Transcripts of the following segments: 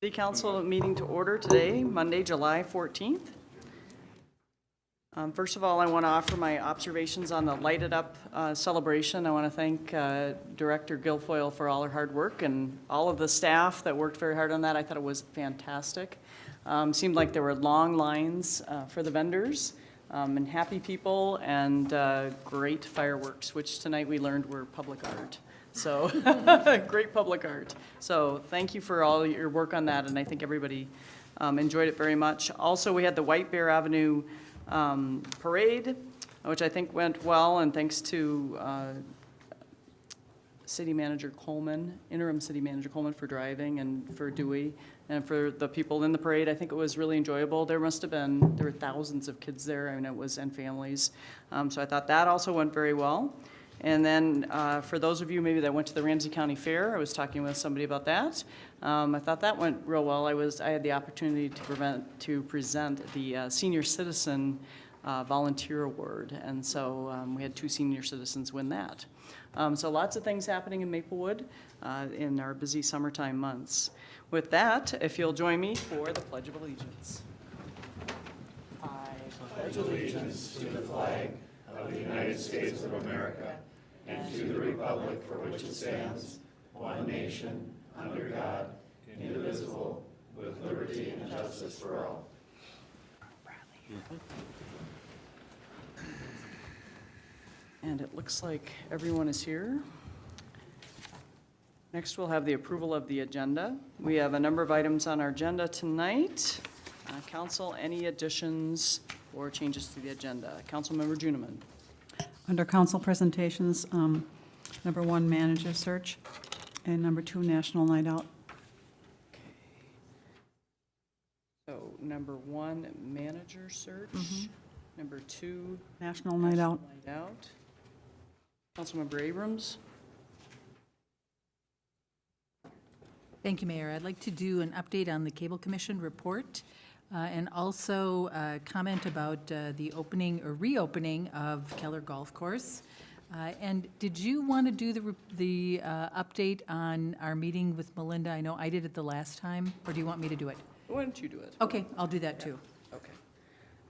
City Council meeting to order today, Monday, July 14th. First of all, I want to offer my observations on the Lighted Up celebration. I want to thank Director Guilfoyle for all her hard work and all of the staff that worked very hard on that. I thought it was fantastic. Seemed like there were long lines for the vendors and happy people and great fireworks, which tonight we learned were public art. So great public art. So thank you for all your work on that, and I think everybody enjoyed it very much. Also, we had the White Bear Avenue parade, which I think went well, and thanks to City Manager Coleman, Interim City Manager Coleman, for driving, and for Dewey, and for the people in the parade. I think it was really enjoyable. There were thousands of kids there, and and families. So I thought that also went very well. And then for those of you maybe that went to the Ramsey County Fair, I was talking with somebody about that. I thought that went real well. I had the opportunity to present the Senior Citizen Volunteer Award, and so we had 2 senior citizens win that. So lots of things happening in Maplewood in our busy summertime months. With that, if you'll join me for the Pledge of Allegiance. I pledge allegiance to the flag of the United States of America and to the republic for which it stands, one nation, under God, indivisible, with liberty and justice for all. And it looks like everyone is here. Next, we'll have the approval of the agenda. We have a number of items on our agenda tonight. Council, any additions or changes to the agenda? Councilmember Juniman. Under council presentations, number 1, manager search, and number 2, national night out. Okay. So number 1, manager search. Number 2, National night out. night out. Councilmember Abrams. Thank you, Mayor. I'd like to do an update on the Cable Commission report and also comment about the opening or reopening of Keller Golf Course. And did you want to do the update on our meeting with Melinda? I know I did it the last time, or do you want me to do it? Why don't you do it? Okay, I'll do that too. Okay.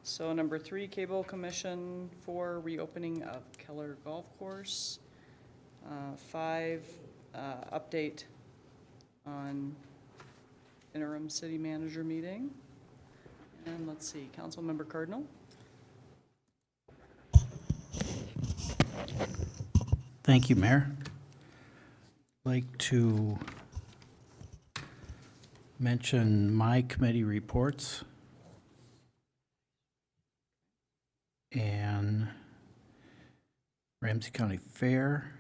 So number 3, Cable Commission. 4, reopening of Keller Golf Course. 5, update on interim city manager meeting. And let's see, Councilmember Cardinal. Thank you, Mayor. I'd like to mention my committee reports and Ramsey County Fair.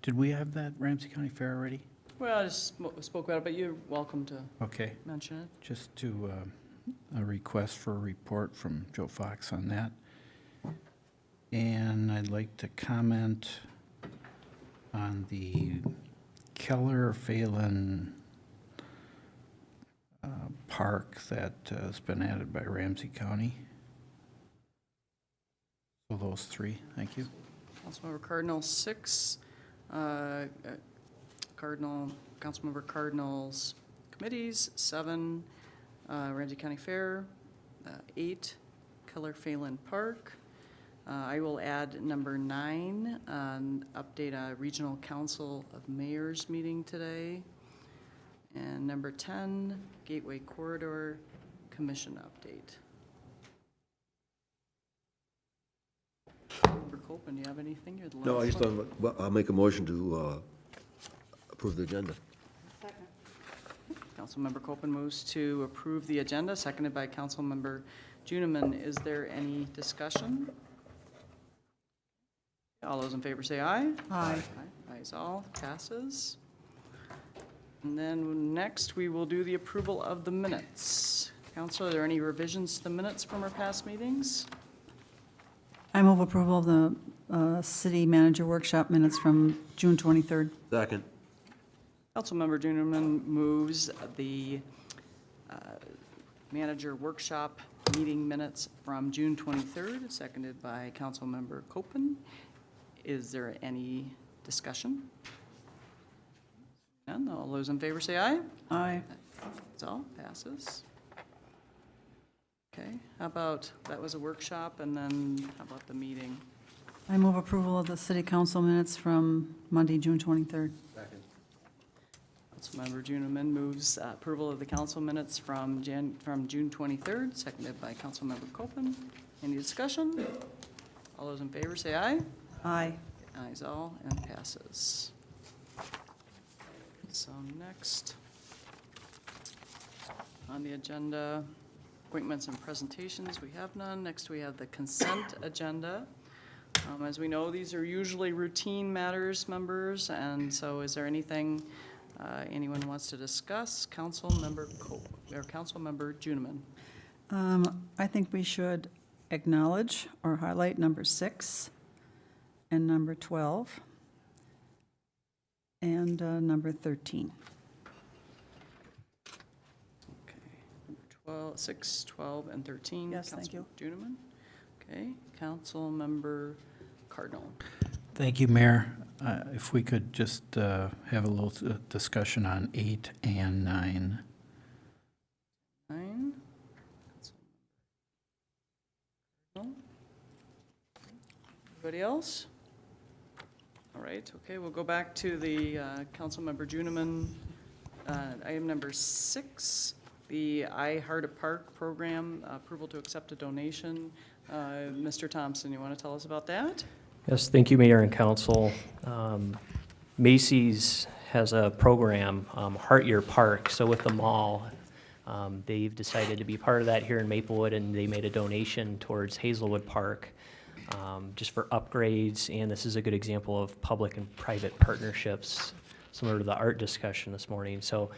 Did we have that Ramsey County Fair already? Well, I just spoke about it, but you're welcome to Okay, mention it. just to a request for a report from Joe Fox on that. And I'd like to comment on the Keller-Phelan park that has been added by Ramsey County. So those 3, thank you. Councilmember Cardinal, 6. Councilmember Cardinal's committees, 7. Ramsey County Fair, 8. Keller-Phelan Park. I will add number 9, update a Regional Council of Mayors meeting today. And number 10, Gateway Corridor Commission update. Member Copeland, do you have anything? You're the No, I last just one. don't, well, I'll make a motion to approve the agenda. Councilmember Copeland moves to approve the agenda, seconded by Councilmember Juniman. Is there any discussion? All those in favor say aye. Aye. Ayes all, passes. And then next, we will do the approval of the minutes. Council, are there any revisions to the minutes from our past meetings? I move approval of the city manager workshop minutes from June 23rd. Second. Councilmember Juniman moves the manager workshop meeting minutes from June 23rd, seconded by Councilmember Copeland. Is there any discussion? None. All those in favor say aye. Aye. That's all, passes. Okay, how about, that was a workshop, and then how about the meeting? I move approval of the city council minutes from Monday, June 23rd. Councilmember Juniman moves approval of the council minutes from June 23rd, seconded by Councilmember Copeland. Any discussion? All those in favor say aye. Aye. Ayes all, and passes. So next on the agenda, appointments and presentations, we have none. Next, we have the consent agenda. As we know, these are usually routine matters, members, and so is there anything anyone wants to discuss? Councilmember Juniman. I think we should acknowledge or highlight number 6 and number 12 and number 13. Okay, number 12, 6, 12, and 13. Yes, thank you. Juniman. Okay, Councilmember Cardinal. Thank you, Mayor. If we could just have a little discussion on 8 and 9. 9. Anybody else? All right, okay, we'll go back to the Councilmember Juniman. Item number 6, the I Heart a Park program, approval to accept a donation. Mr. Thompson, you want to tell us about that? Yes, thank you, Mayor and Council. Macy's has a program, Heart Your Park. So with the mall, they've decided to be part of that here in Maplewood, and they made a donation towards Hazelwood Park just for upgrades. And this is a good example of public and private partnerships, similar to the art discussion this morning. So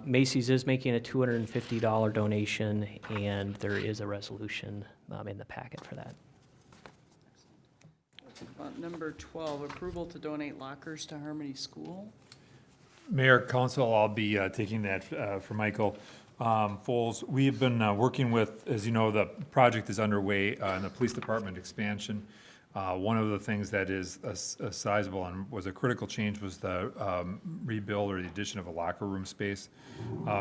Macy's is making a $250 donation, and there is a resolution in the packet for that. Number 12, approval to donate lockers to Harmony School. Mayor, Council, I'll be taking that for Michael Foles. We have been working with, as you know, the project is underway in the police department expansion. One of the things that is a sizable and was a critical change was the rebuild or the addition of a locker room space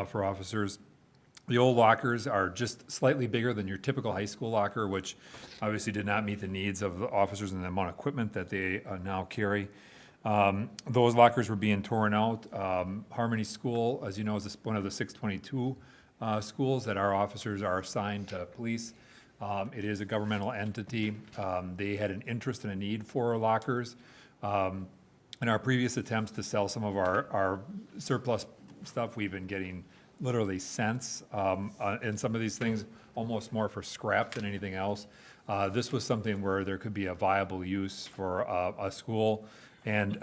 for officers. The old lockers are just slightly bigger than your typical high school locker, which obviously did not meet the needs of the officers and the amount of equipment that they now carry. Those lockers were being torn out. Harmony School, as you know, is one of the 622 schools that our officers are assigned to police. It is a governmental entity. They had an interest and a need for lockers. In our previous attempts to sell some of our surplus stuff, we've been getting literally cents, and some of these things almost more for scrap than anything else. This was something where there could be a viable use for a school, and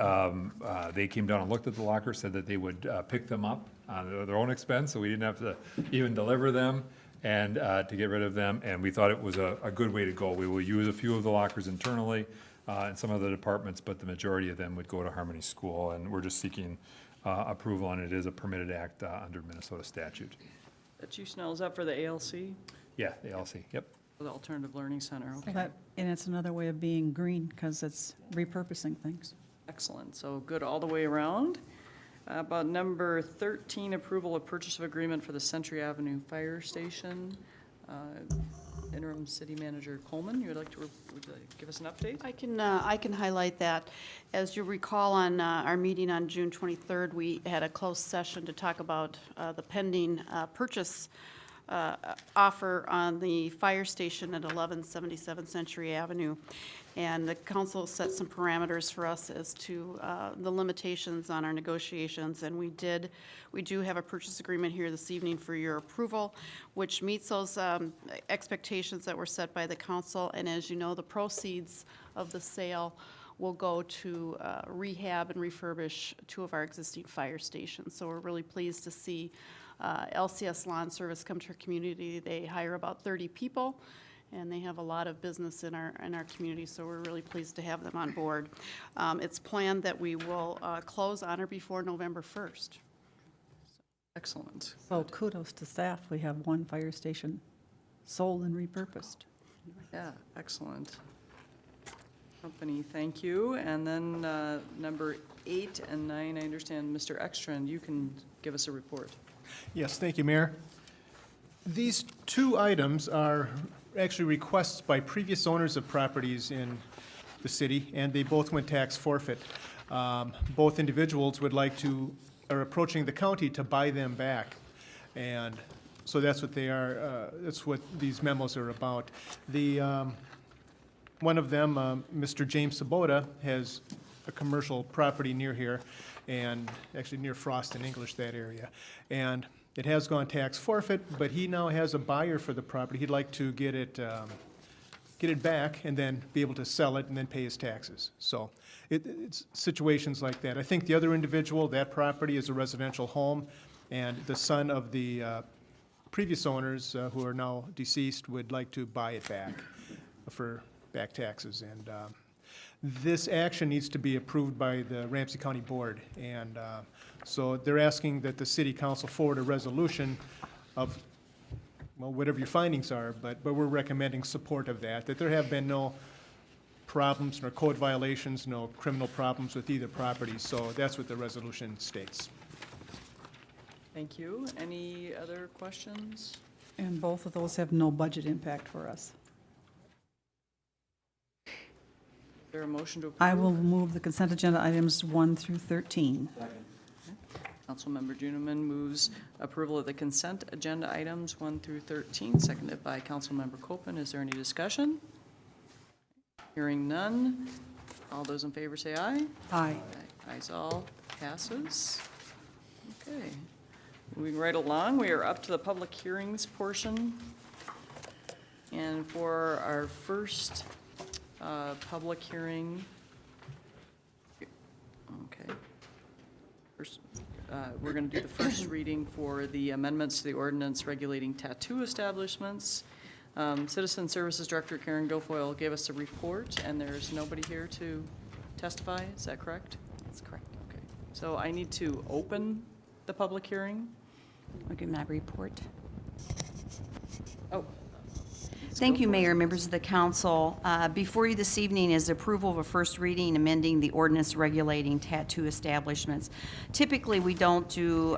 they came down and looked at the lockers, said that they would pick them up on their own expense, so we didn't have to even deliver them and to get rid of them, and we thought it was a good way to go. We will use a few of the lockers internally in some of the departments, but the majority of them would go to Harmony School, and we're just seeking approval, and it is a permitted act under Minnesota statute. That you Snell, is that for the ALC, Yeah, the ALC, yep. the Alternative Learning Center? So Okay, that, and it's another way of being green because it's repurposing things. excellent. So good all the way around. About number 13, approval of purchase of agreement for the Century Avenue Fire Station. Interim City Manager Coleman, you would like to give us an update? I can highlight that. As you recall, on our meeting on June 23rd, we had a closed session to talk about the pending purchase offer on the fire station at 1177 Century Avenue. And the council set some parameters for us as to the limitations on our negotiations. And we do have a purchase agreement here this evening for your approval, which meets those expectations that were set by the council. And as you know, the proceeds of the sale will go to rehab and refurbish 2 of our existing fire stations. So we're really pleased to see LCS Lawn Service come to our community. They hire about 30 people, and they have a lot of business in our community, so we're really pleased to have them on board. It's planned that we will close on or before November 1st. Excellent. So kudos to staff. We have 1 fire station sold and repurposed. Yeah, excellent. Company, thank you. And then number 8 and 9, I understand, Mr. Ekstrand, you can give us a report. Yes, thank you, Mayor. These two items are actually requests by previous owners of properties in the city, and they both went tax forfeit. Both individuals are approaching the county to buy them back. And so that's what they are, that's what these memos are about. One of them, Mr. James Sabota, has a commercial property near here, and actually near Frost and English, that area. And it has gone tax forfeit, but he now has a buyer for the property. He'd like to get it back and then be able to sell it and then pay his taxes. So it's situations like that. I think the other individual, that property is a residential home, and the son of the previous owners, who are now deceased, would like to buy it back for back taxes. And this action needs to be approved by the Ramsey County Board. And so they're asking that the city council forward a resolution of, well, whatever your findings are, but we're recommending support of that there have been no problems, nor code violations, no criminal problems with either property. So that's what the resolution states. Thank you. Any other questions? And both of those have no budget impact for us. Is there a motion to approve? I will move the consent agenda items 1 through 13. Councilmember Juniman moves approval of the consent agenda items 1 through 13, seconded by Councilmember Copeland. Is there any discussion? Hearing none. All those in favor say aye. Aye. Ayes all, passes. Okay. Moving right along, we are up to the public hearings portion. And for our first public hearing, okay. First, we're going to do the first reading for the amendments to the ordinance regulating tattoo establishments. Citizen Services Director Karen Guilfoyle gave us a report, and there's nobody here to testify. Is that correct? That's correct. Okay. So I need to open the public hearing. I'll give my report. Oh. Thank you, Mayor, members of the council. Before you this evening is approval of a first reading amending the ordinance regulating tattoo establishments. Typically, we don't do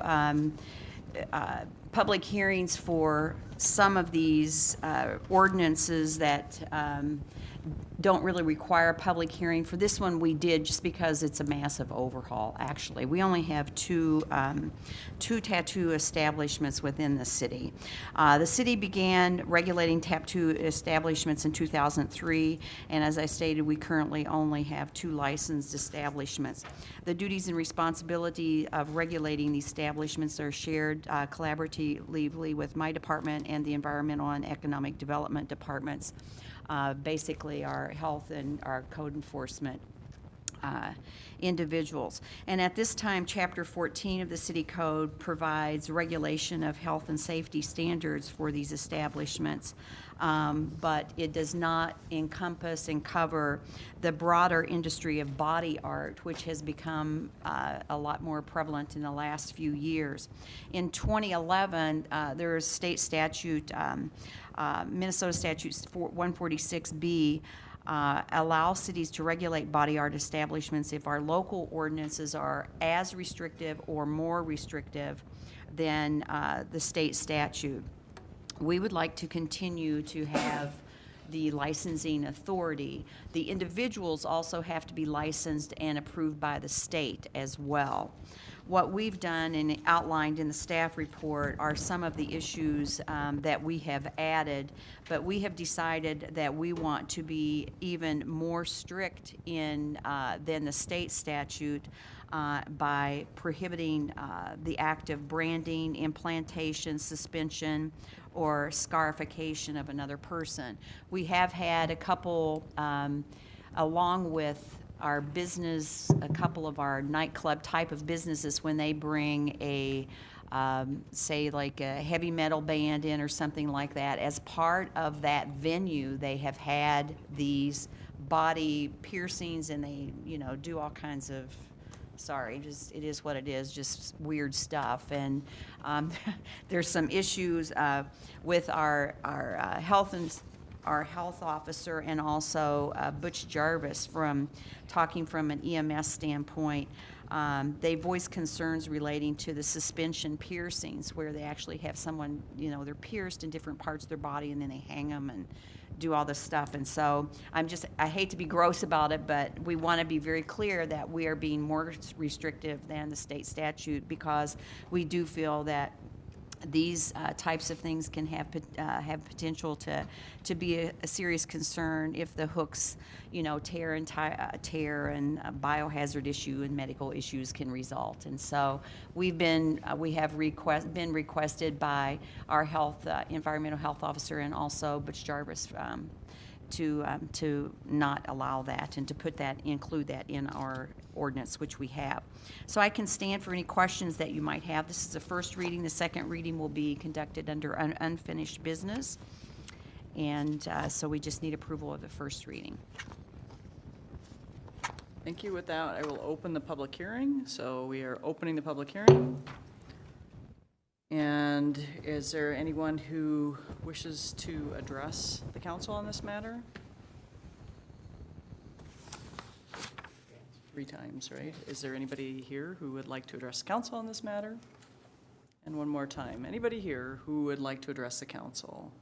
public hearings for some of these ordinances that don't really require a public hearing. For this one, we did, just because it's a massive overhaul, actually. We only have two tattoo establishments within the city. The city began regulating tattoo establishments in 2003, and as I stated, we currently only have 2 licensed establishments. The duties and responsibility of regulating these establishments are shared collaboratively with my department and the Environmental and Economic Development departments. Basically our health and our code enforcement individuals. And at this time, Chapter 14 of the City Code provides regulation of health and safety standards for these establishments, but it does not encompass and cover the broader industry of body art, which has become a lot more prevalent in the last few years. In 2011, there is state statute, Minnesota Statute 146B, allows cities to regulate body art establishments if our local ordinances are as restrictive or more restrictive than the state statute. We would like to continue to have the licensing authority. The individuals also have to be licensed and approved by the state as well. What we've done and outlined in the staff report are some of the issues that we have added, but we have decided that we want to be even more strict in than the state statute by prohibiting the act of branding, implantation, suspension, or scarification of another person. We have had a couple, along with our business, a couple of our nightclub type of businesses, when they bring a, say like a heavy metal band in or something like that, as part of that venue, they have had these body piercings and they, do all kinds of, sorry, just, it is what it is, just weird stuff. And there's some issues with our health and our health officer and also Butch Jarvis from, talking from an EMS standpoint. They voiced concerns relating to the suspension piercings, where they actually have someone, you know, they're pierced in different parts of their body and then they hang them and do all this stuff. And so I hate to be gross about it, but we want to be very clear that we are being more restrictive than the state statute, because we do feel that these types of things can have potential to be a serious concern if the hooks, you know, tear and a biohazard issue and medical issues can result. And so we have been requested by our environmental health officer and also Butch Jarvis to not allow that and to include that in our ordinance, which we have. So I can stand for any questions that you might have. This is the first reading. The second reading will be conducted under unfinished business. And so we just need approval of the first reading. Thank you. With that, I will open the public hearing. So we are opening the public hearing. And is there anyone who wishes to address the council on this matter? 3 times, right? Is there anybody here who would like to address the council on this matter? And one more time. Anybody here who would like to address the council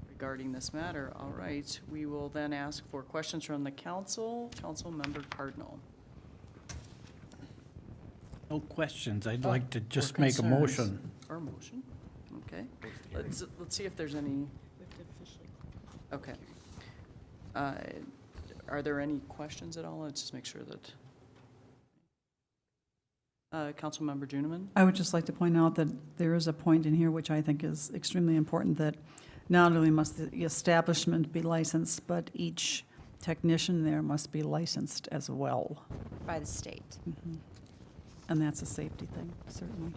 regarding this matter? All right. We will then ask for questions from the council. Council Member Cardinal. No questions. I'd like to Or just make a concerns? motion. Or a motion? Okay. Let's see if there's any. Okay. Are there any questions at all? Let's just make sure that. Councilmember Juniman? I would just like to point out that there is a point in here which I think is extremely important, that not only must the establishment be licensed, but each technician there must be licensed as well. By the state. And that's a safety thing, certainly.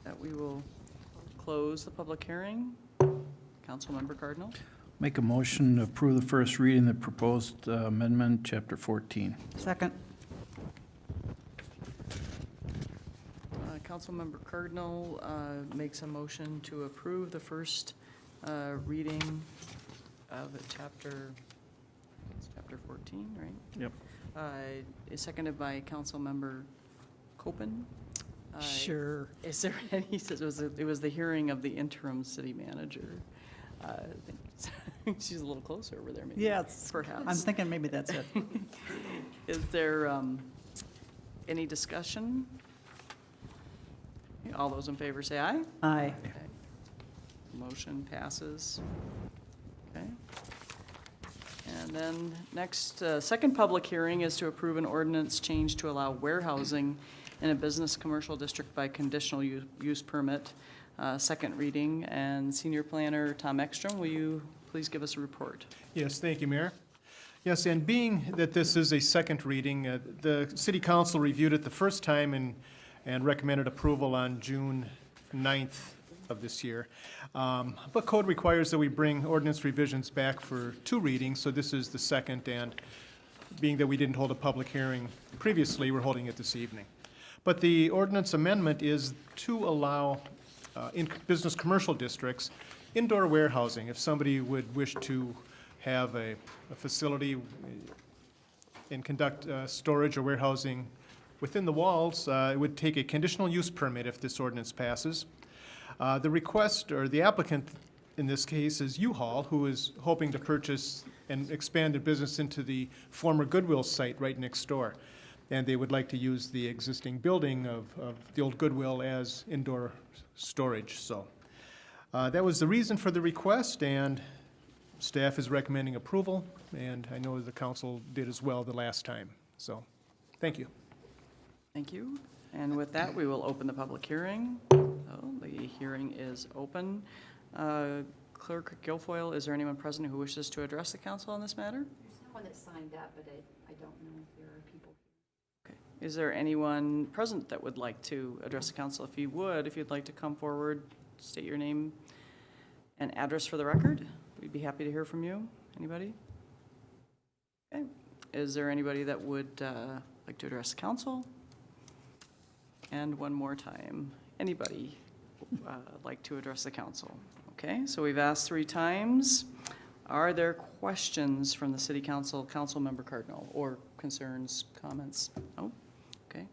That we will close the public hearing. Councilmember Cardinal? Make a motion to approve the first reading of the proposed amendment, Chapter 14. Second. Councilmember Cardinal makes a motion to approve the first reading of chapter 14, right? Yep. Is seconded by Councilmember Copen. Sure. Is there any, he says it was the hearing of the interim city manager. I think she's a little closer over there, maybe. Yeah, Perhaps. I'm thinking maybe that's it. Is there any discussion? All those in favor say aye. Aye. Okay. Motion passes. Okay. And then next, second public hearing is to approve an ordinance change to allow warehousing in a business commercial district by conditional use permit. Second reading, and Senior Planner Tom Ekstrom, will you please give us a report? Yes, thank you, Mayor. Yes, and being that this is a second reading, the City Council reviewed it the first time and recommended approval on June 9th of this year. But code requires that we bring ordinance revisions back for 2 readings, so this is the second, and being that we didn't hold a public hearing previously, we're holding it this evening. But the ordinance amendment is to allow in business commercial districts indoor warehousing. If somebody would wish to have a facility and conduct storage or warehousing within the walls, it would take a conditional use permit if this ordinance passes. The request, or the applicant in this case, is U-Haul, who is hoping to purchase and expand their business into the former Goodwill site right next door. And they would like to use the existing building of the old Goodwill as indoor storage. So that was the reason for the request, and staff is recommending approval, and I know the council did as well the last time. So, thank you. Thank you. And with that, we will open the public hearing. Oh, the hearing is open. Clerk Guilfoyle, is there anyone present who wishes to address the council on this matter? There's no one that signed up, but I don't know if there are people. Okay. Is there anyone present that would like to address the council? If you'd like to come forward, state your name and address for the record, we'd be happy to hear from you. Anybody? Okay. Is there anybody that would like to address the council? And one more time, anybody like to address the council? Okay, so we've asked 3 times. Are there questions from the city council, Councilmember Cardinal, or concerns, comments? Oh, okay.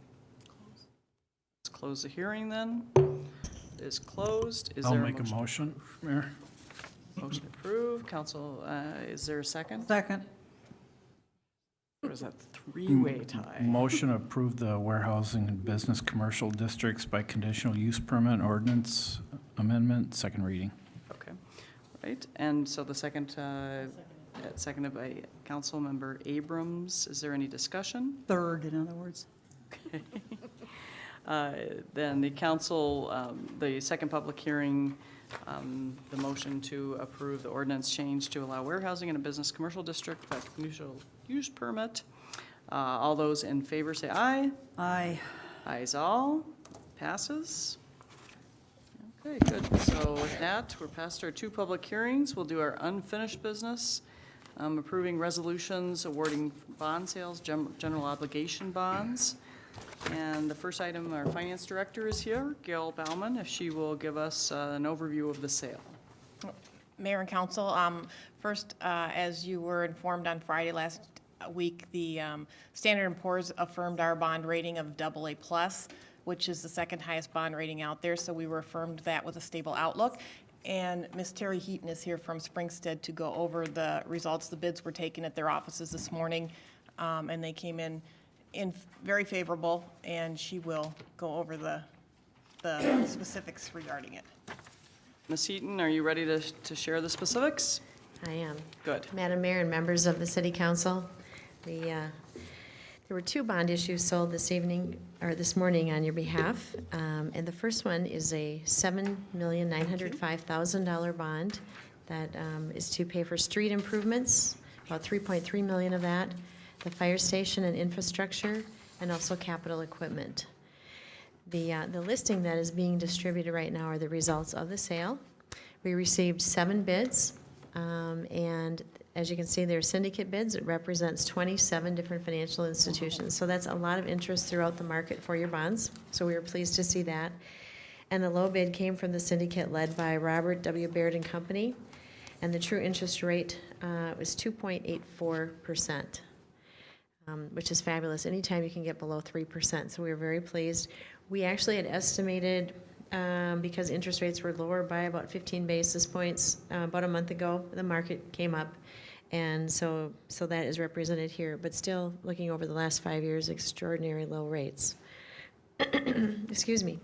Let's close the hearing then. It is closed. Is I'll there a make a motion? motion, Mayor. Motion approved. Council, is there a second? Second. Or is that 3-way tie? Motion to approve the warehousing and business commercial districts by conditional use permit ordinance amendment, second reading. Okay, right. And so the second, seconded by Councilmember Abrams. Is there any discussion? Third, in other words. Then the council, the second public hearing, the motion to approve the ordinance change to allow warehousing in a business commercial district by conditional use permit. All those in favor say aye. Aye. Ayes all. Passes. Okay, good. So with that, we're past our 2 public hearings. We'll do our unfinished business. Approving resolutions, awarding bond sales, general obligation bonds. And the first item, our finance director is here, Gail Bauman, if she will give us an overview of the sale. Mayor and council, first, as you were informed on Friday last week, the Standard & Poor's affirmed our bond rating of AA+, which is the second highest bond rating out there, so we were affirmed that with a stable outlook. And Ms. Terry Heaton is here from Springstead to go over the results. The bids were taken at their offices this morning, and they came in very favorable, and she will go over the specifics regarding it. Ms. Heaton, are you ready to share the specifics? I am. Good. Madam Mayor and members of the City Council, there were 2 bond issues sold this morning on your behalf. And the first one is a $7,905,000 bond that is to pay for street improvements, about $3.3 million of that, the fire station and infrastructure, and also capital equipment. The listing that is being distributed right now are the results of the sale. We received 7 bids, and as you can see, they're syndicate bids. It represents 27 different financial institutions. So that's a lot of interest throughout the market for your bonds. So we were pleased to see that. And the low bid came from the syndicate led by Robert W. Baird and Company, and the true interest rate was 2.84%. Which is fabulous. Anytime you can get below 3%, so we were very pleased. We actually had estimated, because interest rates were lower by about 15 basis points about a month ago, the market came up, and so that is represented here. But still, looking over the last 5 years, extraordinary low rates. Excuse me.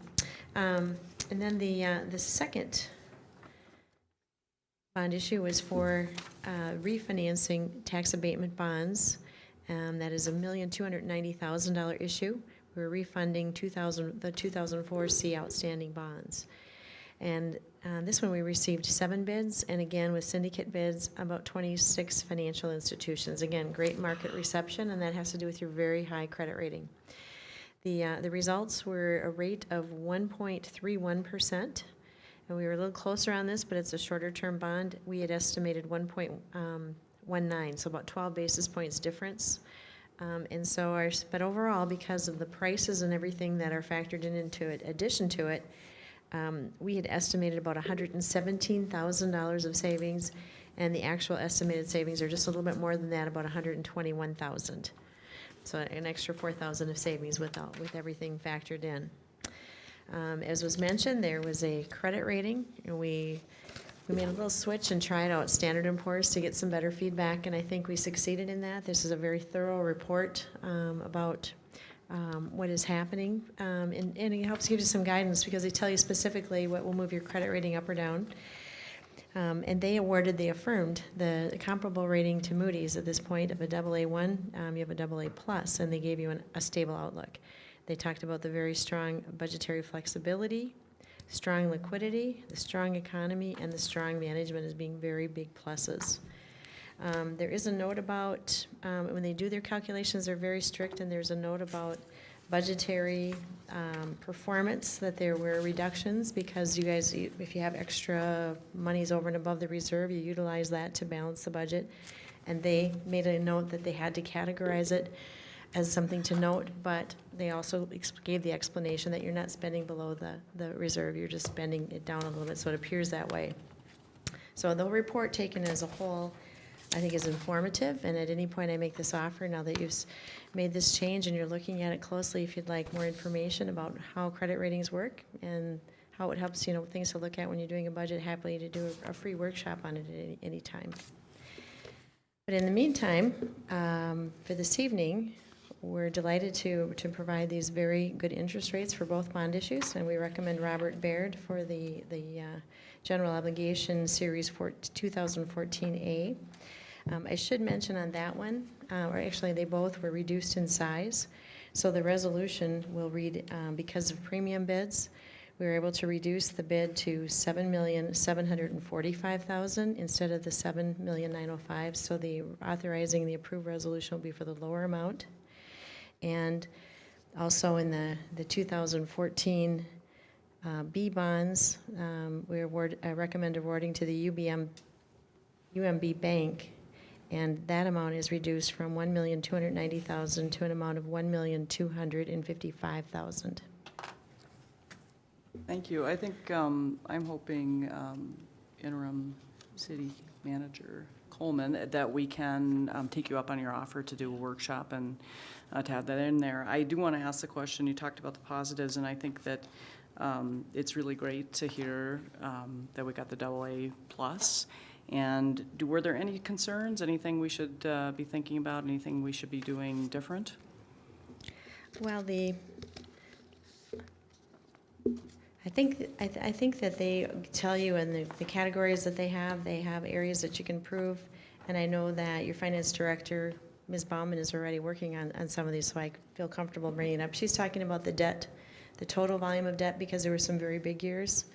And then the second bond issue was for refinancing tax abatement bonds. That is a $1,290,000 issue. We're refunding the 2004 C outstanding bonds. And this one we received 7 bids, and again with syndicate bids, about 26 financial institutions. Again, great market reception, and that has to do with your very high credit rating. The results were a rate of 1.31%, and we were a little closer on this, but it's a shorter term bond. We had estimated 1.19, so about 12 basis points difference. But overall, because of the prices and everything that are factored into it, addition to it, we had estimated about $117,000 of savings, and the actual estimated savings are just a little bit more than that, about $121,000. So an extra $4,000 of savings with everything factored in. As was mentioned, there was a credit rating, and we made a little switch and tried out Standard & Poor's to get some better feedback, and I think we succeeded in that. This is a very thorough report about what is happening, and it helps give you some guidance because they tell you specifically what will move your credit rating up or down. And they affirmed the comparable rating to Moody's at this point of a AA1. You have a AA+, and they gave you a stable outlook. They talked about the very strong budgetary flexibility, strong liquidity, the strong economy, and the strong management as being very big pluses. There is a note about, when they do their calculations, they're very strict, and there's a note about budgetary performance, that there were reductions because you guys, if you have extra monies over and above the reserve, you utilize that to balance the budget. And they made a note that they had to categorize it as something to note, but they also gave the explanation that you're not spending below the reserve, you're just spending it down a little bit, so it appears that way. So the report taken as a whole, I think, is informative, and at any point I make this offer, now that you've made this change and you're looking at it closely, if you'd like more information about how credit ratings work and how it helps, things to look at when you're doing a budget, happily to do a free workshop on it at any time. But in the meantime, for this evening, we're delighted to provide these very good interest rates for both bond issues, and we recommend Robert Baird for the General Obligation Series 2014A. I should mention on that one, or actually they both were reduced in size. So the resolution will read, because of premium bids, we were able to reduce the bid to $7,745,000 instead of the $7,905,000. So the authorizing the approved resolution will be for the lower amount. And also in the 2014 B bonds, we recommend awarding to the UMB Bank, and that amount is reduced from $1,290,000 to an amount of $1,255,000. Thank you. I think I'm hoping interim city manager Coleman, that we can take you up on your offer to do a workshop and to have that in there. I do want to ask the question, you talked about the positives, and I think that it's really great to hear that we got the AA+. And were there any concerns, anything we should be thinking about, anything we should be doing different? Well, I think that they tell you in the categories that they have areas that you can improve, and I know that your finance director, Ms. Baumann, is already working on some of these, so I feel comfortable bringing it up. She's talking about the debt, the total volume of debt, because there were some very big years,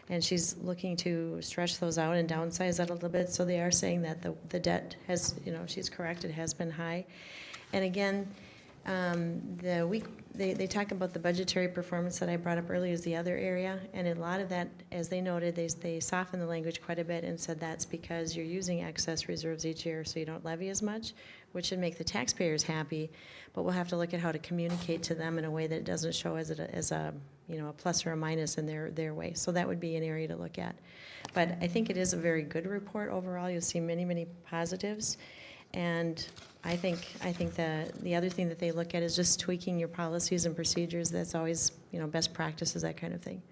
and she's looking to stretch those out and downsize that a little bit. So they are saying that the debt has, she's correct, it has been high. And again, they talk about the budgetary performance that I brought up earlier is the other area, and a lot of that, as they noted, they softened the language quite a bit and said that's because you're using excess reserves each year, so you don't levy as much, which should make the taxpayers happy, but we'll have to look at how to communicate to them in a way that it doesn't show as a plus or a minus in their way. So that would be an area to look at. But I think it is a very good report overall. You'll see many, many positives. And I think the other thing that they look at is just tweaking your policies and procedures. That's always, best practices, that kind of thing.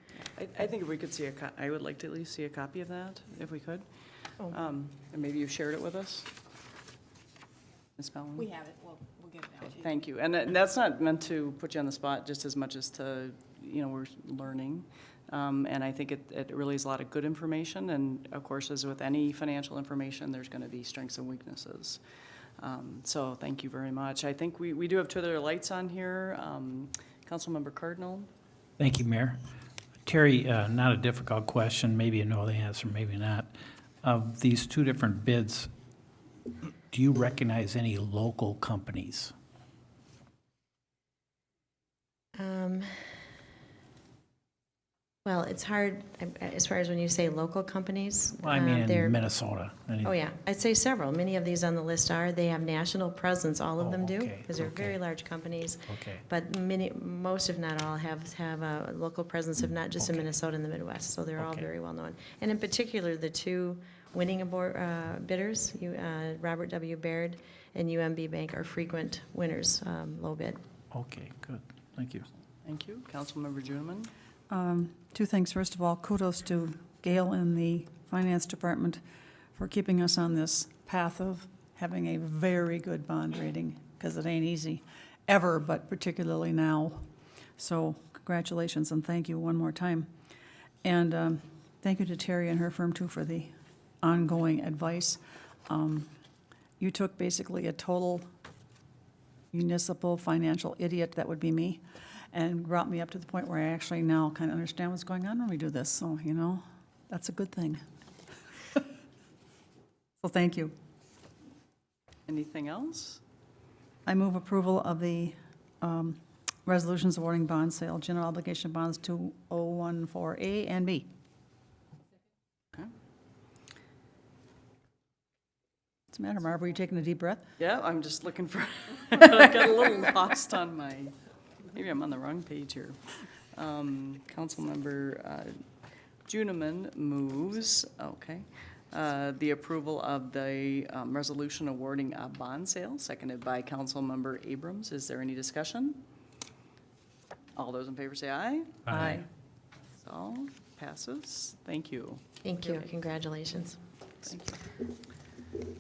I think if we could see I would like to at least see a copy of that, if we could. Oh. And maybe you shared it with us, Ms. Bellin? We have it, we'll get it out to you. Thank you. And that's not meant to put you on the spot just as much as to, we're learning. And I think it really is a lot of good information. And of course, as with any financial information, there's going to be strengths and weaknesses. So thank you very much. I think we do have two other lights on here. Councilmember Cardinal. Thank you, Mayor. Terry, not a difficult question, maybe you know the answer, maybe not. Of these two different bids, do you recognize any local companies? Well, it's hard, as far as when you say local companies. Well, I mean they're- in Minnesota. Oh, yeah, I'd say several. Many of these on the list they have national presence, all of them do, okay, because they're okay. very large companies. Okay. But most, if not all, have a local presence, if not just in Okay. Minnesota and the Midwest, so they're all Okay. very well known. And in particular, the two winning bidders, Robert W. Baird and UMB Bank, are frequent winners, low bid. Okay, good, thank you. Thank you. Councilmember Juneman. Two things. First of all, kudos to Gail in the Finance Department for keeping us on this path of having a very good bond rating, because it ain't easy, ever, but particularly now. So congratulations and thank you one more time. And thank you to Terry and her firm, too, for the ongoing advice. You took basically a total municipal financial idiot, that would be me, and brought me up to the point where I actually now kind of understand what's going on when we do this. So, that's a good thing. So thank you. Anything else? I move approval of the resolutions awarding bond sale, general obligation bonds 2014A and B. Okay. What's the matter, Marv? Were you taking a deep breath? Yeah, I'm just looking for, I got a little lost on maybe I'm on the wrong page here. Councilmember Juneman moves, okay. the approval of the resolution awarding a bond sale, seconded by Councilmember Abrams. Is there any discussion? All those in favor say aye. Aye. So, passes. Thank you. Thank you, congratulations. Thank you.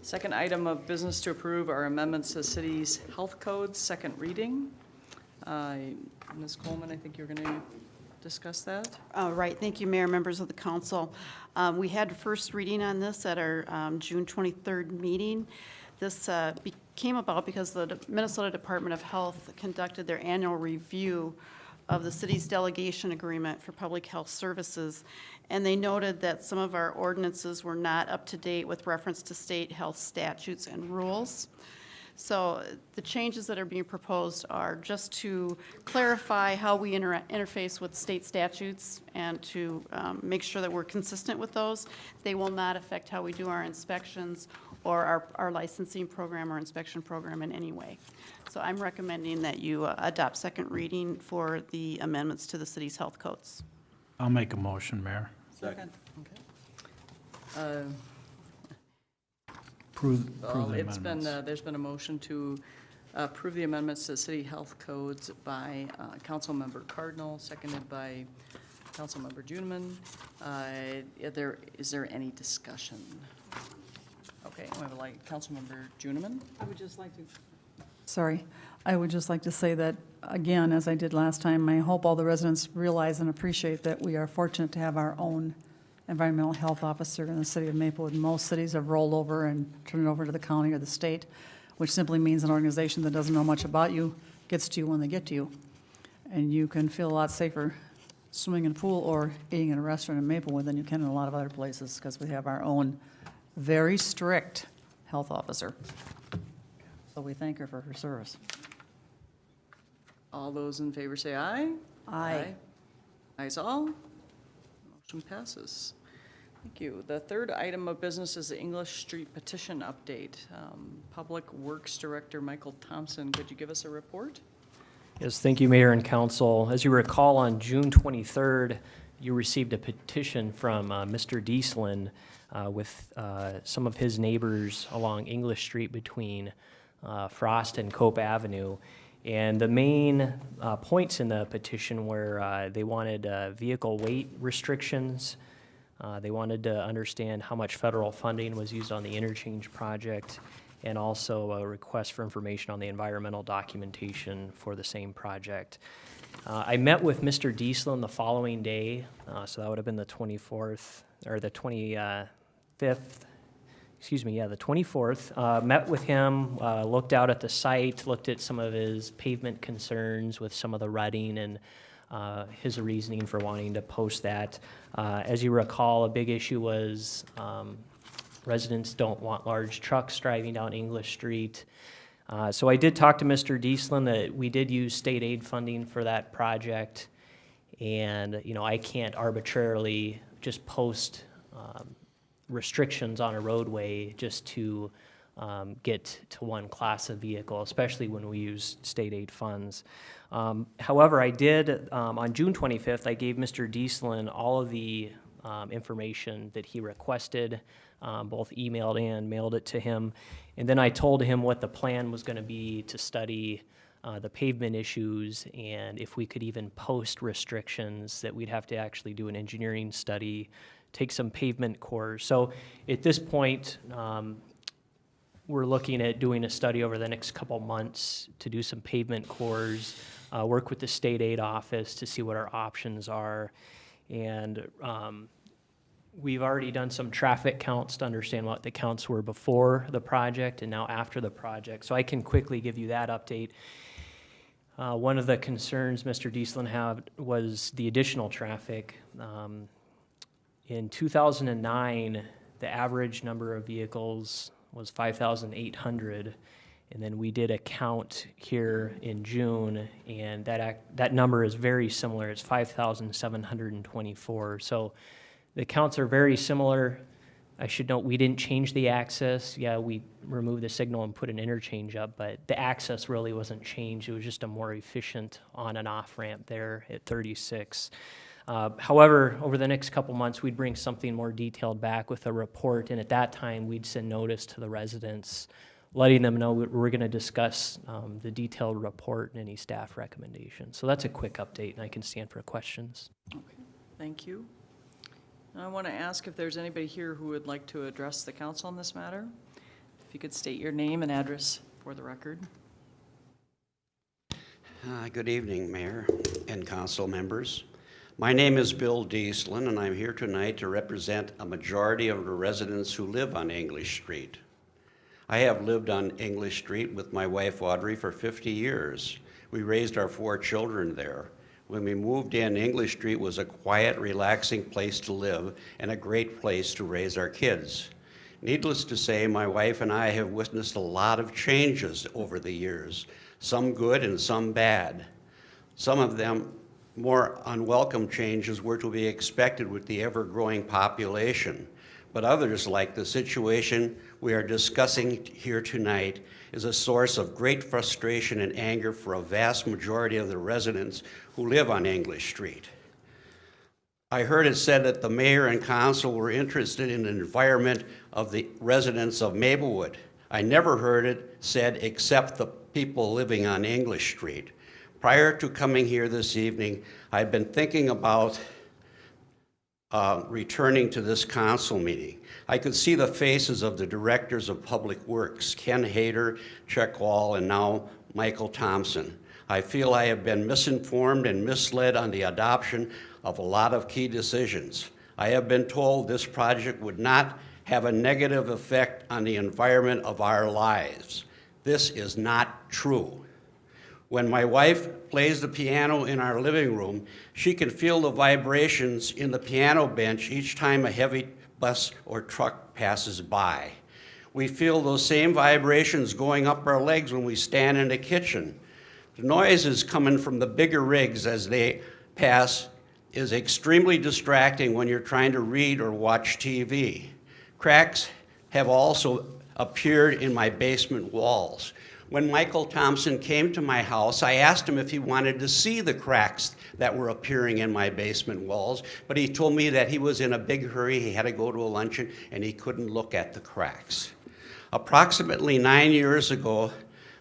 Second item of business to approve are amendments to the city's health codes, second reading. Ms. Coleman, I think you're going to discuss that. Right, thank you, Mayor, members of the council. We had first reading on this at our June 23rd meeting. This came about because the Minnesota Department of Health conducted their annual review of the city's delegation agreement for public health services, and they noted that some of our ordinances were not up to date with reference to state health statutes and rules. So the changes that are being proposed are just to clarify how we interface with state statutes and to make sure that we're consistent with those. They will not affect how we do our inspections or our licensing program or inspection program in any way. So I'm recommending that you adopt second reading for the amendments to the city's health codes. I'll make a motion, Mayor. Second. Okay. Approve Well, the it's been, amendments. there's been a motion to approve the amendments to the city health codes by Councilmember Cardinal, seconded by Councilmember Juneman. Is there any discussion? Okay, we have Councilmember Juneman. I would just like to. Sorry, I would just like to say that, again, as I did last time, I hope all the residents realize and appreciate that we are fortunate to have our own environmental health officer in the city of Maplewood. Most cities have rolled over and turned it over to the county or the state, which simply means an organization that doesn't know much about you gets to you when they get to you. And you can feel a lot safer swimming in a pool or eating in a restaurant in Maplewood than you can in a lot of other places, because we have our own very strict health officer. So we thank her for her service. All those in favor say aye. Aye. Ayes all. Motion passes. Thank you. The third item of business is the English Street petition update. Public Works Director Michael Thompson, could you give us a report? Yes, thank you, Mayor and Council. As you recall, on June 23rd, you received a petition from Mr. Dieslin with some of his neighbors along English Street between Frost and Cope Avenue. And the main points in the petition were they wanted vehicle weight restrictions. They wanted to understand how much federal funding was used on the interchange project, and also a request for information on the environmental documentation for the same project. I met with Mr. Dieslin the following day, so that would have been the 24th, or the 25th, the 24th. Met with him, looked out at the site, looked at some of his pavement concerns with some of the rutting and his reasoning for wanting to post that. As you recall, a big issue was residents don't want large trucks driving down English Street. So I did talk to Mr. Dieslin that we did use state aid funding for that project. And, you know, I can't arbitrarily just post restrictions on a roadway just to get to one class of vehicle, especially when we use state aid funds. However, I did, on June 25th, I gave Mr. Dieslin all of the information that he requested, both emailed and mailed it to him. And then I told him what the plan was going to be to study the pavement issues, and if we could even post restrictions, that we'd have to actually do an engineering study, take some pavement cores. So at this point, we're looking at doing a study over the next couple months to do some pavement cores, work with the state aid office to see what our options are. And we've already done some traffic counts to understand what the counts were before the project and now after the project. So I can quickly give you that update. One of the concerns Mr. Dieslin had was the additional traffic. In 2009, the average number of vehicles was 5,800, and then we did a count here in June, and that number is very similar. It's 5,724. So the counts are very similar. I should note we didn't change the access. Yeah, we removed the signal and put an interchange up, but the access really wasn't changed. It was just a more efficient on and off ramp there at 36. However, over the next couple months, we'd bring something more detailed back with a report, and at that time, we'd send notice to the residents, letting them know we're going to discuss the detailed report and any staff recommendations. So that's a quick update, and I can stand for questions. Thank you. I want to ask if there's anybody here who would like to address the council on this matter. If you could state your name and address for the record. Good evening, Mayor and council members. My name is Bill Dieslin, and I'm here tonight to represent a majority of the residents who live on English Street. I have lived on English Street with my wife Audrey for 50 years. We raised our 4 children there. When we moved in, English Street was a quiet, relaxing place to live and a great place to raise our kids. Needless to say, my wife and I have witnessed a lot of changes over the years, some good and some bad. Some of them more unwelcome changes were to be expected with the ever-growing population, but others, like the situation we are discussing here tonight, is a source of great frustration and anger for a vast majority of the residents who live on English Street. I heard it said that the mayor and council were interested in the environment of the residents of Maplewood. I never heard it said except the people living on English Street. Prior to coming here this evening, I've been thinking about returning to this council meeting. I could see the faces of the directors of Public Works, Ken Hayter, Chuck Wall, and now Michael Thompson. I feel I have been misinformed and misled on the adoption of a lot of key decisions. I have been told this project would not have a negative effect on the environment of our lives. This is not true. When my wife plays the piano in our living room, she can feel the vibrations in the piano bench each time a heavy bus or truck passes by. We feel those same vibrations going up our legs when we stand in the kitchen. The noises coming from the bigger rigs as they pass is extremely distracting when you're trying to read or watch TV. Cracks have also appeared in my basement walls. When Michael Thompson came to my house, I asked him if he wanted to see the cracks that were appearing in my basement walls, but he told me that he was in a big hurry, he had to go to a luncheon, and he couldn't look at the cracks. Approximately 9 years ago,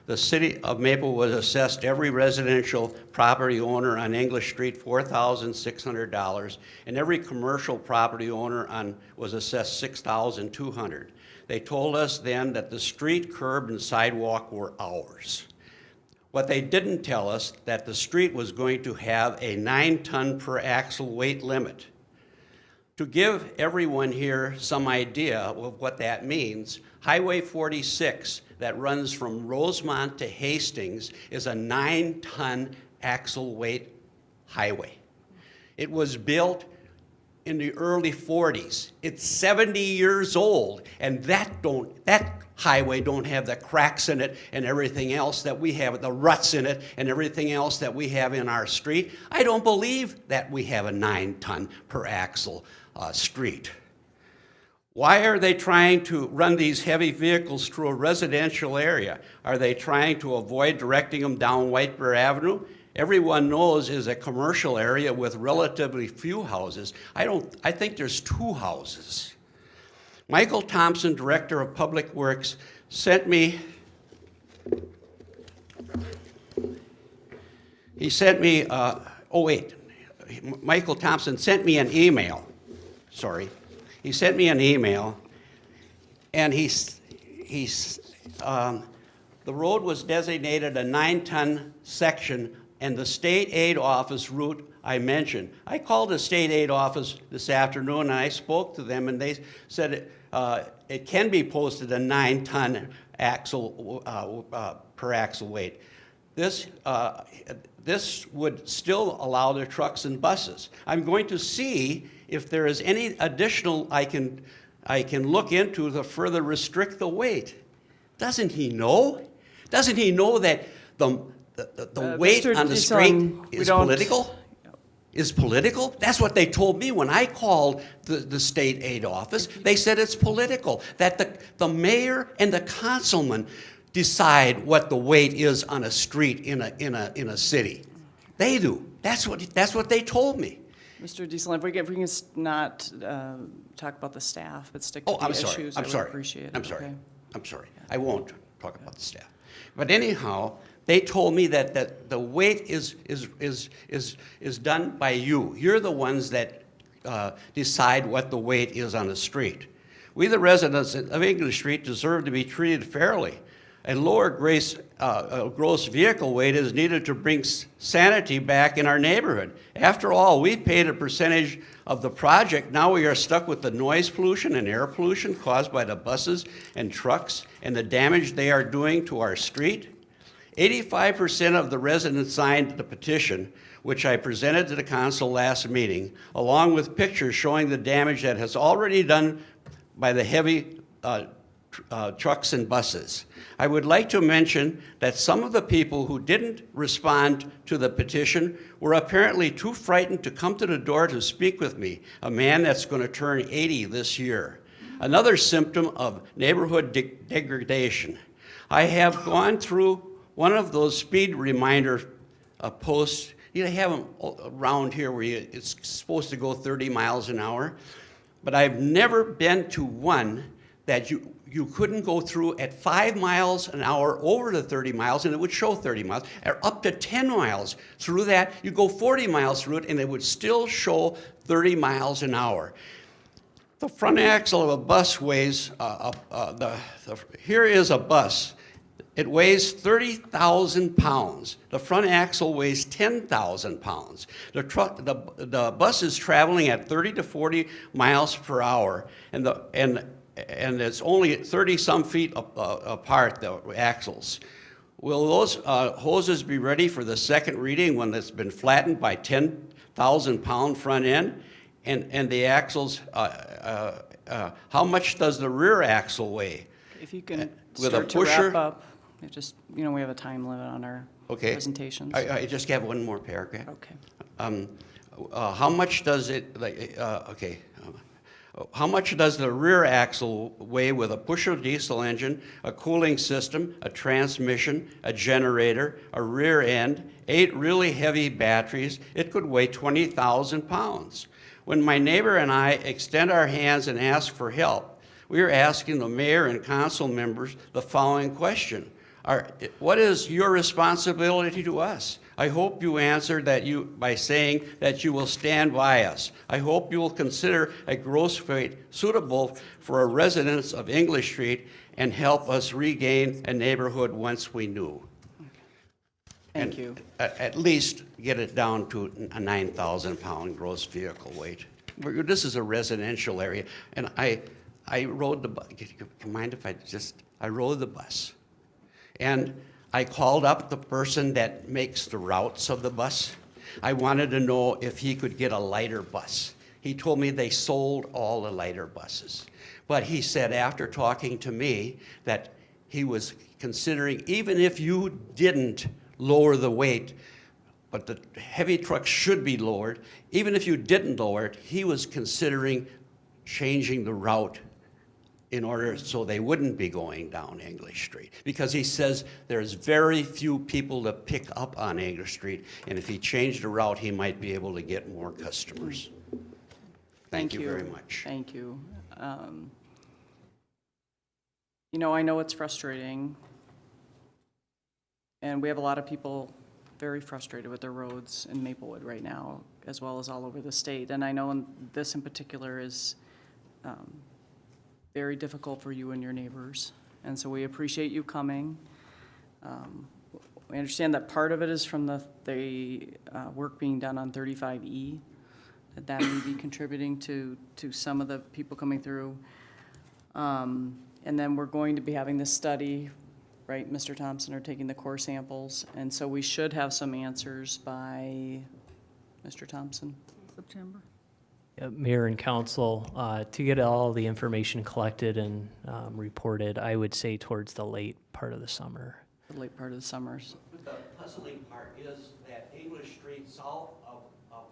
the city of Maplewood assessed every residential property owner on English Street $4,600, and every commercial property owner was assessed $6,200. They told us then that the street, curb, and sidewalk were ours. What they didn't tell us that the street was going to have a 9-ton per axle weight limit. To give everyone here some idea of what that means, Highway 46 that runs from Rosemont to Hastings is a 9-ton axle weight highway. It was built in the early 40s. It's 70 years old, and that highway don't have the cracks in it and everything else that we have, the ruts in it and everything else that we have in our street. I don't believe that we have a 9-ton per axle street. Why are they trying to run these heavy vehicles through a residential area? Are they trying to avoid directing them down White Bear Avenue? Everyone knows is a commercial area with relatively few houses. I think there's 2 houses. Michael Thompson, Director of Public Works, sent me, Michael Thompson sent me an email, He sent me an email, and the road was designated a 9-ton section, and the state aid office route I mentioned. I called the state aid office this afternoon, and I spoke to them, and they said it can be posted a 9-ton per axle weight. This would still allow the trucks and buses. I'm going to see if there is any additional I can look into to further restrict the weight. Doesn't he know? Doesn't he know that the weight on the street is political? Is political? That's what they told me when I called the state aid office. They said it's political, that the mayor and the councilman decide what the weight is on a street in a city. They do. That's what they told me. Mr. Diesel, if we can not talk about the staff, but stick to Oh, the I'm sorry, issues, I'm I would sorry. appreciate it. I'm sorry, Okay. I'm sorry. I won't talk about the staff. But anyhow, they told me that the weight is done by you. You're the ones that decide what the weight is on the street. We, the residents of English Street, deserve to be treated fairly. And lower gross vehicle weight is needed to bring sanity back in our neighborhood. After all, we paid a percentage of the project. Now we are stuck with the noise pollution and air pollution caused by the buses and trucks and the damage they are doing to our street. 85% of the residents signed the petition, which I presented to the council last meeting, along with pictures showing the damage that has already done by the heavy trucks and buses. I would like to mention that some of the people who didn't respond to the petition were apparently too frightened to come to the door to speak with me, a man that's going to turn 80 this year. Another symptom of neighborhood degradation. I have gone through one of those speed reminder posts. You have them around here where it's supposed to go 30 miles an hour, but I've never been to one that you couldn't go through at 5 miles an hour over to 30 miles and it would show 30 miles, or up to 10 miles through that. You go 40 miles through it and it would still show 30 miles an hour. The front axle of a bus weighs, here is a bus. It weighs 30,000 pounds. The front axle weighs 10,000 pounds. The bus is traveling at 30 to 40 miles per hour, and it's only 30-some feet apart, the axles. Will those hoses be ready for the second reading when it's been flattened by 10,000-pound front end? And the axles, how much does the rear axle weigh? If you can With a start to pusher? wrap up, it just, we have a time limit on our Okay. presentations. I just have one more paragraph. Okay. How much does it, how much does the rear axle weigh with a pusher diesel engine, a cooling system, a transmission, a generator, a rear end, 8 really heavy batteries? It could weigh 20,000 pounds. When my neighbor and I extend our hands and ask for help, we are asking the mayor and council members the following question. What is your responsibility to us? I hope you answer by saying that you will stand by us. I hope you will consider a gross weight suitable for our residents of English Street and help us regain a neighborhood once we knew. Thank you. At least get it down to a 9,000-pound gross vehicle weight. This is a residential area, and I rode the bus. Mind if I rode the bus. And I called up the person that makes the routes of the bus. I wanted to know if he could get a lighter bus. He told me they sold all the lighter buses. But he said after talking to me that he was considering, even if you didn't lower the weight, but the heavy trucks should be lowered, even if you didn't lower it, he was considering changing the route in order so they wouldn't be going down English Street. Because he says there's very few people to pick up on English Street, and if he changed the route, he might be able to get more customers. Thank you very much. Thank you. I know it's frustrating, and we have a lot of people very frustrated with their roads in Maplewood right now, as well as all over the state. And I know this in particular is very difficult for you and your neighbors. And so we appreciate you coming. We understand that part of it is from the work being done on 35E, that may be contributing to some of the people coming through. And then we're going to be having this study, right, Mr. Thompson, are taking the core samples. And so we should have some answers by Mr. Thompson. September. Mayor and council, to get all the information collected and reported, I would say towards the late part of the summer. The late part of the summers. The puzzling part is that English Street south of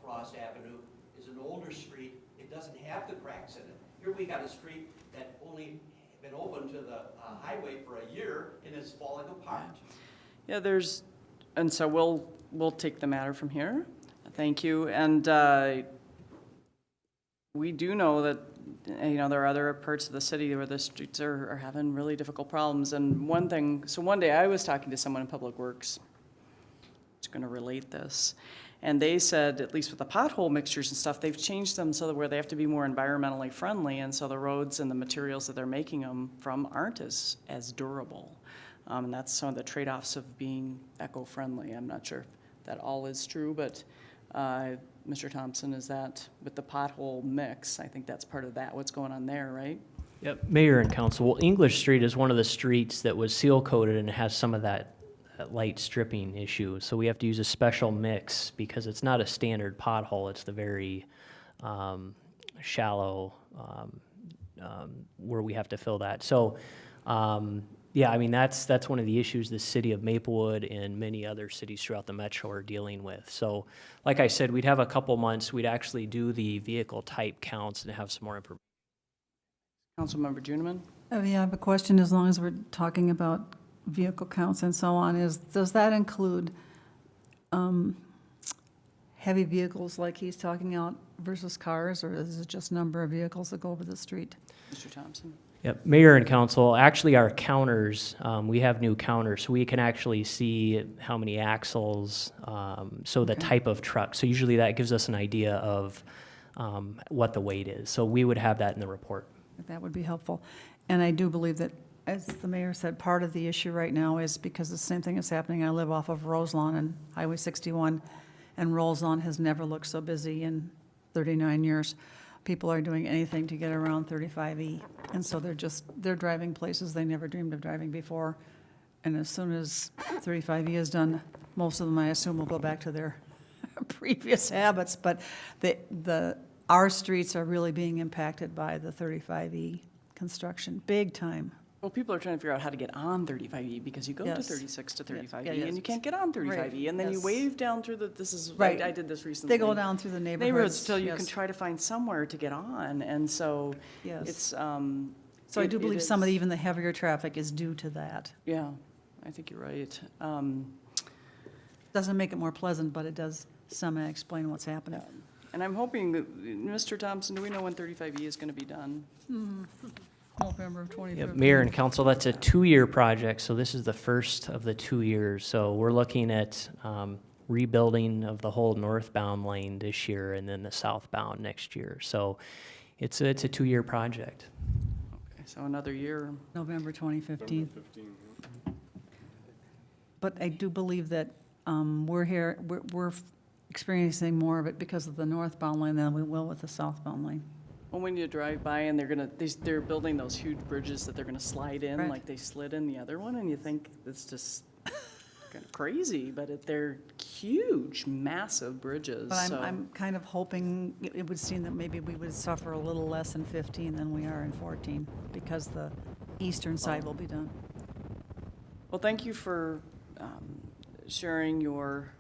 Frost Avenue is an older street. It doesn't have the cracks in it. Here we got a street that only been open to the highway for a year and it's falling apart. Yeah, and so we'll take the matter from here. Thank you. And We do know that, there are other parts of the city where the streets are having really difficult problems. And one day I was talking to someone in Public Works, just going to relate this, and they said, at least with the pothole mixtures and stuff, they've changed them so that where they have to be more environmentally friendly, and so the roads and the materials that they're making them from aren't as durable. And that's some of the trade-offs of being eco-friendly. I'm not sure if that all is true, but Mr. Thompson, is that with the pothole mix? I think that's part of that, what's going on there, right? Yep, Mayor and Council, well, English Street is one of the streets that was seal coated and has some of that light stripping issue. So we have to use a special mix because it's not a standard pothole, it's the very shallow where we have to fill that. So yeah, I mean, that's one of the issues the city of Maplewood and many other cities throughout the metro are dealing with. So like I said, we'd have a couple months, we'd actually do the vehicle type counts and have some more information. Councilmember Juniman? Oh, yeah, I have a question, as long as we're talking about vehicle counts and so on, does that include heavy vehicles like he's talking about versus cars, or is it just number of vehicles that go over the street? Mr. Thompson? Yep, Mayor and Council, actually our counters, we have new counters, so we can actually see how many axles, so the type of truck. So usually that gives us an idea of what the weight is. So we would have that in the report. That would be helpful. And I do believe that, as the mayor said, part of the issue right now is because the same thing is happening. I live off of Roselawn and Highway 61, and Roselawn has never looked so busy in 39 years. People are doing anything to get around 35E, and so they're driving places they never dreamed of driving before. And as soon as 35E is done, most of them, I assume, will go back to their previous habits. But our streets are really being impacted by the 35E construction, big time. Well, people are trying to figure out how to get on 35E because you go to Yes. 36 to 35E Yeah, yes. and you can't get on 35E. And then you yes. wave down through Right. I did this recently. They go down through the neighborhoods. Neighborhoods till you can yes. try to find somewhere to get on. And so Yes. it's, So I do believe some of even the heavier traffic is due to that. Yeah, I think you're right. Doesn't make it more pleasant, but it does somehow explain what's happening. And I'm hoping that, Mr. Thompson, do we know when 35E is going to be done? November of 2015. Yep, Mayor and Council, that's a 2-year project, so this is the first of the 2 years. So we're looking at rebuilding of the whole northbound lane this year and then the southbound next year. So it's a 2-year project. Okay, so another year. November 2015. But I do believe that we're experiencing more of it because of the northbound lane than we will with the southbound lane. Well, when you drive by and they're building those huge bridges that they're gonna slide in, Right. like they slid in the other one, and you think it's just kind of crazy, but they're huge, massive bridges, But so. I'm kind of hoping, it would seem that maybe we would suffer a little less in 15 than we are in 14, because the eastern side will be done. Well, thank you for sharing your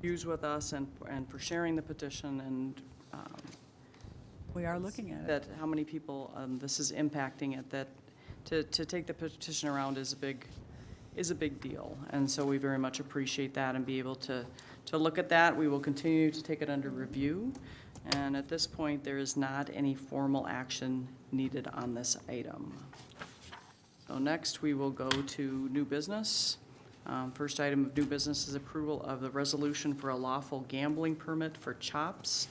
views with us and for sharing the petition and We are looking at it. that how many people this is impacting it, that to take the petition around is a big deal. And so we very much appreciate that and be able to look at that. We will continue to take it under review. And at this point, there is not any formal action needed on this item. So next, we will go to new business. First item of new business is approval of the resolution for a lawful gambling permit for Chops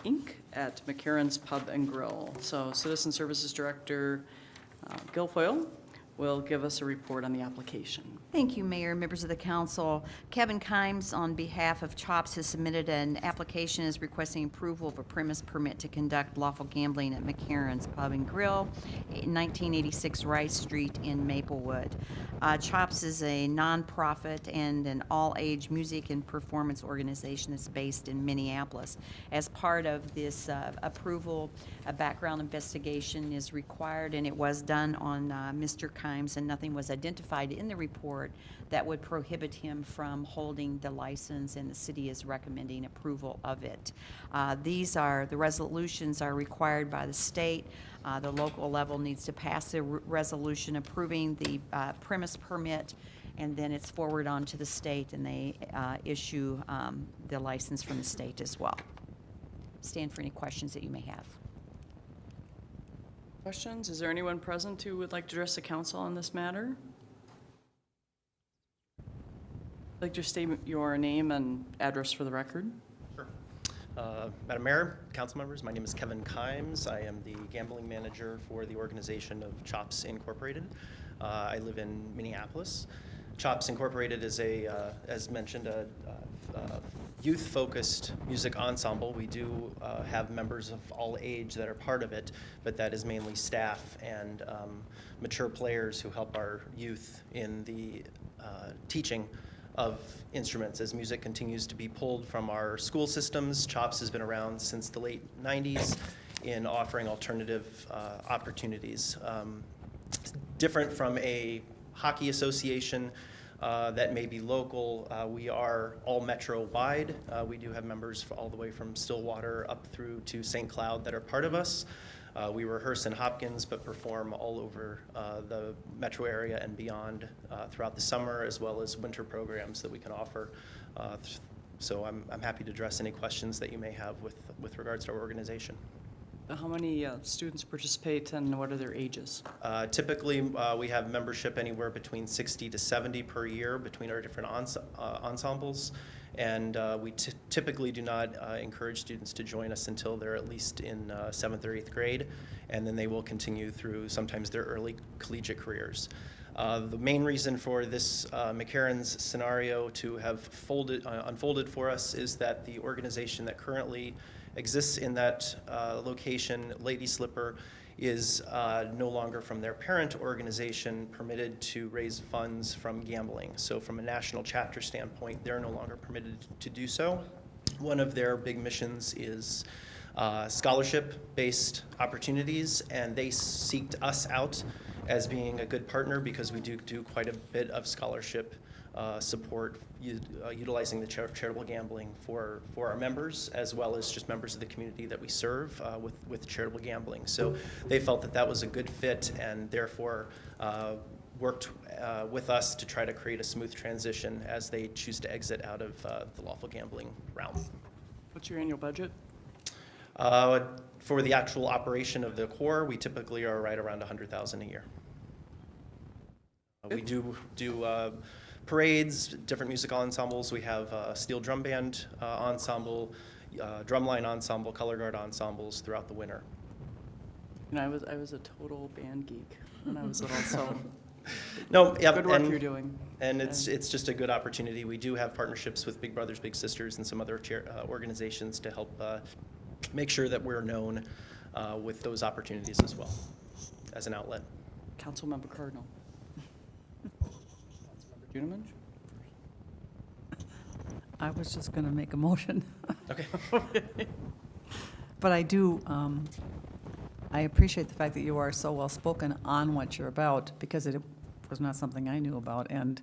Inc. at McCarran's Pub and Grill. So Citizen Services Director Guilfoyle will give us a report on the application. Thank you, Mayor, members of the council. Kevin Kimes, on behalf of CHOPS, has submitted an application is requesting approval of a premise permit to conduct lawful gambling at McCarran's Pub and Grill, 1986 Rice Street in Maplewood. CHOPS is a nonprofit and an all-age music and performance organization that's based in Minneapolis. As part of this approval, a background investigation is required, and it was done on Mr. Kimes, and nothing was identified in the report that would prohibit him from holding the license, and the city is recommending approval of it. The resolutions are required by the state. The local level needs to pass a resolution approving the premise permit, and then it's forwarded on to the state, and they issue the license from the state as well. stand for any questions that you may have. Questions? Is there anyone present who would like to address the council on this matter? I'd like to state your name and address for the record. Madam Mayor, council members, my name is Kevin Kimes. I am the gambling manager for the organization of CHOPS Incorporated. I live in Minneapolis. CHOPS Incorporated is as mentioned, a youth-focused music ensemble. We do have members of all age that are part of it, but that is mainly staff and mature players who help our youth in the teaching of instruments. As music continues to be pulled from our school systems, CHOPS has been around since the late 90s in offering alternative opportunities. Different from a hockey association that may be local, we are all metro-wide. We do have members all the way from Stillwater up through to St. Cloud that are part of us. We rehearse in Hopkins, but perform all over the metro area and beyond throughout the summer, as well as winter programs that we can offer. So I'm happy to address any questions that you may have with regards to our organization. How many students participate and what are their ages? Typically, we have membership anywhere between 60 to 70 per year between our different ensembles. And we typically do not encourage students to join us until they're at least in 7th or 8th grade, and then they will continue through sometimes their early collegiate careers. The main reason for this McCarran's scenario to have unfolded for us is that the organization that currently exists in that location, Lady Slipper, is no longer from their parent organization permitted to raise funds from gambling. So from a national chapter standpoint, they're no longer permitted to do so. One of their big missions is scholarship-based opportunities, and they seeked us out as being a good partner because we do quite a bit of scholarship support utilizing the charitable gambling for our members, as well as just members of the community that we serve with charitable gambling. So they felt that that was a good fit, and therefore worked with us to try to create a smooth transition as they choose to exit out of the lawful gambling realm. What's your annual budget? For the actual operation of the core, we typically are right around $100,000 a year. We do parades, different musical ensembles. We have a steel drum band ensemble, drumline ensemble, color guard ensembles throughout the winter. And I was a total band geek when I was little, so No, yep, good work you're doing. And it's just a good opportunity. We do have partnerships with Big Brothers Big Sisters and some other organizations to help make sure that we're known with those opportunities as well as an outlet. Councilmember Cardinal. Councilmember Juneman? I was just going to make a motion. Okay. But I do, I appreciate the fact that you are so well-spoken on what you're about, because it was not something I knew about. And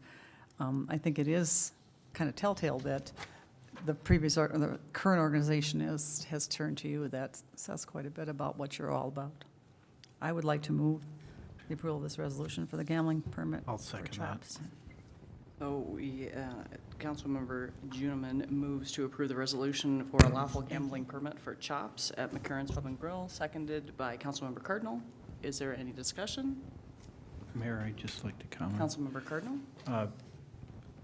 I think it is kind of telltale that the the current organization has turned to you. That says quite a bit about what you're all about. I would like to move the approval of this resolution for the gambling permit. I'll for second that. CHOPS. So Councilmember Juneman moves to approve the resolution for a lawful gambling permit for CHOPS at McCarran's Pub and Grill, seconded by Councilmember Cardinal. Is there any discussion? Mayor, I'd just like to comment. Councilmember Cardinal?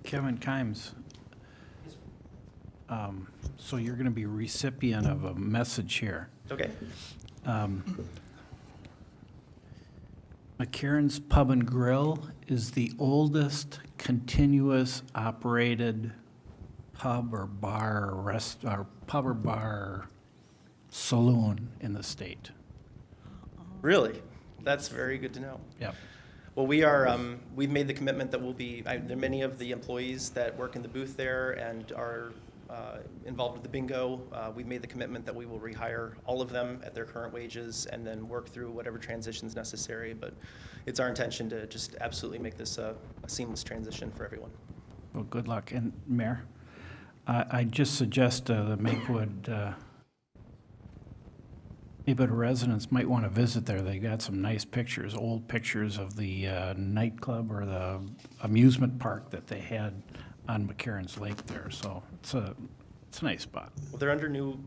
Kevin Kimes, so you're going to be recipient of a message here. Okay. McCarran's Pub and Grill is the oldest continuous operated pub or bar or pub or bar saloon in the state. Really? That's very good to know. Yep. Well, we are, we've made the commitment that we'll be, there are many of the employees that work in the booth there and are involved with the bingo. We've made the commitment that we will rehire all of them at their current wages and then work through whatever transitions necessary. But it's our intention to just absolutely make this a seamless transition for everyone. Well, good luck. And Mayor, I just suggest the Maplewood residents might want to visit there. They got some nice pictures, old pictures of the nightclub or the amusement park that they had on McCarran's Lake there. So it's It's a nice spot. Well, they're under new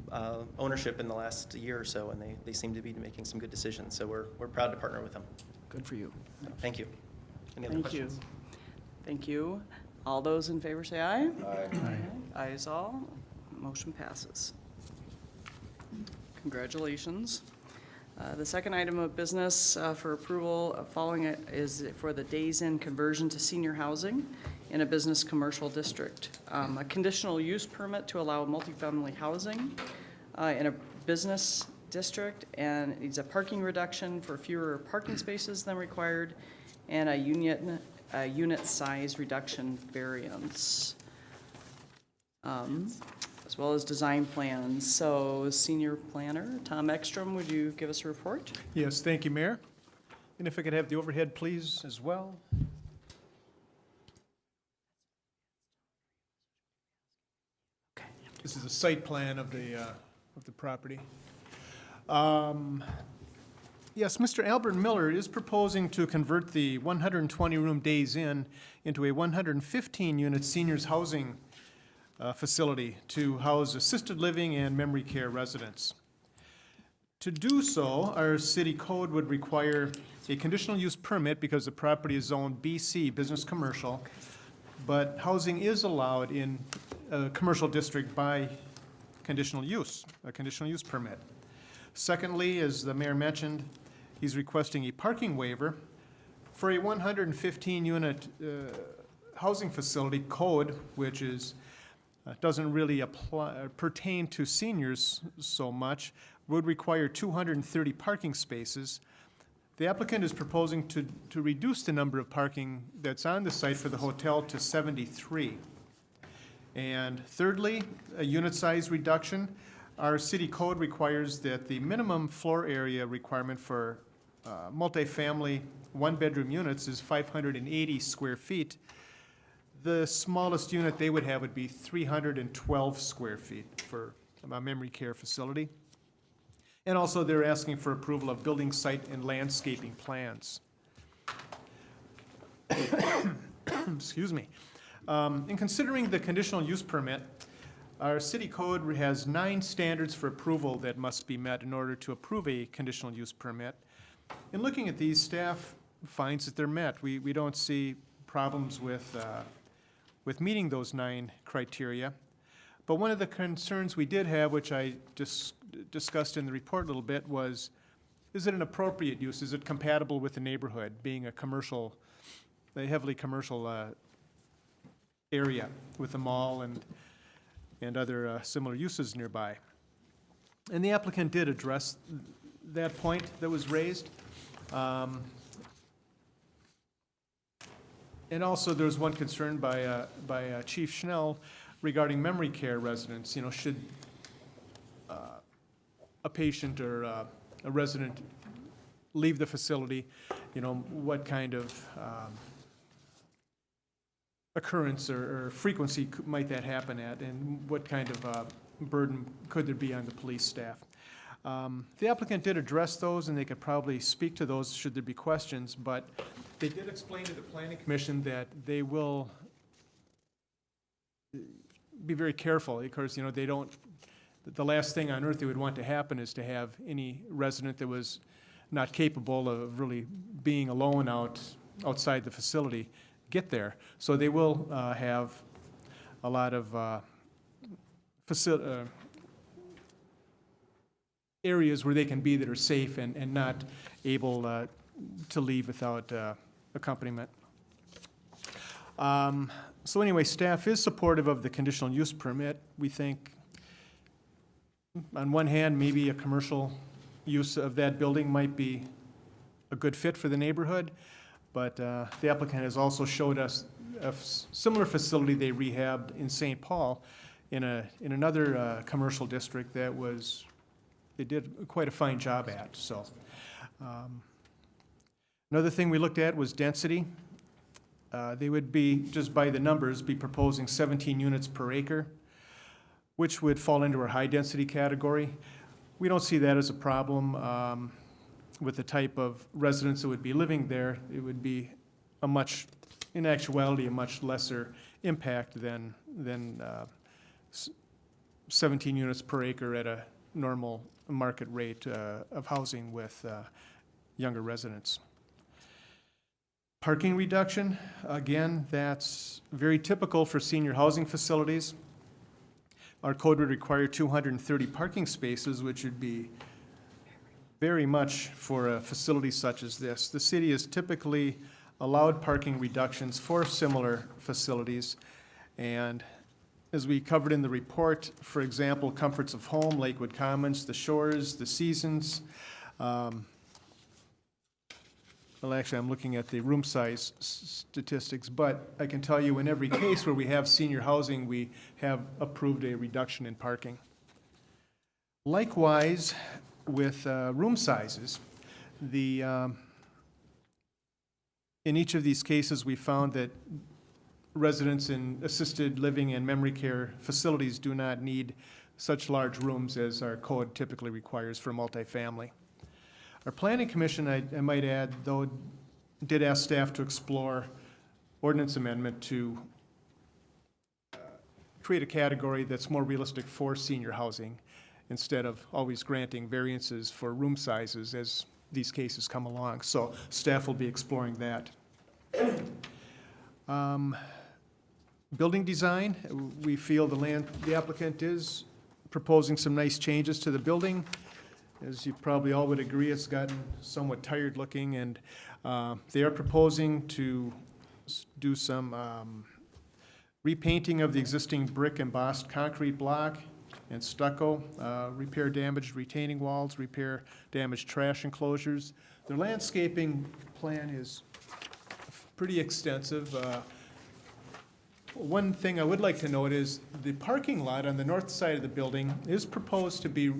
ownership in the last year or so, and they seem to be making some good decisions, so we're proud to partner with them. Good for you. So, thank you. Any other Thank you. questions? Thank you. All those in favor say aye. Aye. Ayes all. Motion passes. Congratulations. The second item of business for approval following it is for the Days Inn conversion to senior housing in a business commercial district. A conditional use permit to allow multifamily housing in a business district, and it needs a parking reduction for fewer parking spaces than required, and a unit size reduction variance, as well as design plans. So Senior Planner Tom Ekstrom, would you give us a report? Yes, thank you, Mayor. And if I could have the overhead, please, as well. This is a site plan of the property. Yes, Mr. Albert Miller is proposing to convert the 120-room Days Inn into a 115-unit seniors housing facility to house assisted living and memory care residents. To do so, our city code would require a conditional use permit because the property is zoned BC, business commercial, but housing is allowed in a commercial district by conditional use, a conditional use permit. Secondly, as the mayor mentioned, he's requesting a parking waiver for a 115-unit housing facility code, which is doesn't really pertain to seniors so much, would require 230 parking spaces. The applicant is proposing to reduce the number of parking that's on the site for the hotel to 73. And thirdly, a unit size reduction. Our city code requires that the minimum floor area requirement for multifamily one-bedroom units is 580 square feet. The smallest unit they would have would be 312 square feet for a memory care facility. And also, they're asking for approval of building site and landscaping plans. Excuse me. In considering the conditional use permit, our city code has 9 standards for approval that must be met in order to approve a conditional use permit. In looking at these, staff finds that they're met. We don't see problems with meeting those 9 criteria. But one of the concerns we did have, which I discussed in the report a little bit, was, is it an appropriate use? Is it compatible with the neighborhood, being a heavily commercial area with a mall and other similar uses nearby? And the applicant did address that point that was raised. And also, there's one concern by Chief Schnell regarding memory care residents. You know, should a patient or a resident leave the facility, you know, what kind of occurrence or frequency might that happen at, and what kind of burden could there be on the police staff? The applicant did address those, and they could probably speak to those should there be questions, but they did explain to the Planning Commission that they will be very careful. Of course, you know, the last thing on earth they would want to happen is to have any resident that was not capable of really being alone outside the facility get there. So they will have a lot of areas where they can be that are safe and not able to leave without accompaniment. So anyway, staff is supportive of the conditional use permit. We think, on one hand, maybe a commercial use of that building might be a good fit for the neighborhood, but the applicant has also showed us a similar facility they rehabbed in St. Paul in another commercial district that they did quite a fine job at. So another thing we looked at was density. They would be, just by the numbers, be proposing 17 units per acre, which would fall into our high-density category. We don't see that as a problem with the type of residents that would be living there. It would be in actuality, a much lesser impact than 17 units per acre at a normal market rate of housing with younger residents. Parking reduction, again, that's very typical for senior housing facilities. Our code would require 230 parking spaces, which would be very much for a facility such as this. The city has typically allowed parking reductions for similar facilities. And as we covered in the report, for example, Comforts of Home, Lakewood Commons, the Shores, the Seasons. Well, actually, I'm looking at the room size statistics, but I can tell you in every case where we have senior housing, we have approved a reduction in parking. Likewise, with room sizes, in each of these cases, we found that residents in assisted living and memory care facilities do not need such large rooms as our code typically requires for multifamily. Our planning commission, I might add, though, did ask staff to explore ordinance amendment to create a category that's more realistic for senior housing instead of always granting variances for room sizes as these cases come along. So staff will be exploring that. Building design, we feel the applicant is proposing some nice changes to the building. As you probably all would agree, it's gotten somewhat tired looking, and they are proposing to do some repainting of the existing brick embossed concrete block and stucco, repair damaged retaining walls, repair damaged trash enclosures. Their landscaping plan is pretty extensive. One thing I would like to note is the parking lot on the north side of the building is proposed to be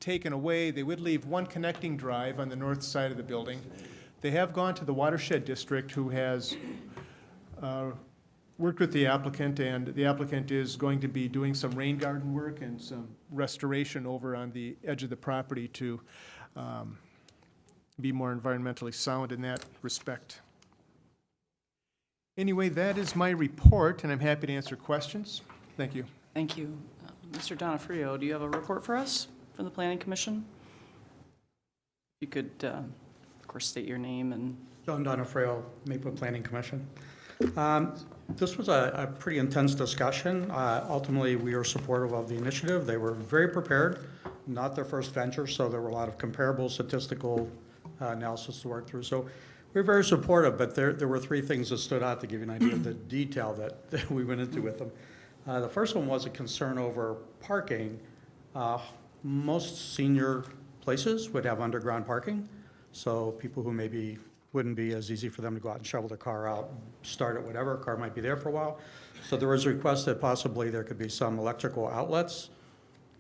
taken away. They would leave one connecting drive on the north side of the building. They have gone to the watershed district, who has worked with the applicant, and the applicant is going to be doing some rain garden work and some restoration over on the edge of the property to be more environmentally sound in that respect. Anyway, that is my report, and I'm happy to answer questions. Thank you. Thank you. Mr. Donofrio, do you have a report for us from the Planning Commission? You could, of course, state your name and... John Donofrio, Maplewood Planning Commission. This was a pretty intense discussion. Ultimately, we are supportive of the initiative. They were very prepared, not their first venture, so there were a lot of comparable statistical analysis to work through. So we're very supportive, but there were three things that stood out to give you an idea of the detail that we went into with them. The first one was a concern over parking. Most senior places would have underground parking, so people who maybe wouldn't be as easy for them to go out and shovel their car out, start it, whatever, car might be there for a while. So there was a request that possibly there could be some electrical outlets.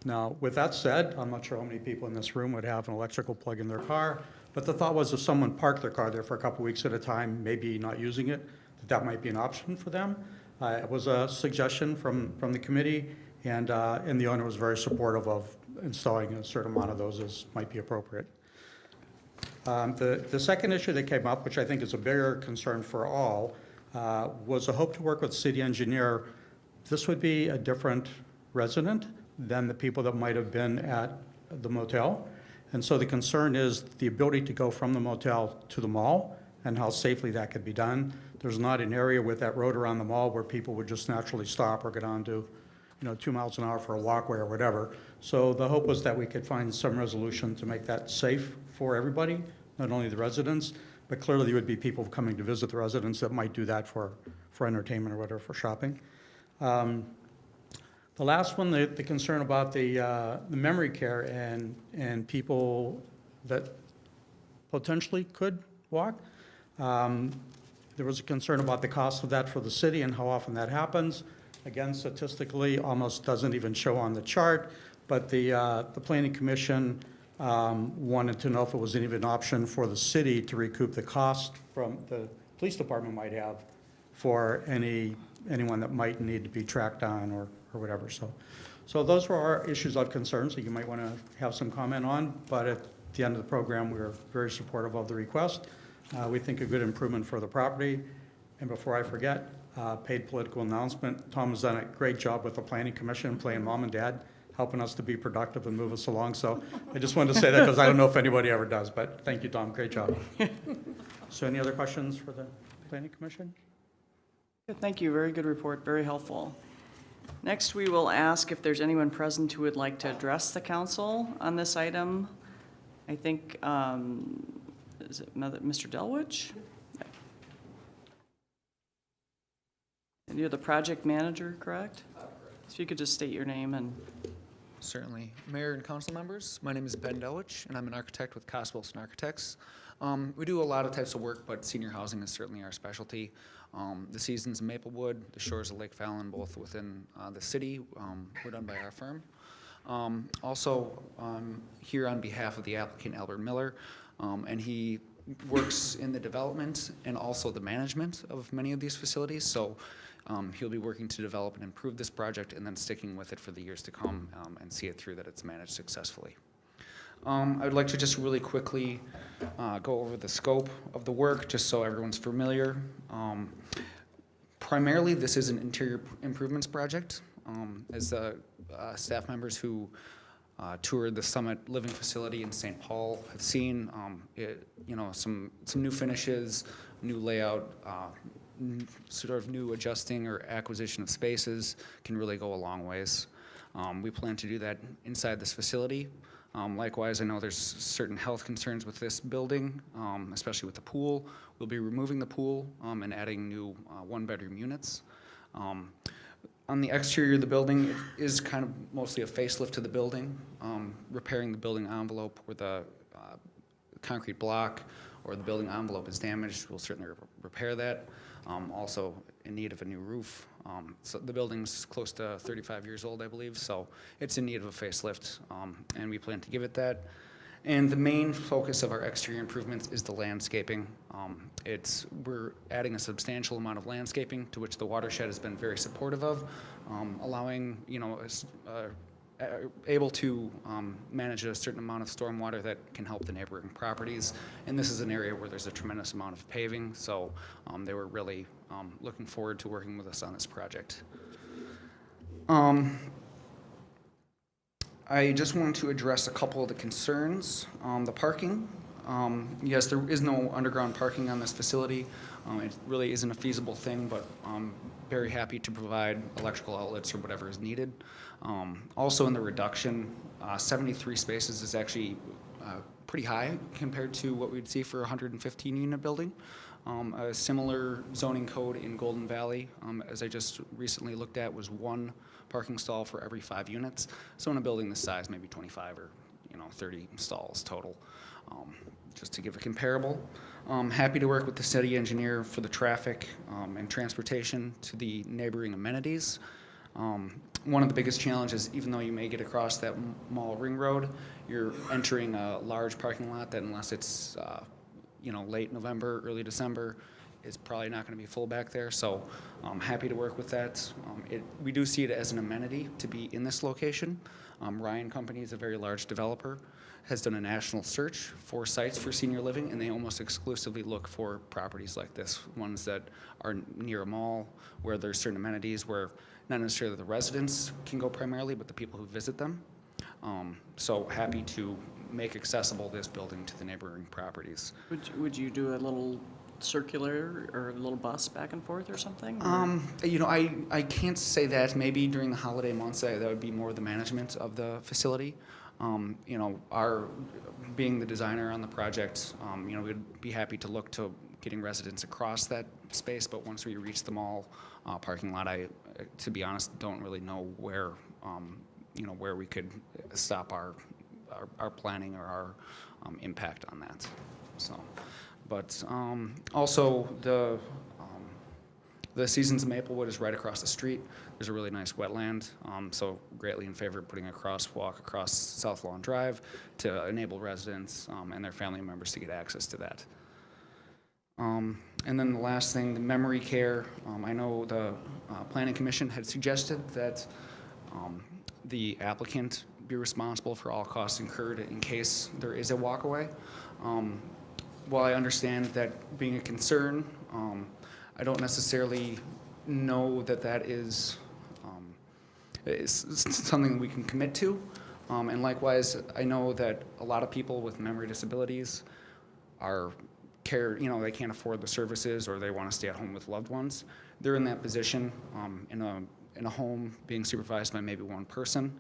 Now, with that said, I'm not sure how many people in this room would have an electrical plug in their car, but the thought was if someone parked their car there for a couple weeks at a time, maybe not using it, that might be an option for them. It was a suggestion from the committee, and the owner was very supportive of installing a certain amount of those as might be appropriate. The second issue that came up, which I think is a bigger concern for all, was a hope to work with the city engineer. This would be a different resident than the people that might have been at the motel. And so the concern is the ability to go from the motel to the mall and how safely that could be done. There's not an area with that road around the mall where people would just naturally stop or get on to 2 miles an hour for a walkway or whatever. So the hope was that we could find some resolution to make that safe for everybody, not only the residents, but clearly there would be people coming to visit the residents that might do that for entertainment or whatever, for shopping. The last one, the concern about the memory care and people that potentially could walk. There was a concern about the cost of that for the city and how often that happens. Again, statistically, almost doesn't even show on the chart, but the Planning Commission wanted to know if it was even an option for the city to recoup the cost from the police department might have for anyone that might need to be tracked down or whatever. So those were our issues of concern, so you might want to have some comment on, but at the end of the program, we were very supportive of the request. We think a good improvement for the property. And before I forget, paid political announcement. Tom has done a great job with the Planning Commission, playing mom and dad helping us to be productive and move us along. So I just wanted to say that because I don't know if anybody ever does, but thank you, Tom. Great job. So any other questions for the Planning Commission? Good, thank you. Very good report, very helpful. Next, we will ask if there's anyone present who would like to address the council on this item. I think, is it Mr. Delwich? Yeah. And you're the project manager, correct? So if you could just state your name and. Certainly. Mayor and council members, my name is Ben Delwich, and I'm an architect with Cost Wilson Architects. We do a lot of types of work, but senior housing is certainly our specialty. The Seasons in Maplewood, the shores of Lake Fallon, both within the city, were done by our firm. Also, here on behalf of the applicant Albert Miller, and he works in the development and also the management of many of these facilities. So he'll be working to develop and improve this project and then sticking with it for the years to come and see it through that it's managed successfully. I would like to just really quickly go over the scope of the work just so everyone's familiar. Primarily, this is an interior improvements project. As the staff members who toured the Summit Living Facility in St. Paul have seen, some new finishes, new layout, sort of new adjusting or acquisition of spaces can really go a long ways. We plan to do that inside this facility. Likewise, I know there's certain health concerns with this building, especially with the pool. We'll be removing the pool and adding new one-bedroom units. On the exterior of the building, it is kind of mostly a facelift to the building, repairing the building envelope where the concrete block or the building envelope is damaged. We'll certainly repair that. Also in need of a new roof. So the building's close to 35 years old, I believe, so it's in need of a facelift, and we plan to give it that. And the main focus of our exterior improvements is the landscaping. We're adding a substantial amount of landscaping to which the watershed has been very supportive of, allowing, us able to manage a certain amount of stormwater that can help the neighboring properties. And this is an area where there's a tremendous amount of paving, so they were really looking forward to working with us on this project. I just wanted to address a couple of the concerns. The parking. Yes, there is no underground parking on this facility. It really isn't a feasible thing, but I'm very happy to provide electrical outlets or whatever is needed. Also in the reduction, 73 spaces is actually pretty high compared to what we'd see for a 115 unit building. A similar zoning code in Golden Valley, as I just recently looked at, was 1 parking stall for every 5 units. So in a building this size, maybe 25 or 30 stalls total. Just to give a comparable. Happy to work with the city engineer for the traffic and transportation to the neighboring amenities. One of the biggest challenges, even though you may get across that mall ring road, you're entering a large parking lot that, unless it's late November, early December, is probably not going to be full back there. So I'm happy to work with that. We do see it as an amenity to be in this location. Ryan Company is a very large developer, has done a national search for sites for senior living, and they almost exclusively look for properties like this, ones that are near a mall, where there's certain amenities where not necessarily the residents can go primarily, but the people who visit them. So happy to make accessible this building to the neighboring properties. Would you do a little circular or a little bus back and forth or something? Or? I can't say that. Maybe during the holiday months, that would be more the management of the facility. Our being the designer on the project, we'd be happy to look to getting residents across that space. But once we reach the mall parking lot, I, to be honest, don't really know where, where we could stop our planning or our impact on that. So, but also the Seasons of Maplewood is right across the street. There's a really nice wetland, so greatly in favor of putting a crosswalk across South Lawn Drive to enable residents and their family members to get access to that. And then the last thing, the memory care. I know the Planning Commission had suggested that the applicant be responsible for all costs incurred in case there is a walkaway. While I understand that being a concern, I don't necessarily know that that is something we can commit to. And likewise, I know that a lot of people with memory disabilities they can't afford the services, or they want to stay at home with loved ones. They're in that position in a home being supervised by maybe one person,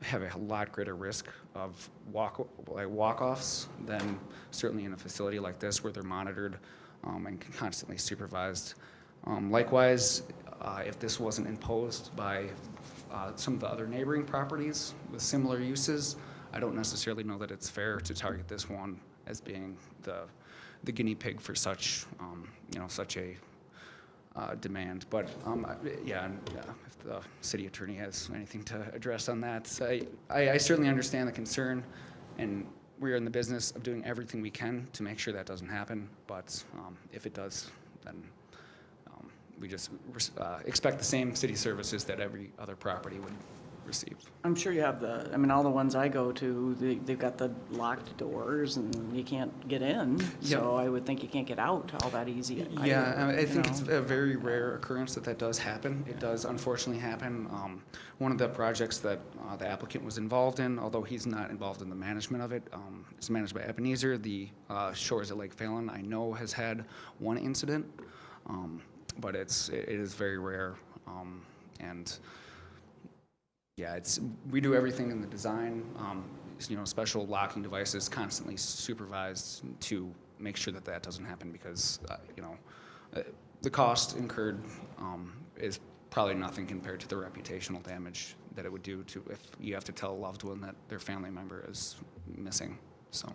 have a lot greater risk of walk-offs than certainly in a facility like this where they're monitored and constantly supervised. Likewise, if this wasn't imposed by some of the other neighboring properties with similar uses, I don't necessarily know that it's fair to target this one as being the guinea pig for such such a demand. But if the city attorney has anything to address on that, I certainly understand the concern, and we're in the business of doing everything we can to make sure that doesn't happen. But if it does, then we just expect the same city services that every other property would receive. I'm sure you have all the ones I go to, they've got the locked doors and you can't get in. So I would think you can't get out all that easy. Yeah, I think it's a very rare occurrence that does happen. It does unfortunately happen. One of the projects that the applicant was involved in, although he's not involved in the management of it, it's managed by Ebenezer. The Shores at Lake Fallon, I know, has had one incident, but it is very rare. We do everything in the design, special locking devices, constantly supervised to make sure that doesn't happen, because, the cost incurred is probably nothing compared to the reputational damage that it would do if you have to tell a loved one that their family member is missing. So,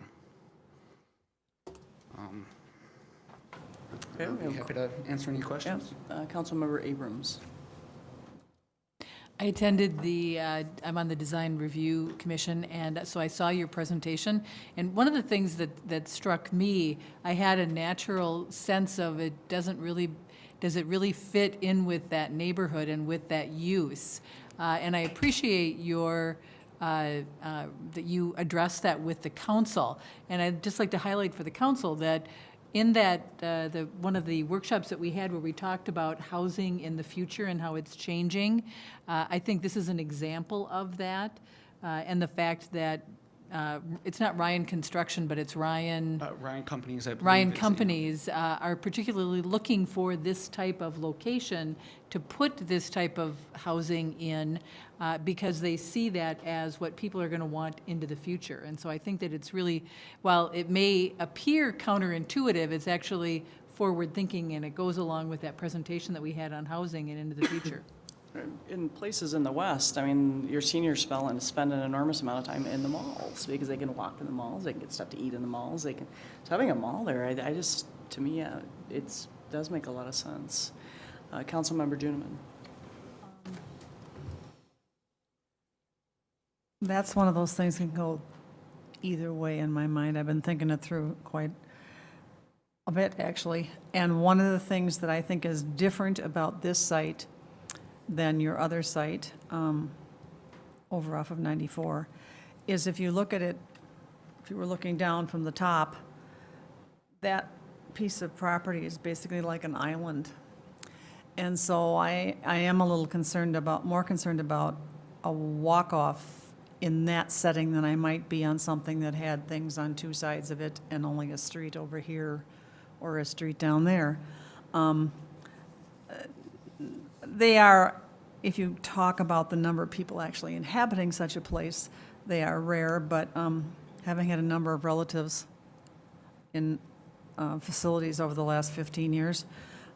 I'd be happy to answer any questions. Councilmember Abrams. I attended I'm on the Design Review Commission, and so I saw your presentation. And one of the things that struck me, I had a natural sense of does it really fit in with that neighborhood and with that use? And I appreciate that you address that with the council. And I'd just like to highlight for the council that in that, one of the workshops that we had where we talked about housing in the future and how it's changing, I think this is an example of that, and the fact that it's not Ryan Construction, but it's Ryan Companies, I believe. Ryan Companies are particularly looking for this type of location to put this type of housing in, because they see that as what people are going to want into the future. And so I think that it's really, while it may appear counterintuitive, it's actually forward-thinking, and it goes along with that presentation that we had on housing and into the future. In places in the West, your seniors spend an enormous amount of time in the malls because they can walk in the malls, they can get stuff to eat in the malls, so having a mall there, to me, it does make a lot of sense. Councilmember Juniman. That's one of those things that can go either way in my mind. I've been thinking it through quite a bit, actually. And one of the things that I think is different about this site than your other site over off of 94 is if you look at it, if you were looking down from the top, that piece of property is basically like an island. And so I am a little more concerned about a walk-off in that setting than I might be on something that had things on two sides of it and only a street over here or a street down there. They are, if you talk about the number of people actually inhabiting such a place, they are rare, but having had a number of relatives in facilities over the last 15 years,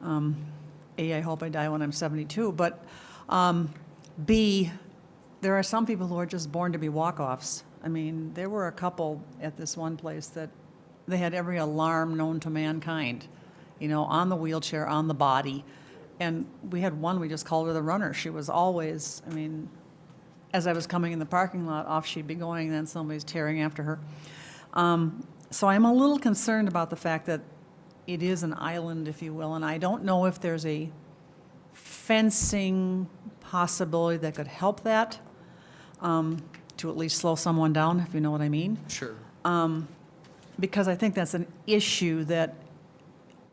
I hope I die when I'm 72, but B, there are some people who are just born to be walk-offs. There were a couple at this one place that they had every alarm known to mankind, on the wheelchair, on the body. And we had one, we just called her the runner. She was always, as I was coming in the parking lot, off she'd be going, and then somebody's tearing after her. So I'm a little concerned about the fact that it is an island, if you will, and I don't know if there's a fencing possibility that could help that, to at least slow someone down, if you know what I mean. Sure. Because I think that's an issue that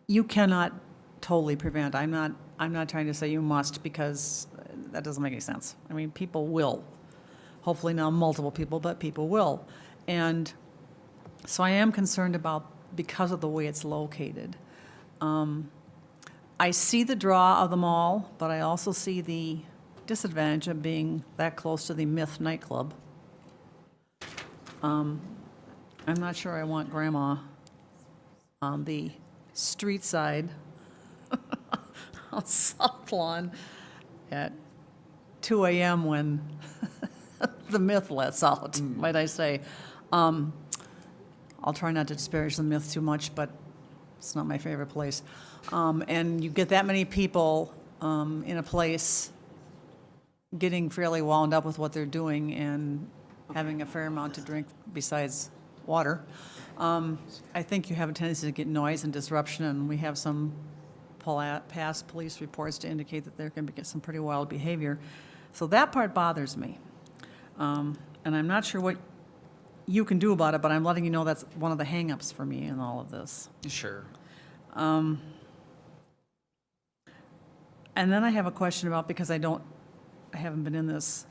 you cannot totally prevent. I'm not trying to say you must, because that doesn't make any sense. I mean, people will. Hopefully not multiple people, but people will. And so I am concerned about, because of the way it's located. I see the draw of the mall, but I also see the disadvantage of being that close to the Myth nightclub. I'm not sure I want Grandma on the street side on South Lawn at 2 a.m. when the Myth lets out, might I say. I'll try not to disparage the Myth too much, but it's not my favorite place. And you get that many people in a place getting fairly wound up with what they're doing and having a fair amount to drink besides water. I think you have a tendency to get noise and disruption, and we have some past police reports to indicate that there can be some pretty wild behavior. So that part bothers me. And I'm not sure what you can do about it, but I'm letting you know that's one of the hangups for me in all of this. Sure. And then I have a question about, because I haven't been in this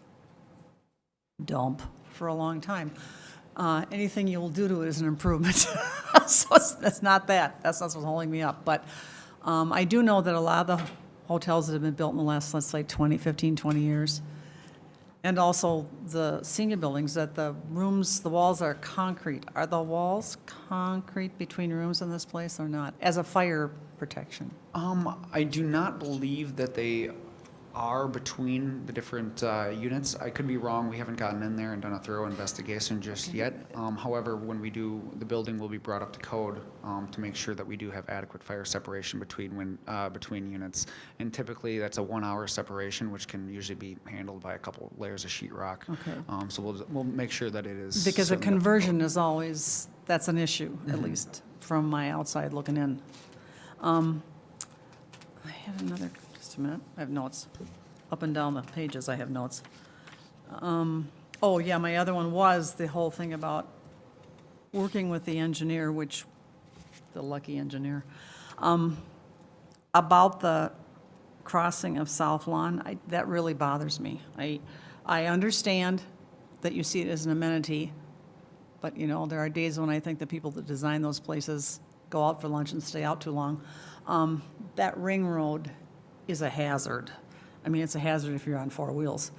dump for a long time. Anything you will do to it is an improvement. So that's not that. That's not what's holding me up. But I do know that a lot of the hotels that have been built in the last, let's say, 20 years, and also the senior buildings, that the rooms, the walls are concrete. Are the walls concrete between rooms in this place or not, as a fire protection? I do not believe that they are between the different units. I could be wrong. We haven't gotten in there and done a thorough investigation just yet. However, when we do, the building will be brought up to code to make sure that we do have adequate fire separation between units. And typically, that's a 1 hour separation, which can usually be handled by a couple layers of sheetrock. Okay. So we'll make sure that it is. Because a certainly up to conversion code. is always, that's an issue, at least from my outside looking in. I had another, just a minute, I have notes. Up and down the pages, I have notes. Oh, yeah, my other one was the whole thing about working with the engineer, which, the lucky engineer, about the crossing of South Lawn. That really bothers me. I understand that you see it as an amenity, but, you know, there are days when I think the people that design those places go out for lunch and stay out too long. That ring road is a hazard. I mean, it's a hazard if you're on four wheels.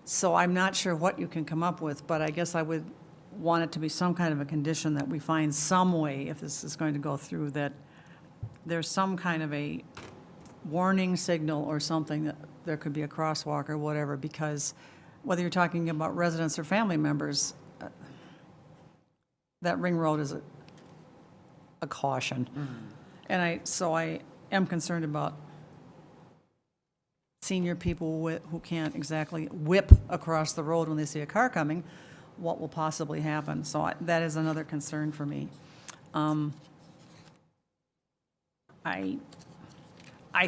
So I'm not sure what you can come up with, but I guess I would want it to be some kind of a condition that we find some way, if this is going to go through, that there's some kind of a warning signal or something, that there could be a crosswalk or whatever, because whether you're talking about residents or family members, that ring road is a caution. And so I am concerned about senior people who can't exactly whip across the road when they see a car coming, what will possibly happen. So that is another concern for me. I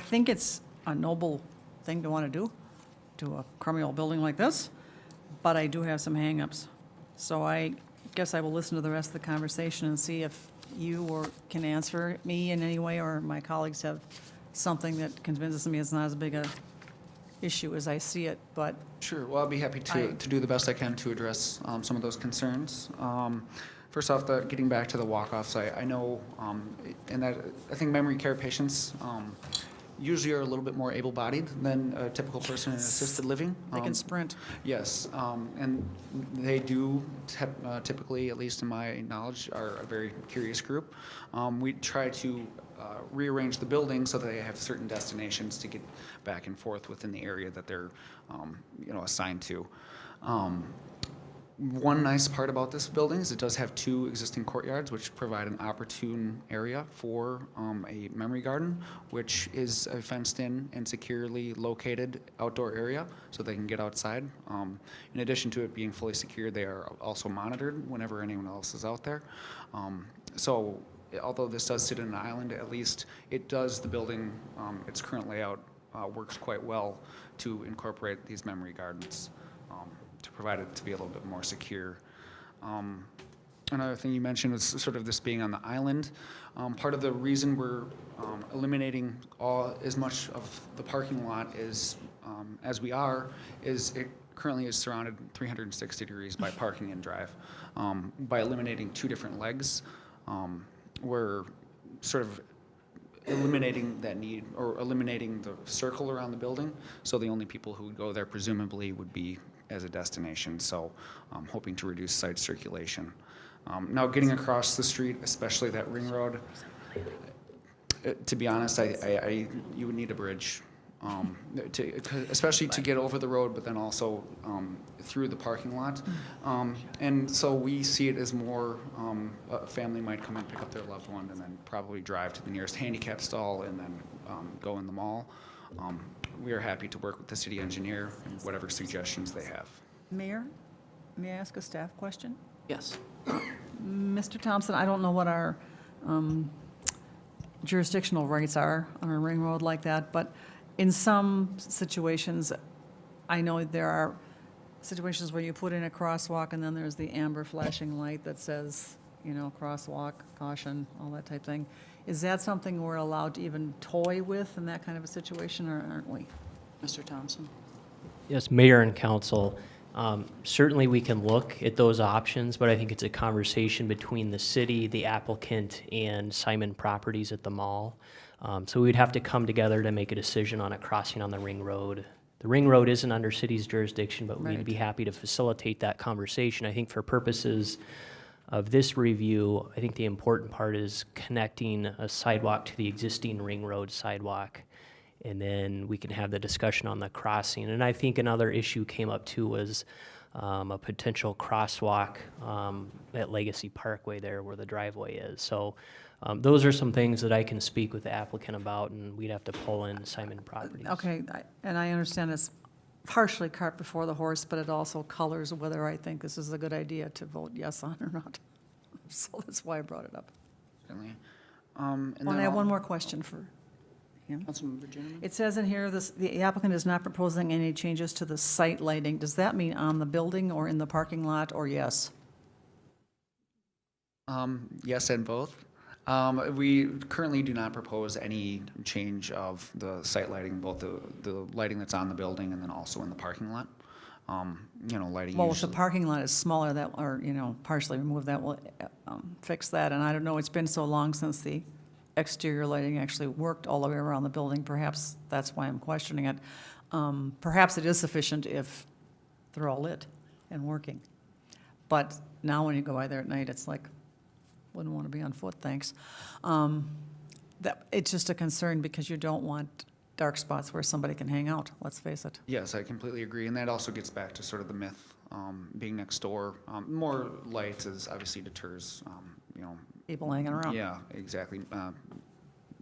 think it's a noble thing to want to do to a crummy old building like this, but I do have some hangups. So I guess I will listen to the rest of the conversation and see if you can answer me in any way, or my colleagues have something that convinces me it's not as big a issue as I see it, but. Sure, well, I'll be happy to do the best I can to address some of those concerns. First off, getting back to the walk-offs, I know, and that I think memory care patients usually are a little bit more able-bodied than a typical person in assisted living. They can sprint. Yes, and they do typically, at least in my knowledge, are a very curious group. We try to rearrange the building so that they have certain destinations to get back and forth within the area that they're, assigned to. One nice part about this building is it does have 2 existing courtyards, which provide an opportune area for a memory garden, which is a fenced-in and securely located outdoor area, so they can get outside. In addition to it being fully secure, they are also monitored whenever anyone else is out there. So although this does sit in an island, at least it does, the building, its current layout works quite well to incorporate these memory gardens, to provide it to be a little bit more secure. Another thing you mentioned was sort of this being on the island. Part of the reason we're eliminating as much of the parking lot is as we are, is it currently is surrounded 360 degrees by parking and drive. By eliminating two different legs, we're sort of eliminating that need, or eliminating the circle around the building, so the only people who would go there presumably would be as a destination, so hoping to reduce site circulation. Now, getting across the street, especially that ring road, to be honest, you would need a bridge, especially to get over the road, but then also through the parking lot. And so we see it as more, a family might come and pick up their loved one and then probably drive to the nearest handicap stall and then go in the mall. We are happy to work with the city engineer and whatever suggestions they have. Mayor, may I ask a staff question? Yes. Mr. Thompson, I don't know what our jurisdictional rights are on a ring road like that, but in some situations, I know there are situations where you put in a crosswalk and then there's the amber flashing light that says, you know, crosswalk, caution, all that type thing. Is that something we're allowed to even toy with in that kind of a situation, or aren't we? Mr. Thompson? Yes, Mayor and Council, certainly we can look at those options, but I think it's a conversation between the city, the applicant, and Simon Properties at the mall. So we'd have to come together to make a decision on a crossing on the ring road. The ring road isn't under city's jurisdiction, but we'd be happy to facilitate that conversation. I think for purposes of this review, I think the important part is connecting a sidewalk to the existing ring road sidewalk, and then we can have the discussion on the crossing. And I think another issue came up too was a potential crosswalk at Legacy Parkway there where the driveway is. So those are some things that I can speak with the applicant about, and we'd have to pull in Simon Properties. Okay, and I understand it's partially cart before the horse, but it also colors whether I think this is a good idea to vote yes on or not. So that's why I brought it up. Certainly. And I have one more question for him. Councilmember Juniman? It says in here, the applicant is not proposing any changes to the site lighting. Does that mean on the building or in the parking lot, or yes? Yes, and both. We currently do not propose any change of the site lighting, both the lighting that's on the building and then also in the parking lot. You know, lighting Well, if the usually. parking lot is smaller, that, or, you know, partially removed, that will fix that. And I don't know, it's been so long since the exterior lighting actually worked all the way around the building. Perhaps that's why I'm questioning it. Perhaps it is sufficient if they're all lit and working. But now when you go by there at night, it's like, wouldn't want to be on foot, thanks. It's just a concern because you don't want dark spots where somebody can hang out, let's face it. Yes, I completely agree, and that also gets back to sort of the myth, being next door. More lights is obviously deters, you know. People hanging around. Yeah, exactly.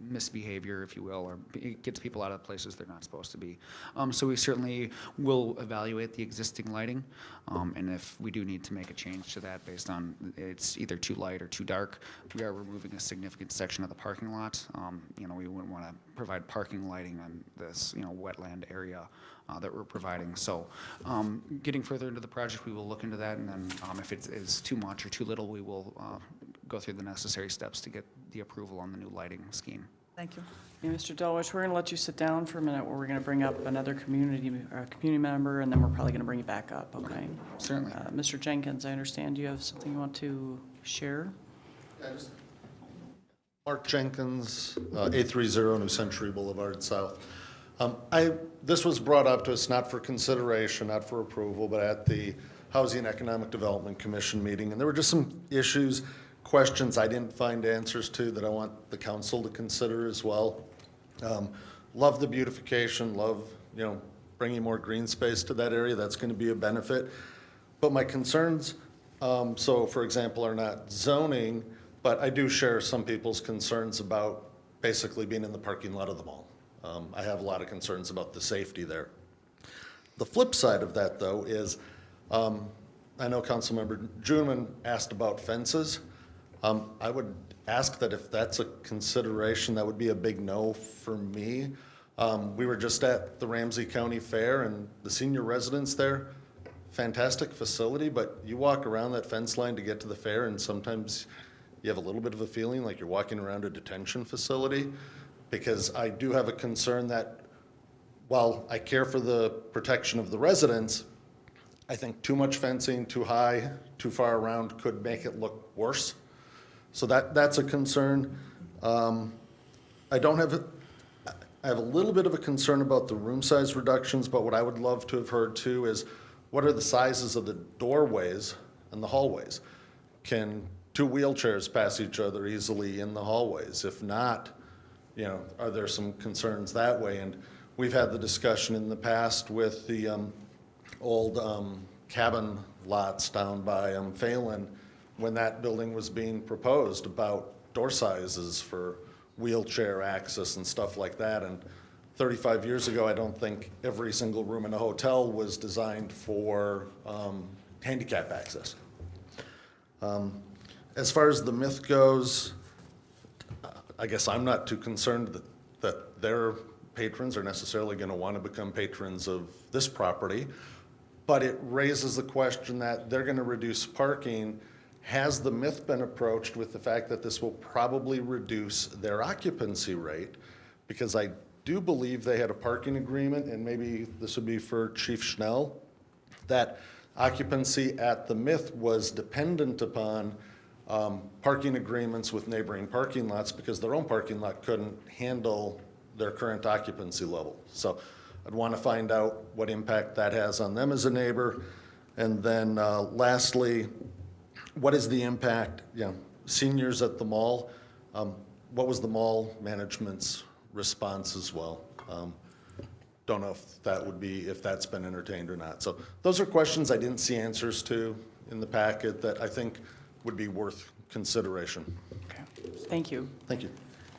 Misbehavior, if you will, or it gets people out of places they're not supposed to be. So we certainly will evaluate the existing lighting, and if we do need to make a change to that based on it's either too light or too dark, we are removing a significant section of the parking lot. You know, we wouldn't want to provide parking lighting on this, you know, wetland area that we're providing. So getting further into the project, we will look into that, and then if it is too much or too little, we will go through the necessary steps to get the approval on the new lighting scheme. Thank you. Yeah, Mr. Delwish, we're going to let you sit down for a minute where we're going to bring up another community member, and then we're probably going to bring you back up, okay? Certainly. Mr. Jenkins, I understand you have something you want to share? Mark Jenkins, 830 New Century Boulevard South. This was brought up to us not for consideration, not for approval, but at the Housing and Economic Development Commission meeting, and there were just some issues, questions I didn't find answers to that I want the council to consider as well. Love the beautification, love, you know, bringing more green space to that area. That's going to be a benefit. But my concerns, so for example, are not zoning, but I do share some people's concerns about basically being in the parking lot of the mall. I have a lot of concerns about the safety there. The flip side of that, though, is I know Councilmember Juniman asked about fences. I would ask that if that's a consideration, that would be a big no for me. We were just at the Ramsey County Fair, and the senior residents there, fantastic facility, but you walk around that fence line to get to the fair, and sometimes you have a little bit of a feeling like you're walking around a detention facility, because I do have a concern that while I care for the protection of the residents, I think too much fencing, too high, too far around could make it look worse. So that's a concern. I have a little bit of a concern about the room size reductions, but what I would love to have heard too is what are the sizes of the doorways and the hallways? Can two wheelchairs pass each other easily in the hallways? If not, are there some concerns that way? And we've had the discussion in the past with the old cabin lots down by Phelan when that building was being proposed about door sizes for wheelchair access and stuff like that. And 35 years ago, I don't think every single room in a hotel was designed for handicap access. As far as the myth goes, I guess I'm not too concerned that their patrons are necessarily going to want to become patrons of this property, but it raises the question that they're going to reduce parking. Has the myth been approached with the fact that this will probably reduce their occupancy rate? Because I do believe they had a parking agreement, and maybe this would be for Chief Schnell, that occupancy at the myth was dependent upon parking agreements with neighboring parking lots because their own parking lot couldn't handle their current occupancy level. So I'd want to find out what impact that has on them as a neighbor. And then lastly, what is the impact, seniors at the mall? What was the mall management's response as well? Don't know if that's been entertained or not. So those are questions I didn't see answers to in the packet that I think would be worth consideration. Okay. Thank you. Thank you.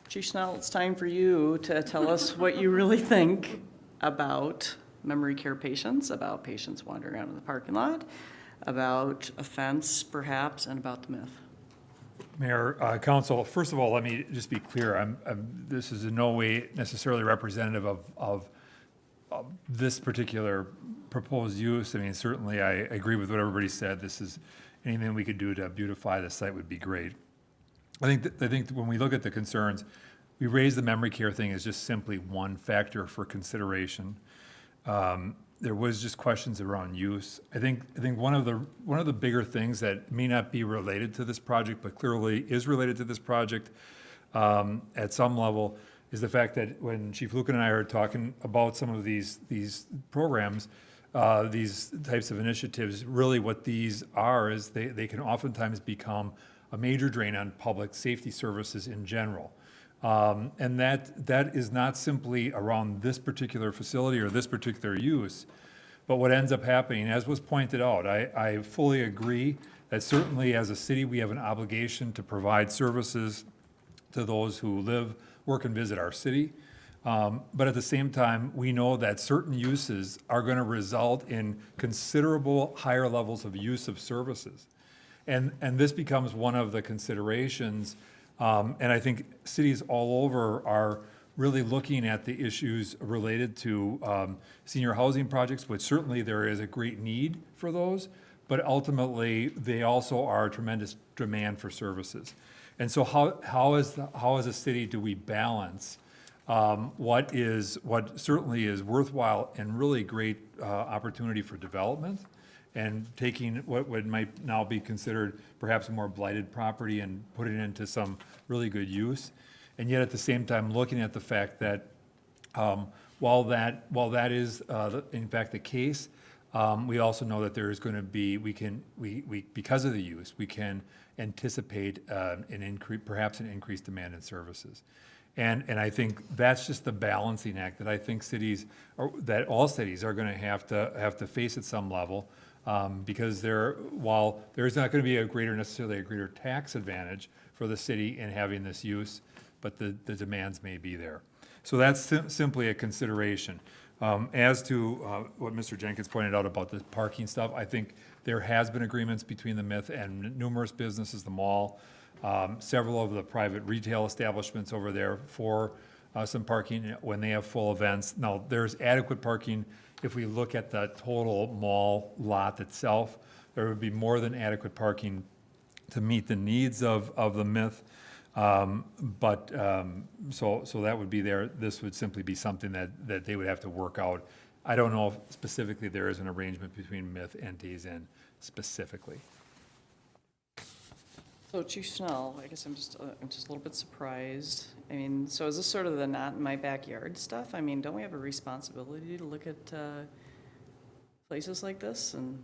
Chief Schnell, it's time for you to tell us what you really think about memory care patients, about patients wandering out in the parking lot, about a fence perhaps, and about the myth. Mayor, Council, first of all, let me just be clear. This is in no way necessarily representative of this particular proposed use. I mean, certainly I agree with what everybody said. This is anything we could do to beautify the site would be great. I think when we look at the concerns, we raise the memory care thing as just simply one factor for consideration. There was just questions around use. I think one of the bigger things that may not be related to this project, but clearly is related to this project at some level, is the fact that when Chief Lucan and I are talking about some of these programs, these types of initiatives, really what these are is they can oftentimes become a major drain on public safety services in general. And that is not simply around this particular facility or this particular use, but what ends up happening, as was pointed out, I fully agree that certainly as a city, we have an obligation to provide services to those who live, work, and visit our city. But at the same time, we know that certain uses are going to result in considerable higher levels of use of services. And this becomes one of the considerations. And I think cities all over are really looking at the issues related to senior housing projects, which certainly there is a great need for those, but ultimately they also are a tremendous demand for services. And so how as a city do we balance what certainly is worthwhile and really great opportunity for development, and taking what might now be considered perhaps a more blighted property and putting it into some really good use, and yet at the same time looking at the fact that while that is in fact the case, we also know that there is going to be because of the use we can anticipate perhaps an increased demand in services. And I think that's just the balancing act that I think that all cities are going to have to face at some level, because while there's not going to be necessarily a greater tax advantage for the city in having this use, but the demands may be there. So that's simply a consideration. As to what Mr. Jenkins pointed out about the parking stuff, I think there has been agreements between the MIF and numerous businesses, the mall, several of the private retail establishments over there for some parking when they have full events. Now, there's adequate parking. If we look at the total mall lot itself, there would be more than adequate parking to meet the needs of the MIF. So that would be there. This would simply be something that they would have to work out. I don't know if specifically there is an arrangement between Myth and Days Inn specifically. So Chief Schnell, I guess I'm just a little bit surprised. I mean, so is this sort of the not in my backyard stuff? I mean, don't we have a responsibility to look at places like this? And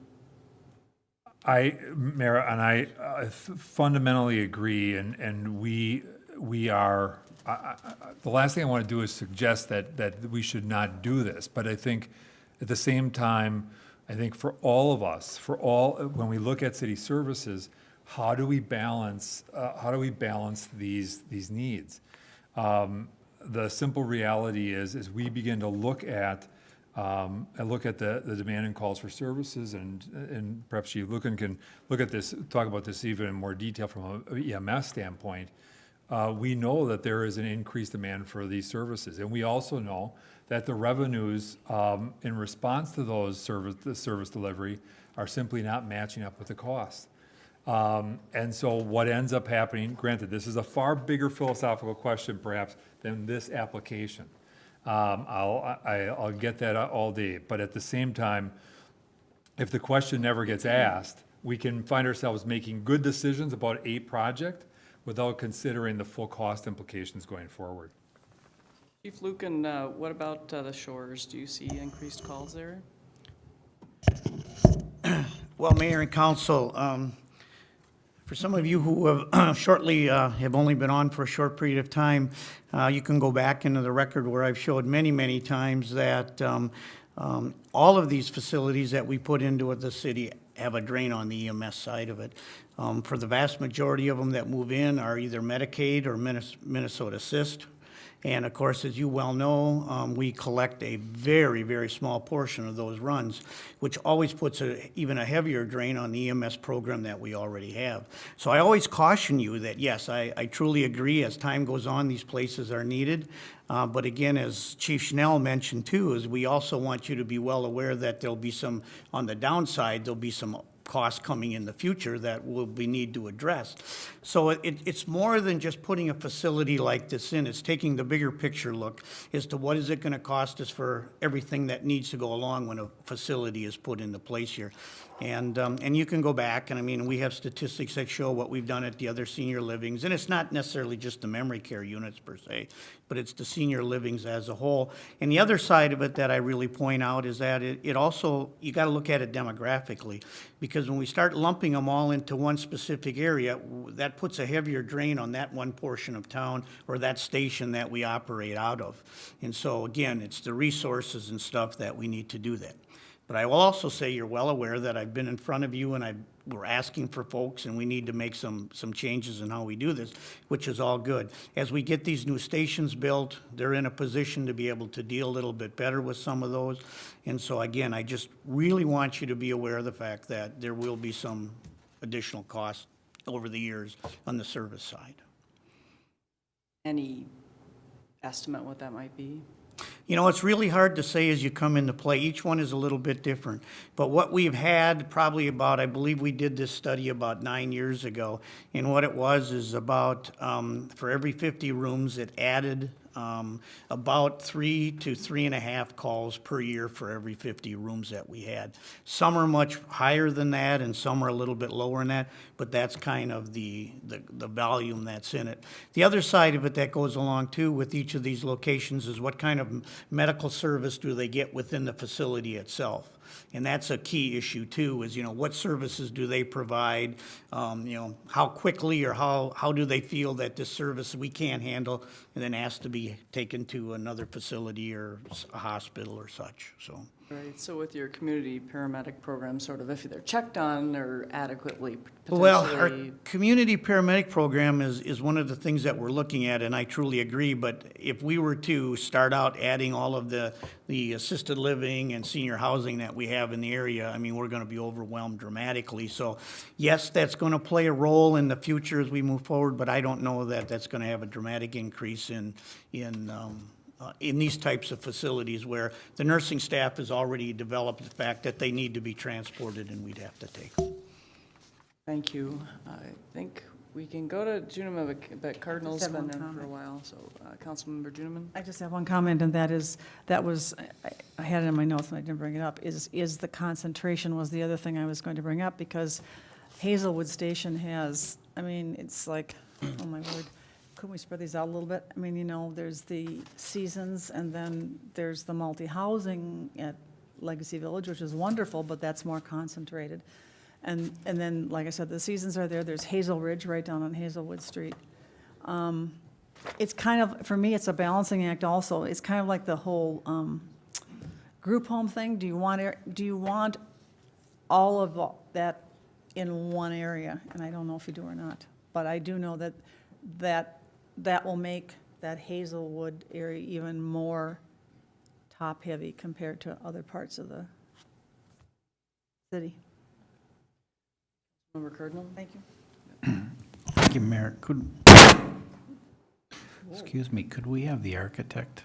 Mayor, and I fundamentally agree, and we are, the last thing I want to do is suggest that we should not do this, but I think at the same time, I think for all of us, when we look at city services, how do we balance these needs? The simple reality is we begin to look at the demand and calls for services, and perhaps Chief Lucan can talk about this even in more detail from an EMS standpoint. We know that there is an increased demand for these services, and we also know that the revenues in response to the service delivery are simply not matching up with the cost. And so what ends up happening, granted, this is a far bigger philosophical question perhaps than this application. I'll get that all day, but at the same time, if the question never gets asked, we can find ourselves making good decisions about a project without considering the full cost implications going forward. Chief Lucan, what about the shores? Do you see increased calls there? Well, Mayor and Council, for some of you who have shortly have only been on for a short period of time, you can go back into the record where I've showed many, many times that all of these facilities that we put into the city have a drain on the EMS side of it. For the vast majority of them that move in are either Medicaid or Minnesota Assist. And of course, as you well know, we collect a very, very small portion of those runs, which always puts even a heavier drain on the EMS program that we already have. So I always caution you that, yes, I truly agree, as time goes on, these places are needed. But again, as Chief Schnell mentioned too, is we also want you to be well aware that there'll be some, on the downside, there'll be some costs coming in the future that we need to address. So it's more than just putting a facility like this in. It's taking the bigger picture look as to what is it going to cost us for everything that needs to go along when a facility is put into place here. And you can go back, and I mean, we have statistics that show what we've done at the other senior livings, and it's not necessarily just the memory care units per se, but it's the senior livings as a whole. And the other side of it that I really point out is that it also, you got to look at it demographically, because when we start lumping them all into one specific area, that puts a heavier drain on that one portion of town or that station that we operate out of. And so again, it's the resources and stuff that we need to do that. But I will also say you're well aware that I've been in front of you and we're asking for folks, and we need to make some changes in how we do this, which is all good. As we get these new stations built, they're in a position to be able to deal a little bit better with some of those. And so again, I just really want you to be aware of the fact that there will be some additional costs over the years on the service side. Any estimate what that might be? You know, it's really hard to say as you come into play. Each one is a little bit different. But what we've had probably about, I believe we did this study about 9 years ago, and what it was is about, for every 50 rooms, it added about 3 to 3.5 calls per year for every 50 rooms that we had. Some are much higher than that, and some are a little bit lower than that, but that's kind of the volume that's in it. The other side of it that goes along too with each of these locations is what kind of medical service do they get within the facility itself. And that's a key issue too, is, you know, what services do they provide? You know, how quickly or how do they feel that this service we can't handle and then has to be taken to another facility or a hospital or such, so. Right, so with your community paramedic program, sort of if they're checked on or adequately Well, our potentially. community paramedic program is one of the things that we're looking at, and I truly agree, but if we were to start out adding all of the assisted living and senior housing that we have in the area, I mean, we're gonna be overwhelmed dramatically. So yes, that's gonna play a role in the future as we move forward, but I don't know that that's gonna have a dramatic increase in these types of facilities where the nursing staff has already developed the fact that they need to be transported and we'd have to take them. Thank you. I think We can go to Juniman, but Cardinal's have been one there for a comment. while, so Councilmember Juniman? I just have one comment, and that is, I had it in my notes and I didn't bring it up, is the concentration was the other thing I was going to bring up, because Hazelwood Station has, I mean, it's like, oh my word, couldn't we spread these out a little bit? I mean, you know, there's the Seasons, and then there's the multi-housing at Legacy Village, which is wonderful, but that's more concentrated. And then, like I said, the Seasons are there, there's Hazel Ridge right down on Hazelwood Street. It's kind of, for me, it's a balancing act also. It's kind of like the whole group home thing. Do you want all of that in one area? And I don't know if you do or not. But I do know that will make that Hazelwood area even more top-heavy compared to other parts of the city. Member Cardinal? Thank you. Thank you, Mayor. Excuse me, could we have the architect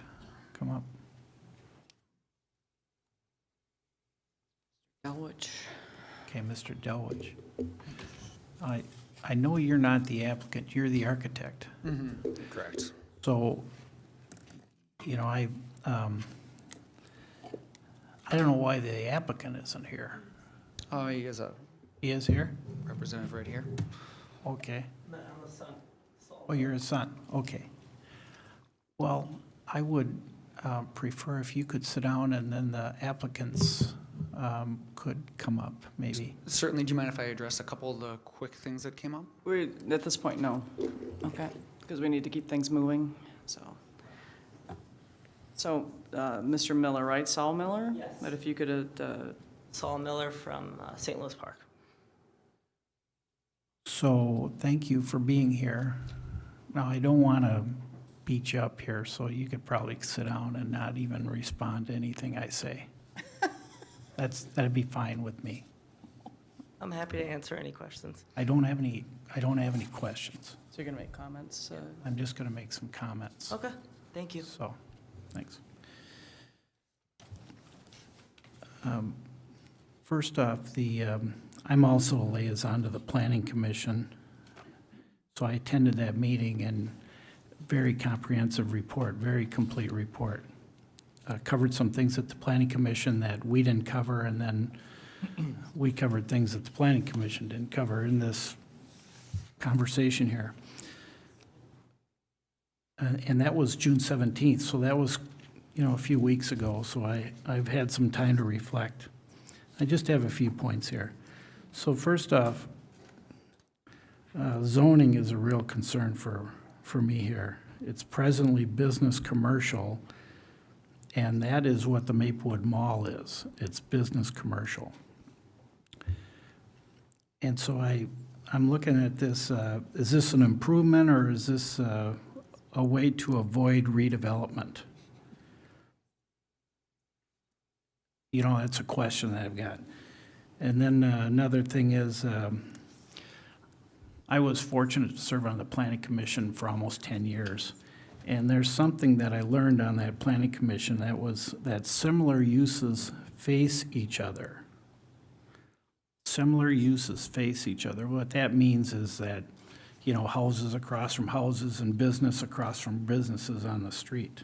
come up? Elwich. Okay, Mr. Delwich. I know you're not the applicant, you're the architect. Correct. So, you know, I don't know why the applicant isn't here. He is a He is here? representative right here. Okay. Oh, you're his son, okay. Well, I would prefer if you could sit down and then the applicants could come up, maybe. Certainly, do you mind if I address a couple of the quick things that came up? At this point, no. Okay, because we need to keep things moving, so. So, Mr. Miller, right? Saul Miller? Yes. But if you could, Saul Miller from St. Louis Park. So, thank you for being here. Now, I don't want to beat you up here, so you could probably sit down and not even respond to anything I say. That'd be fine with me. I'm happy to answer any questions. I don't have any questions. so you're gonna make comments? I'm just going to make some comments. Okay, thank you. So, thanks. First off, I'm also a liaison to the Planning Commission, so I attended that meeting, and very comprehensive report, very complete report. Covered some things at the Planning Commission that we didn't cover, and then we covered things that the Planning Commission didn't cover in this conversation here. And that was June 17th, so that was, a few weeks ago, so I've had some time to reflect. I just have a few points here. So first off, zoning is a real concern for me here. It's presently business commercial, and that is what the Maplewood Mall is. It's business commercial. And so I'm looking at this, is this an improvement, or is this a way to avoid redevelopment? That's a question that I've got. And then another thing is, I was fortunate to serve on the Planning Commission for almost 10 years. And there's something that I learned on that Planning Commission that similar uses face each other. Similar uses face each other. What that means is that, houses across from houses and business across from businesses on the street.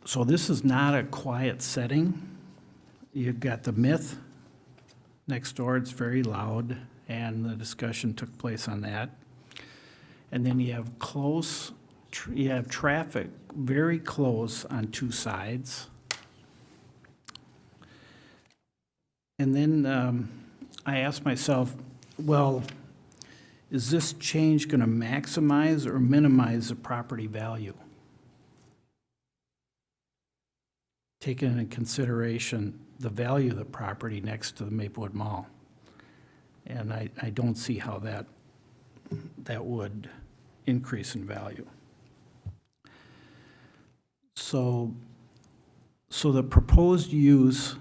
So this is not a quiet setting. You've got the Myth next door, it's very loud, and the discussion took place on that. And then you have traffic very close on two sides. And then I asked myself, well, is this change going to maximize or minimize the property value? Taking into consideration the value of the property next to the Maplewood Mall. And I don't see how that would increase in value. So the proposed use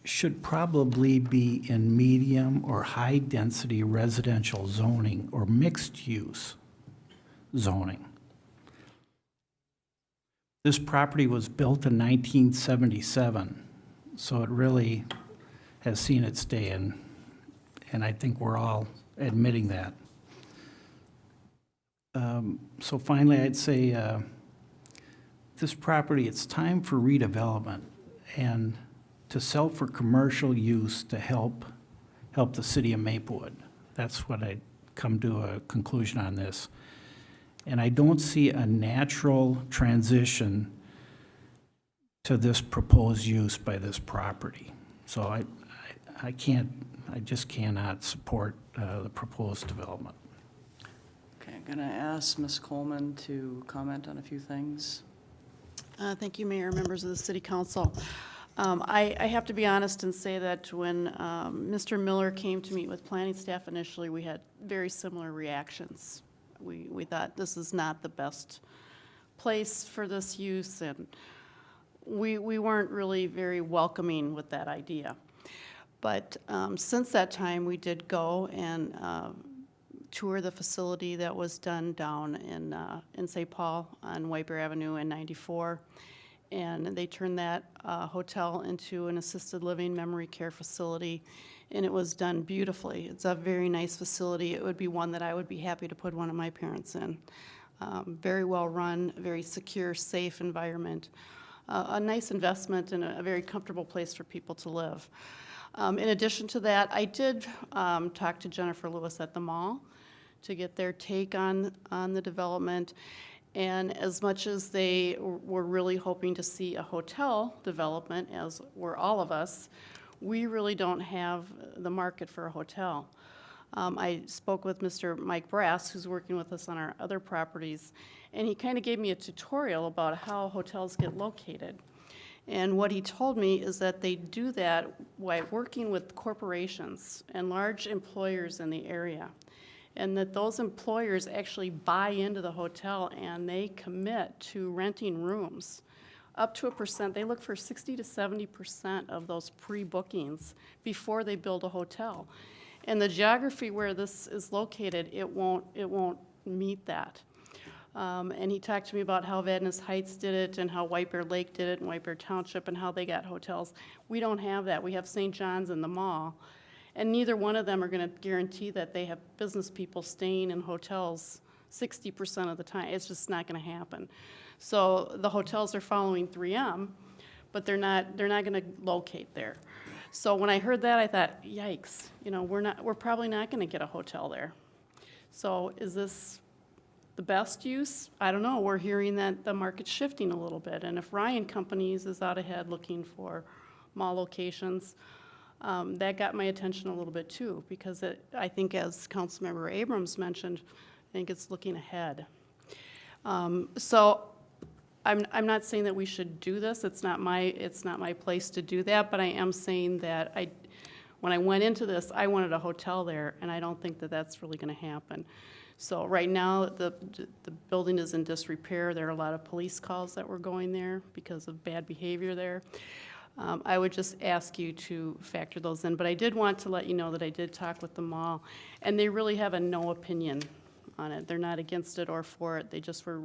should probably be in medium or high-density residential zoning or mixed-use zoning. This property was built in 1977, so it really has seen its day, and I think we're all admitting that. So finally, I'd say this property, it's time for redevelopment and to sell for commercial use to help the city of Maplewood. That's what I'd come to a conclusion on this. And I don't see a natural transition to this proposed use by this property. So I just cannot support the proposed development. Okay, I'm gonna ask Ms. Coleman to comment on a few things. Thank you, Mayor, members of the City Council. I have to be honest and say that when Mr. Miller came to meet with planning staff initially, we had very similar reactions. We thought this is not the best place for this use, and we weren't really very welcoming with that idea. But since that time, we did go and tour the facility that was done down in St. Paul on Wiper Avenue and 94. And they turned that hotel into an assisted living memory care facility, and it was done beautifully. It's a very nice facility. It would be one that I would be happy to put one of my parents in. Very well run, very secure, safe environment. A nice investment and a very comfortable place for people to live. In addition to that, I did talk to Jennifer Lewis at the mall to get their take on the development. And as much as they were really hoping to see a hotel development, as were all of us, we really don't have the market for a hotel. I spoke with Mr. Mike Brass, who's working with us on our other properties, and he kind of gave me a tutorial about how hotels get located. And what he told me is that they do that by working with corporations and large employers in the area. And that those employers actually buy into the hotel and they commit to renting rooms up to a percent. They look for 60 to 70% of those pre-bookings before they build a hotel. And the geography where this is located, it won't meet that. And he talked to me about how Vadnais Heights did it and how White Bear Lake did it and White Bear Township and how they got hotels. We don't have that. We have St. John's and the mall. And neither one of them are going to guarantee that they have business people staying in hotels 60% of the time. It's just not going to happen. So the hotels are following 3M, but they're not going to locate there. So when I heard that, I thought, yikes, we're probably not going to get a hotel there. So is this the best use? I don't know. We're hearing that the market's shifting a little bit. And if Ryan Companies is out ahead looking for mall locations, that got my attention a little bit too, because I think, as Councilmember Abrams mentioned, I think it's looking ahead. So I'm not saying that we should do this. It's not my place to do that. But I am saying that when I went into this, I wanted a hotel there, and I don't think that that's really going to happen. So right now, the building is in disrepair. There are a lot of police calls that were going there because of bad behavior there. I would just ask you to factor those in. But I did want to let you know that I did talk with the mall, and they really have a no opinion on it. They're not against it or for it. They just were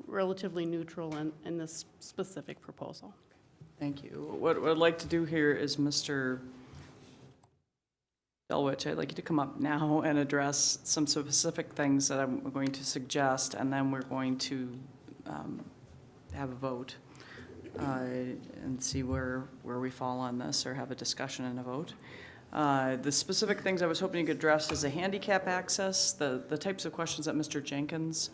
relatively neutral in this specific proposal. Thank you. What I'd like to do here is, Mr. Delwich, I'd like you to come up now and address some specific things that I'm going to suggest, and then we're going to have a vote. And see where we fall on this, or have a discussion and a vote. The specific things I was hoping you could address is the handicap access, the types of questions that Mr. Jenkins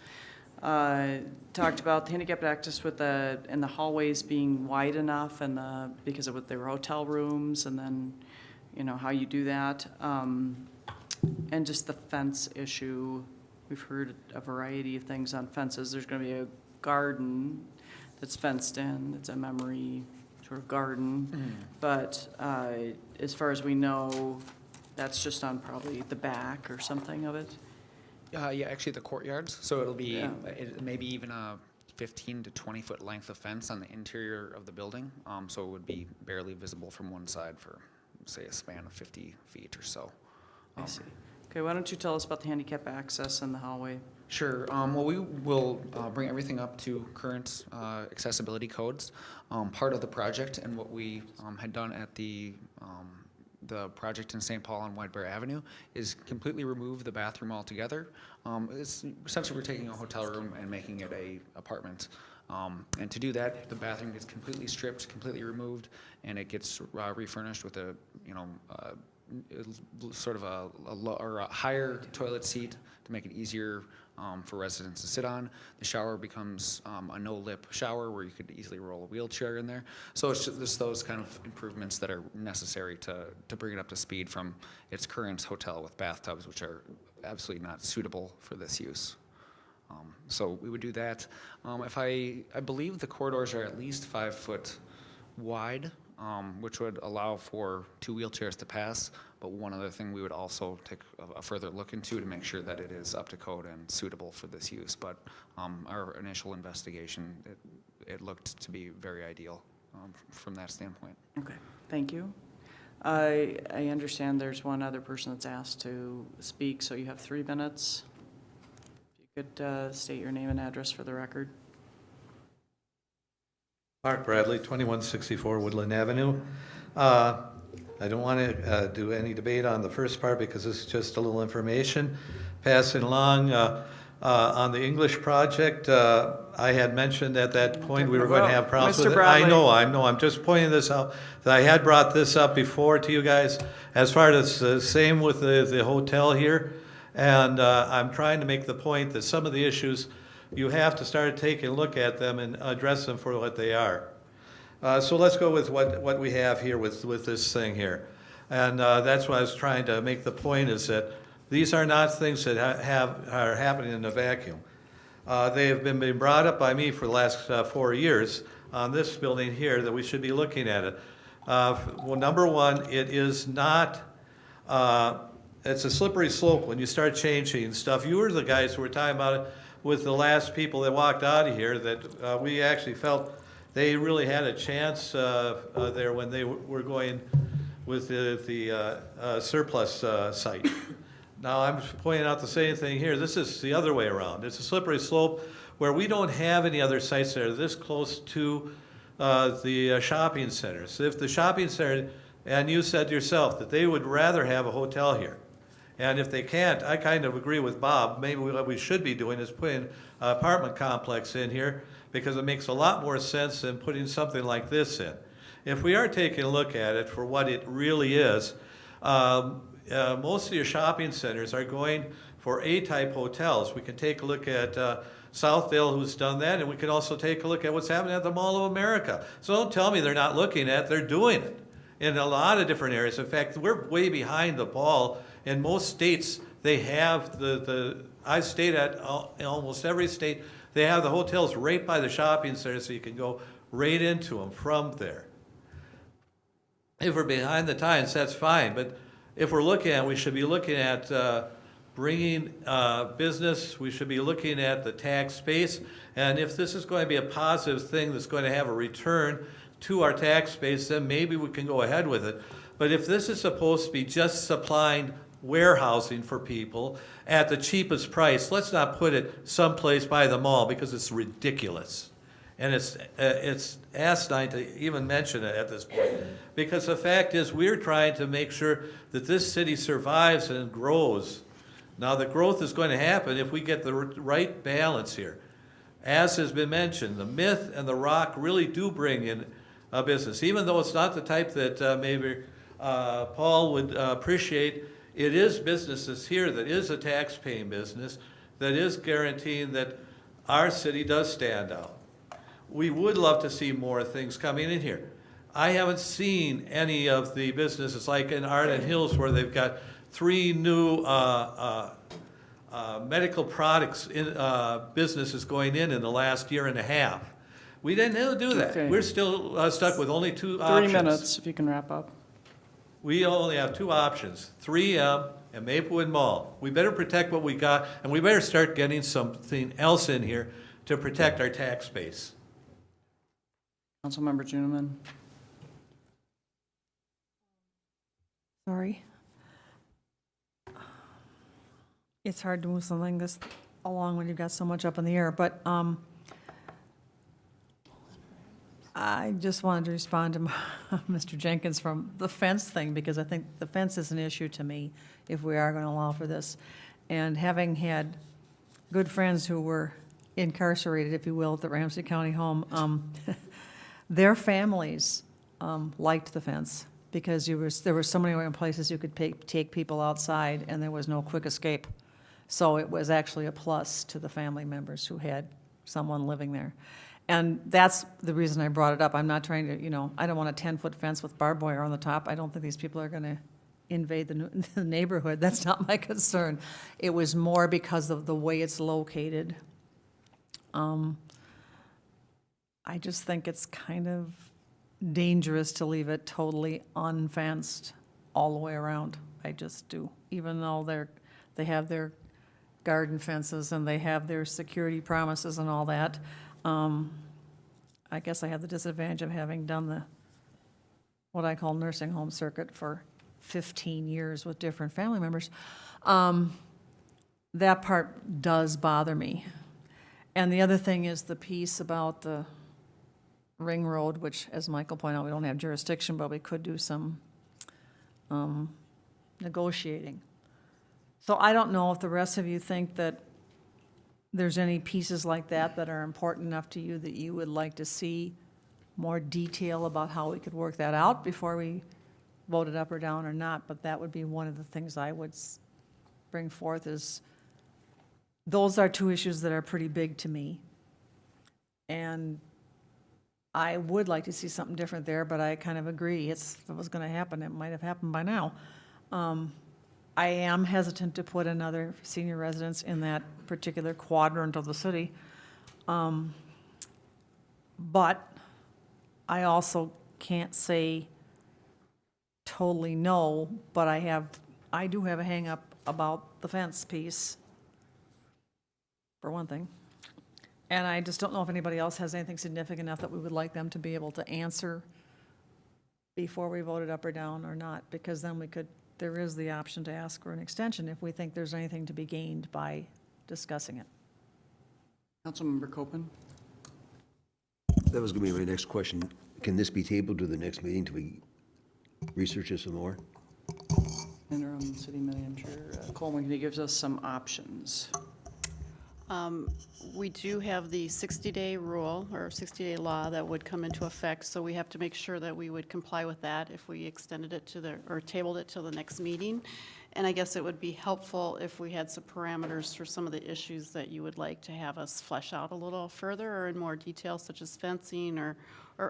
talked about, the handicap access and the hallways being wide enough, and because of what they were hotel rooms, and then how you do that, and just the fence issue. We've heard a variety of things on fences. There's going to be a garden that's fenced in. It's a memory sort of garden. But as far as we know, that's just on probably the back or something of it. Yeah, actually the courtyards. So it'll be maybe even a 15 to 20 foot length of fence on the interior of the building. So it would be barely visible from one side for, say, a span of 50 feet or so. I see. Okay, why don't you tell us about the handicap access and the hallway? Sure. Well, we will bring everything up to current accessibility codes. Part of the project and what we had done at the the project in St. Paul on White Bear Avenue is completely remove the bathroom altogether. It's essentially we're taking a hotel room and making it a apartment. And to do that, the bathroom gets completely stripped, completely removed, and it gets refurnished with a, sort of a higher toilet seat to make it easier for residents to sit on. The shower becomes a no-lip shower where you could easily roll a wheelchair in there. So it's just those kind of improvements that are necessary to bring it up to speed from its current hotel with bathtubs, which are absolutely not suitable for this use. So we would do that. If I believe the corridors are at least 5 foot wide, which would allow for 2 wheelchairs to pass. But one other thing we would also take a further look into to make sure that it is up to code and suitable for this use. But our initial investigation, it looked to be very ideal from that standpoint. Okay, thank you. I understand there's one other person that's asked to speak, so you have 3 minutes. If you could state your name and address for the record. Mark Bradley, 2164 Woodland Avenue. I don't want to do any debate on the first part because this is just a little information passing along. On the English project, I had mentioned at that point we were going to have problems with it. I know, I'm just pointing this out, that I had brought this up before to you guys as far as the same with the hotel here. And I'm trying to make the point that some of the issues, you have to start taking a look at them and address them for what they are. So let's go with what we have here with this thing here. And that's what I was trying to make the point, is that these are not things that are happening in a vacuum. They have been brought up by me for the last 4 years on this building here that we should be looking at it. Well, number one, it is not, it's a slippery slope when you start changing stuff. You were the guys who were talking about it with the last people that walked out of here, that we actually felt they really had a chance there when they were going with the surplus site. Now I'm pointing out the same thing here. This is the other way around. It's a slippery slope where we don't have any other sites that are this close to the shopping centers. If the shopping center, and you said yourself that they would rather have a hotel here. And if they can't, I kind of agree with Bob. Maybe what we should be doing is putting an apartment complex in here, because it makes a lot more sense than putting something like this in. If we are taking a look at it for what it really is, most of your shopping centers are going for A-type hotels. We can take a look at Southdale, who's done that, and we can also take a look at what's happening at the Mall of America. So don't tell me they're not looking at it, they're doing it in a lot of different areas. In fact, we're way behind the ball. In most states, they have I've stayed at in almost every state, they have the hotels right by the shopping center, so you can go right into them from there. If we're behind the times, that's fine, but if we're looking at, we should be looking at bringing business, we should be looking at the tax base, and if this is going to be a positive thing that's going to have a return to our tax base, then maybe we can go ahead with it. But if this is supposed to be just supplying warehousing for people at the cheapest price, let's not put it someplace by the mall, because it's ridiculous. And it's asinine to even mention it at this point. Because the fact is, we're trying to make sure that this city survives and grows. Now, the growth is going to happen if we get the right balance here. As has been mentioned, the Myth and the Rock really do bring in a business. Even though it's not the type that maybe Paul would appreciate, it is businesses here that is a tax-paying business that is guaranteeing that our city does stand out. We would love to see more things coming in here. I haven't seen any of the businesses like in Arden Hills where they've got 3 new medical products businesses going in the last year and a half. We didn't do that. Okay. We're still stuck with only 2 options. 3 minutes, if you can wrap up. We only have 2 options, 3M and Maplewood Mall. We better protect what we got, and we better start getting something else in here to protect our tax base. Councilmember Juniman. Sorry. It's hard to move something this along when you've got so much up in the air, but I just wanted to respond to Mr. Jenkins from the fence thing, because I think the fence is an issue to me if we are going to allow for this. And having had good friends who were incarcerated, if you will, at the Ramsey County home, their families liked the fence because there were so many places you could take people outside and there was no quick escape. So it was actually a plus to the family members who had someone living there. And that's the reason I brought it up. I'm not trying to, I don't want a 10-foot fence with barbed wire on the top. I don't think these people are going to invade the neighborhood. That's not my concern. It was more because of the way it's located. I just think it's kind of dangerous to leave it totally unfenced all the way around. I just do, even though they have their garden fences and they have their security promises and all that. I guess I have the disadvantage of having done what I call nursing home circuit for 15 years with different family members. That part does bother me. And the other thing is the piece about the ring road, which, as Michael pointed out, we don't have jurisdiction, but we could do some negotiating. So I don't know if the rest of you think that there's any pieces like that that are important enough to you that you would like to see more detail about how we could work that out before we vote it up or down or not, but that would be one of the things I would bring forth is those are two issues that are pretty big to me. And I would like to see something different there, but I kind of agree. If it was going to happen, it might have happened by now. I am hesitant to put another senior residence in that particular quadrant of the city. But I also can't say totally no, but I do have a hang up about the fence piece, for one thing. And I just don't know if anybody else has anything significant enough that we would like them to be able to answer before we vote it up or down or not, because then there is the option to ask for an extension if we think there's anything to be gained by discussing it. Councilmember Copeland? That was going to be my next question. Can this be tabled to the next meeting till we research it some more? Interim City Manager Coleman, he gives us some options. We do have the 60-day rule or 60-day law that would come into effect, so we have to make sure that we would comply with that if we extended it or tabled it to the next meeting. And I guess it would be helpful if we had some parameters for some of the issues that you would like to have us flesh out a little further or in more detail, such as fencing or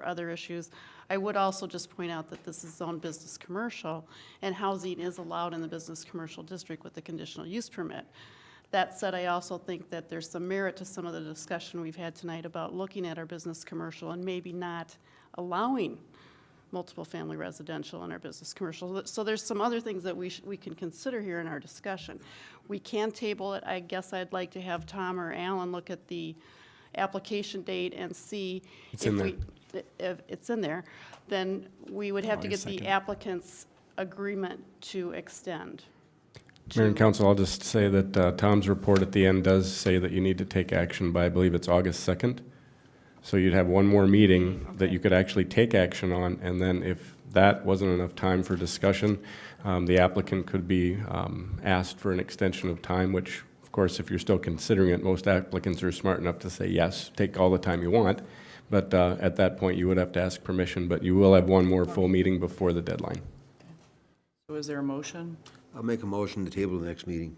other issues. I would also just point out that this is zoned business commercial, and housing is allowed in the business commercial district with the conditional use permit. That said, I also think that there's some merit to some of the discussion we've had tonight about looking at our business commercial and maybe not allowing multiple family residential in our business commercial. So there's some other things that we can consider here in our discussion. We can table it. I guess I'd like to have Tom or Alan look at the application date and see if it's in there. Then we would have to get the applicant's agreement to extend. Mayor and Council, I'll just say that Tom's report at the end does say that you need to take action by, I believe it's August 2nd. So you'd have one more meeting that you could actually take action on, and then if that wasn't enough time for discussion, the applicant could be asked for an extension of time, which, of course, if you're still considering it, most applicants are smart enough to say, yes, take all the time you want. But at that point, you would have to ask permission, but you will have one more full meeting before the deadline. So is there a motion? I'll make a motion to table the next meeting.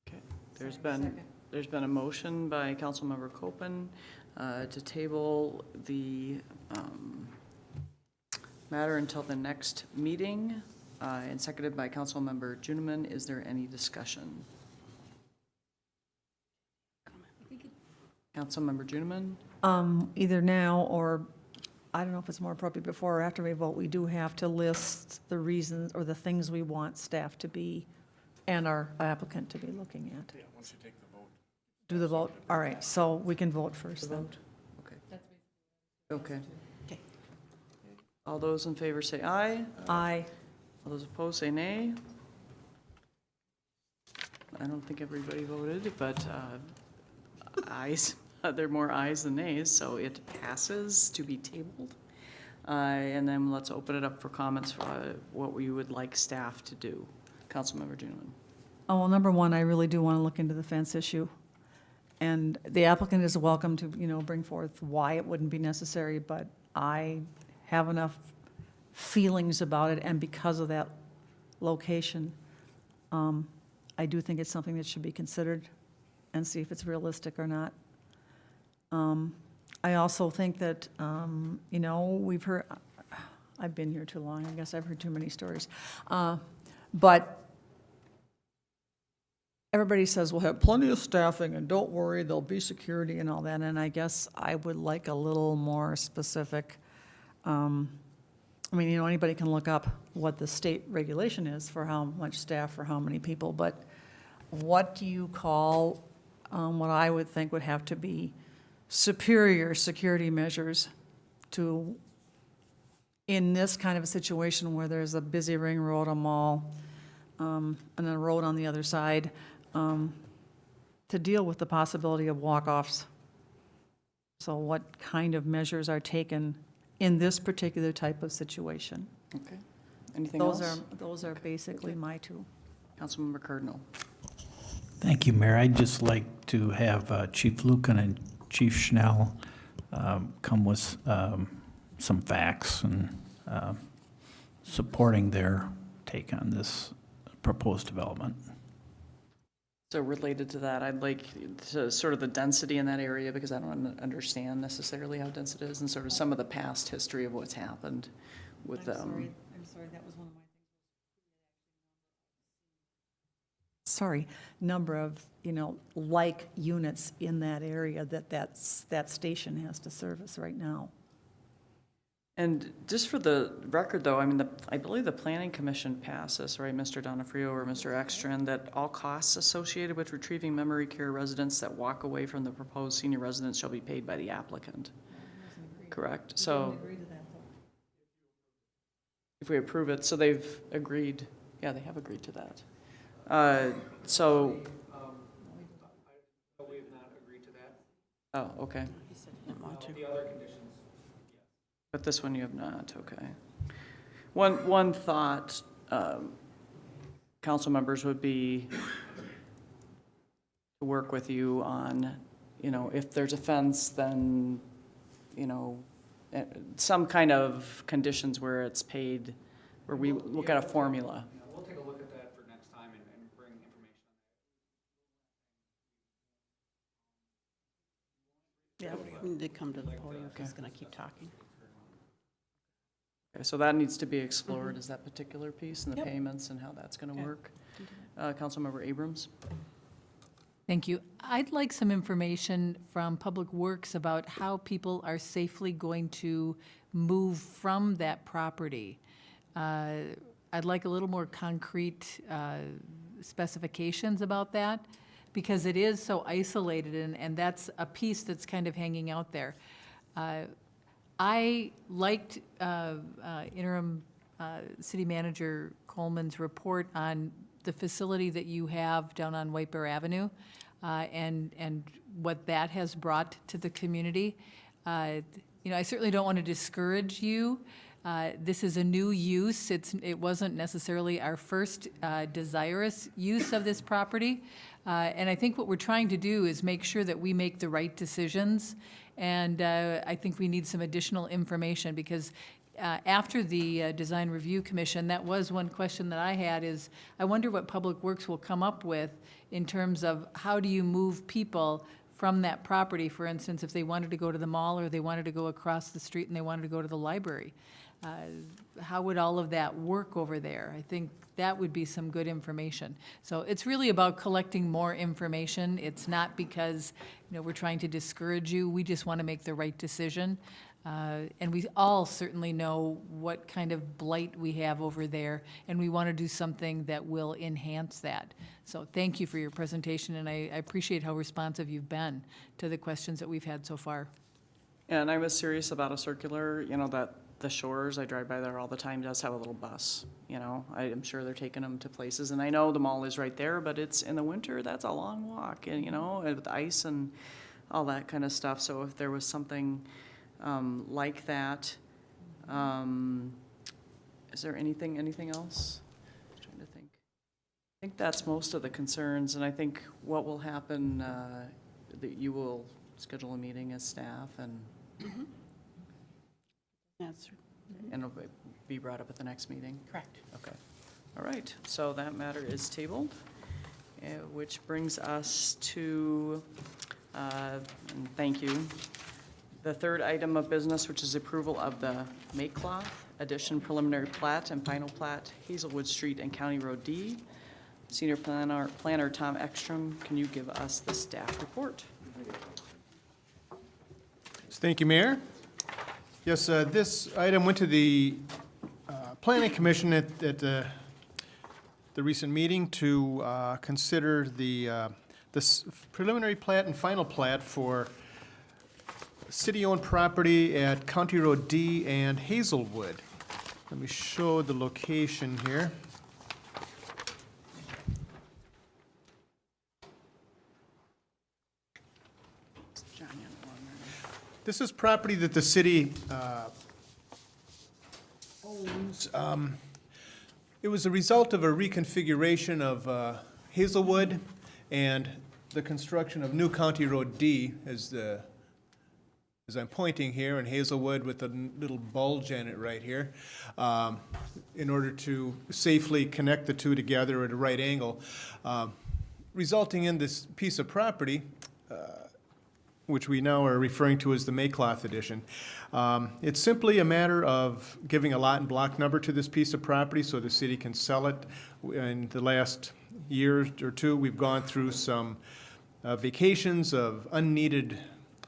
Okay, there's been a motion by Councilmember Copeland to table the matter until the next meeting, and seconded by Councilmember Juniman. Is there any discussion? Councilmember Juniman? Either now or I don't know if it's more appropriate before or after we vote. We do have to list the reasons or the things we want staff to be and our applicant to be looking at. Yeah, once you take the vote. Do the vote? All right, so we can vote first then. Okay. Okay. Okay. All those in favor say aye. Aye. All those opposed say nay. I don't think everybody voted, but ayes. There are more ayes than nays, so it passes to be tabled. And then let's open it up for comments for what we would like staff to do. Councilmember June. Oh, well, number one, I really do want to look into the fence issue. And the applicant is welcome to, bring forth why it wouldn't be necessary, but I have enough feelings about it, and because of that location, I do think it's something that should be considered and see if it's realistic or not. I also think that, we've heard, I've been here too long, I guess I've heard too many stories. But everybody says we'll have plenty of staffing and don't worry, there'll be security and all that, and I guess I would like a little more specific. Anybody can look up what the state regulation is for how much staff for how many people, but what do you call what I would think would have to be superior security measures to, in this kind of a situation where there's a busy ring road, a mall, and a road on the other side, to deal with the possibility of walk-offs? So what kind of measures are taken in this particular type of situation? Okay. Anything else? Those are basically my two. Councilmember Cardinal. Thank you, Mayor. I'd just like to have Chief Lucan and Chief Schnell come with some facts and supporting their take on this proposed development. So related to that, I'd like to sort of the density in that area, because I don't understand necessarily how dense it is, and sort of some of the past history of what's happened with them. I'm sorry, that was one of my things. Sorry, number of, like units in that area that station has to service right now. And just for the record, though, I believe the Planning Commission passed this, right, Mr. Donofrio or Mr. Ekstrom, that all costs associated with retrieving memory care residents that walk away from the proposed senior residence shall be paid by the applicant. Correct? So if we approve it, so they've agreed, yeah, they have agreed to that. So. We have not agreed to that. Oh, okay. The other conditions. But this one you have not, okay. One thought, council members, would be to work with you on, if there's a fence, then, some kind of conditions where it's paid, where we look at a formula. We'll take a look at that for next time and bring information on that. Yeah, we need to come to the podium if he's going to keep talking. Okay, so that needs to be explored, is that particular piece, and the payments and how that's going to work. Councilmember Abrams? Thank you. I'd like some information from Public Works about how people are safely going to move from that property. I'd like a little more concrete specifications about that, because it is so isolated, and that's a piece that's kind of hanging out there. I liked interim city manager Coleman's report on the facility that you have down on White Bear Avenue, and what that has brought to the community. I certainly don't want to discourage you. This is a new use. It wasn't necessarily our first desirous use of this property. And I think what we're trying to do is make sure that we make the right decisions. And I think we need some additional information, because after the Design Review Commission, that was one question that I had, is I wonder what Public Works will come up with in terms of how do you move people from that property, for instance, if they wanted to go to the mall or they wanted to go across the street and they wanted to go to the library. How would all of that work over there? I think that would be some good information. So it's really about collecting more information. It's not because, we're trying to discourage you. We just want to make the right decision. And we all certainly know what kind of blight we have over there, and we want to do something that will enhance that. So thank you for your presentation, and I appreciate how responsive you've been to the questions that we've had so far. And I was serious about a circular, that the Shores, I drive by there all the time, does have a little bus, I'm sure they're taking them to places, and I know the mall is right there, but it's in the winter, that's a long walk, and, with ice and all that kind of stuff. So if there was something like that, Is there anything else? I'm trying to think. I think that's most of the concerns, and I think what will happen, that you will schedule a meeting as staff and That's it'll be brought up at the next meeting? correct. Okay. All right, so that matter is tabled, which brings us to, and thank you, the third item of business, which is approval of the Maycloth Addition Preliminary Plat and Final Plat, Hazelwood Street and County Road D. Senior Planner Tom Ekstrom, can you give us the staff report? Thank you, Mayor. Yes, this item went to the Planning Commission at the recent meeting to consider the preliminary plat and final plat for city-owned property at County Road D and Hazelwood. Let me show the location here. This is property that the city owns. It was a result of a reconfiguration of Hazelwood and the construction of New County Road D as I'm pointing here, in Hazelwood with a little bulge in it right here, in order to safely connect the two together at a right angle, resulting in this piece of property, which we now are referring to as the Maycloth Edition. It's simply a matter of giving a lot and block number to this piece of property so the city can sell it. In the last year or two, we've gone through some vacations of unneeded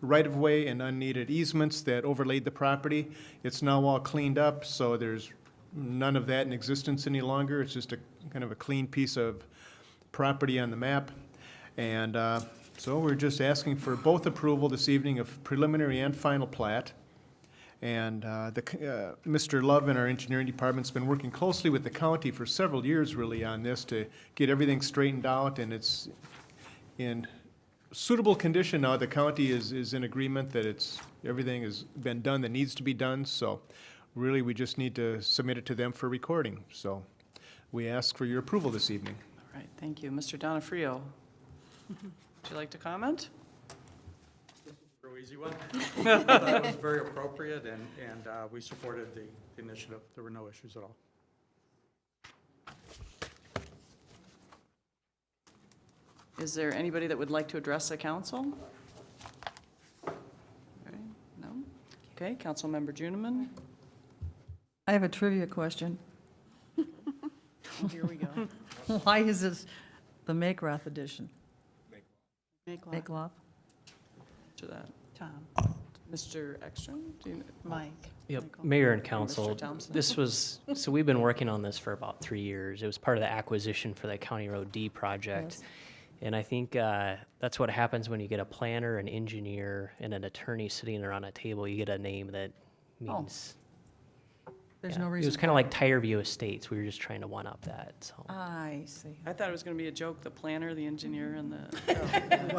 right-of-way and unneeded easements that overlaid the property. It's now all cleaned up, so there's none of that in existence any longer. It's just a kind of a clean piece of property on the map. And so we're just asking for both approval this evening of preliminary and final plat. And Mr. Love in our engineering department's been working closely with the county for several years really on this to get everything straightened out, and it's in suitable condition now. The county is in agreement that everything has been done that needs to be done, so really we just need to submit it to them for recording. So we ask for your approval this evening. All right, thank you. Mr. Donofrio, would you like to comment? Real easy one. That was very appropriate, and we supported the initiative. There were no issues at all. Is there anybody that would like to address the council? Okay, no? Okay, Councilmember Juniman? I have a trivia question. Oh, here we go. Why is this the Maycloth edition? Maycloth. To that. Tom. Mr. Ekstrom? Mike. Yep, Michael. Mayor and Mr. council, Thompson. this was, so we've been working on this for about 3 years. It was part of the acquisition for the County Road D project. Yes. And I think that's what happens when you get a planner, an engineer, and an attorney sitting around a table. You get a name that means. There's yeah. no It reason. was kind of like Tireview Estates. We were just trying to one-up that, so. I see. I thought it was going to be a joke, the planner, the engineer, and the. Kind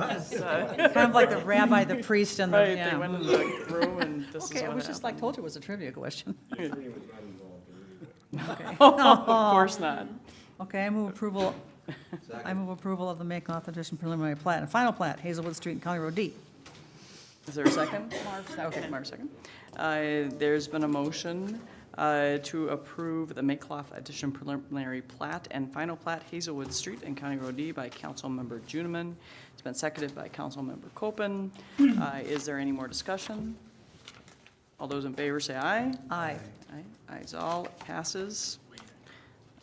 of like the rabbi, the priest, and the, Right, yeah. they went in the room and this is what Okay, I was just like, happened. told you it was a trivia question. Okay. Of course not. Okay, I move approval of the Maycloth Edition preliminary plat and final plat, Hazelwood Street and County Road D. Is there a second? Okay, Marv, second. There's been a motion to approve the Maycloth Addition preliminary plat and final plat Hazelwood Street and County Road D by Councilmember Juniman. It's been seconded by Councilmember Copen. Is there any more discussion? All those in favor say aye. Aye. Aye. Ayes all, passes.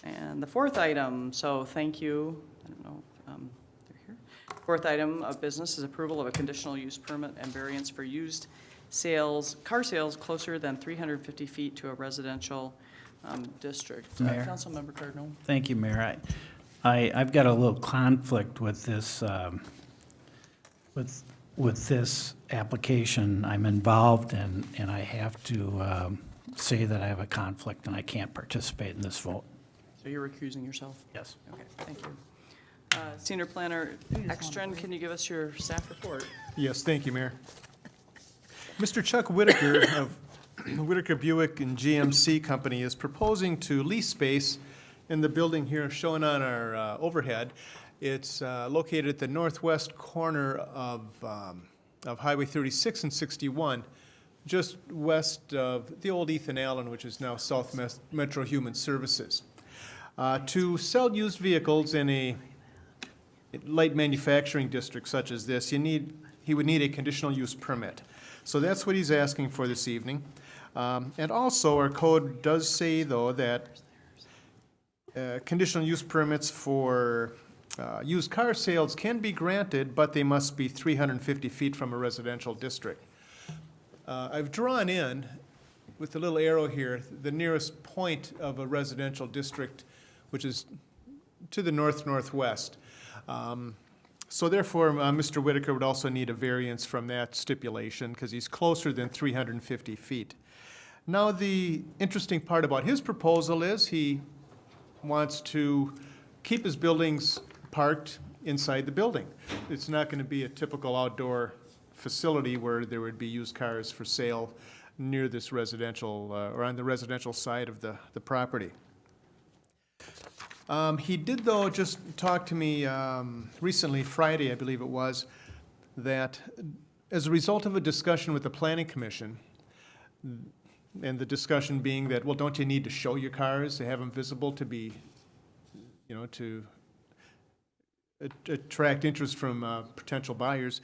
And the fourth item, so thank you. I don't know if they're here. Fourth item of business is approval of a conditional use permit and variance for used car sales closer than 350 feet to a residential district. Mayor. Councilmember Cardinal. Thank you, Mayor. I've got a little conflict with this, with this application. I'm involved and I have to say that I have a conflict and I can't participate in this vote. So you're recusing yourself? Yes. Okay, thank you. Senior Planner Ekstrom, can you give us your staff report? Yes, thank you, Mayor. Mr. Chuck Whitaker of Whitaker Buick and GMC Company is proposing to lease space in the building here shown on our overhead. It's located at the northwest corner of Highway 36 and 61, just west of the old Ethan Allen, which is now South Metro Human Services. To sell used vehicles in a light manufacturing district such as this, he would need a conditional use permit. So that's what he's asking for this evening. And also, our code does say, though, that conditional use permits for used car sales can be granted, but they must be 350 feet from a residential district. I've drawn in, with the little arrow here, the nearest point of a residential district, which is to the northwest. So therefore, Mr. Whitaker would also need a variance from that stipulation because he's closer than 350 feet. Now, the interesting part about his proposal is he wants to keep his buildings parked inside the building. It's not going to be a typical outdoor facility where there would be used cars for sale near this residential, or on the residential side of the property. He did, though, just talk to me recently, Friday, I believe it was, that as a result of a discussion with the Planning Commission, and the discussion being that, well, don't you need to show your cars to have them visible to be, to attract interest from potential buyers,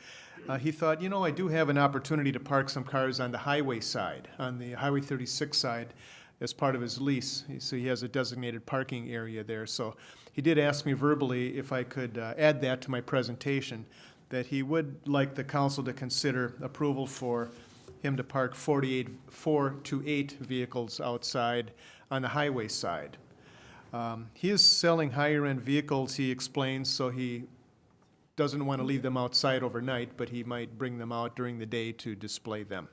he thought, I do have an opportunity to park some cars on the highway side, on the Highway 36 side, as part of his lease. So he has a designated parking area there. So he did ask me verbally if I could add that to my presentation, that he would like the council to consider approval for him to park 4 to 8 vehicles outside on the highway side. He is selling higher-end vehicles, he explains, so he doesn't want to leave them outside overnight, but he might bring them out during the day to display them.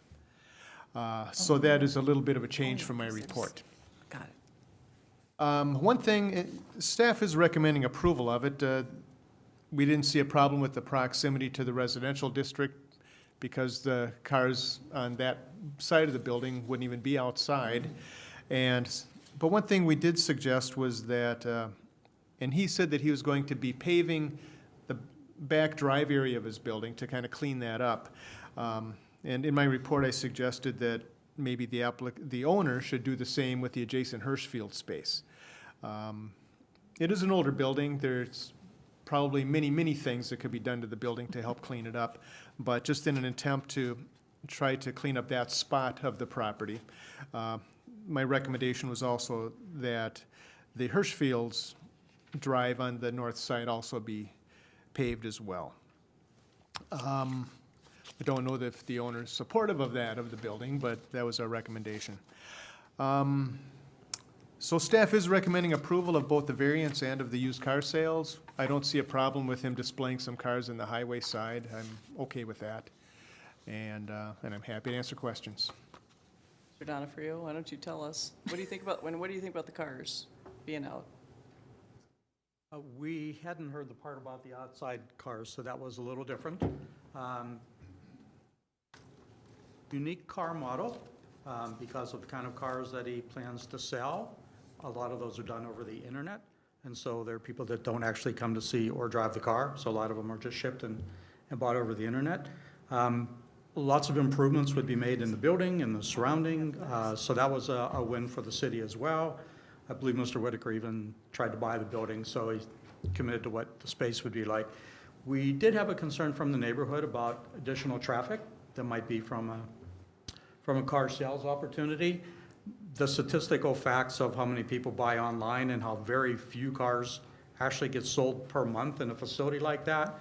So that is a little bit of a change from my report. Got it. One thing, staff is recommending approval of it. We didn't see a problem with the proximity to the residential district because the cars on that side of the building wouldn't even be outside. But one thing we did suggest was that, and he said that he was going to be paving the back drive area of his building to kind of clean that up. And in my report, I suggested that maybe the owner should do the same with the adjacent Hirschfield space. It is an older building. There's probably many things that could be done to the building to help clean it up. But just in an attempt to try to clean up that spot of the property, my recommendation was also that the Hirschfield's drive on the north side also be paved as well. I don't know if the owner is supportive of that, of the building, but that was our recommendation. So staff is recommending approval of both the variance and of the used car sales. I don't see a problem with him displaying some cars in the highway side. I'm okay with that. And I'm happy to answer questions. Mr. Donofrio, why don't you tell us, what do you think about the cars being out? We hadn't heard the part about the outside cars, so that was a little different. Unique car model, because of the kind of cars that he plans to sell. A lot of those are done over the internet, and so there are people that don't actually come to see or drive the car, so a lot of them are just shipped and bought over the internet. Lots of improvements would be made in the building and the surrounding, so that was a win for the city as well. I believe Mr. Whitaker even tried to buy the building, so he committed to what the space would be like. We did have a concern from the neighborhood about additional traffic that might be from a car sales opportunity. The statistical facts of how many people buy online and how very few cars actually get sold per month in a facility like that,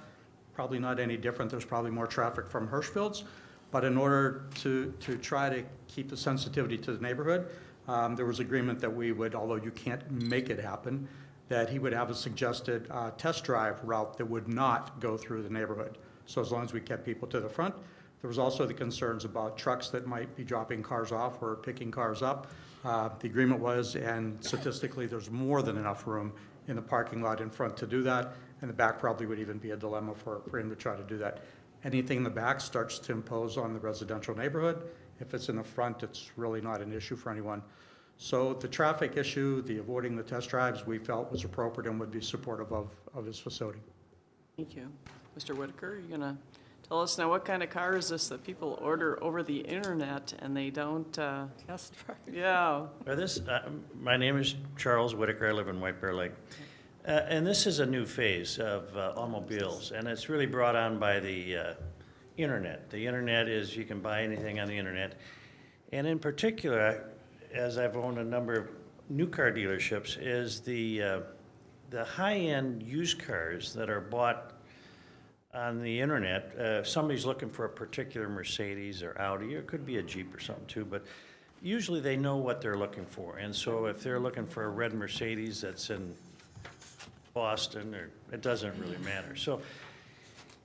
probably not any different. There's probably more traffic from Hirschfield's. But in order to try to keep the sensitivity to the neighborhood, there was agreement that we would, although you can't make it happen, that he would have a suggested test drive route that would not go through the neighborhood. So as long as we kept people to the front. There was also the concerns about trucks that might be dropping cars off or picking cars up. The agreement was, and statistically, there's more than enough room in the parking lot in front to do that, and the back probably would even be a dilemma for him to try to do that. Anything in the back starts to impose on the residential neighborhood, If it's in the front, it's really not an issue for anyone. So the traffic issue, the avoiding the test drives, we felt was appropriate and would be supportive of his facility. Thank you. Mr. Whitaker, you gonna tell us now what kind of car is this that people order over the internet and they don't, Test drive. yeah. My name is Charles Whitaker. I live in White Bear Lake. And this is a new phase of automobiles, and it's really brought on by the internet. The internet is, you can buy anything on the internet. And in particular, as I've owned a number of new car dealerships, is the high-end used cars that are bought on the internet. Somebody's looking for a particular Mercedes or Audi, or it could be a Jeep or something too, but usually they know what they're looking for. And so if they're looking for a red Mercedes that's in Boston, or it doesn't really matter. So,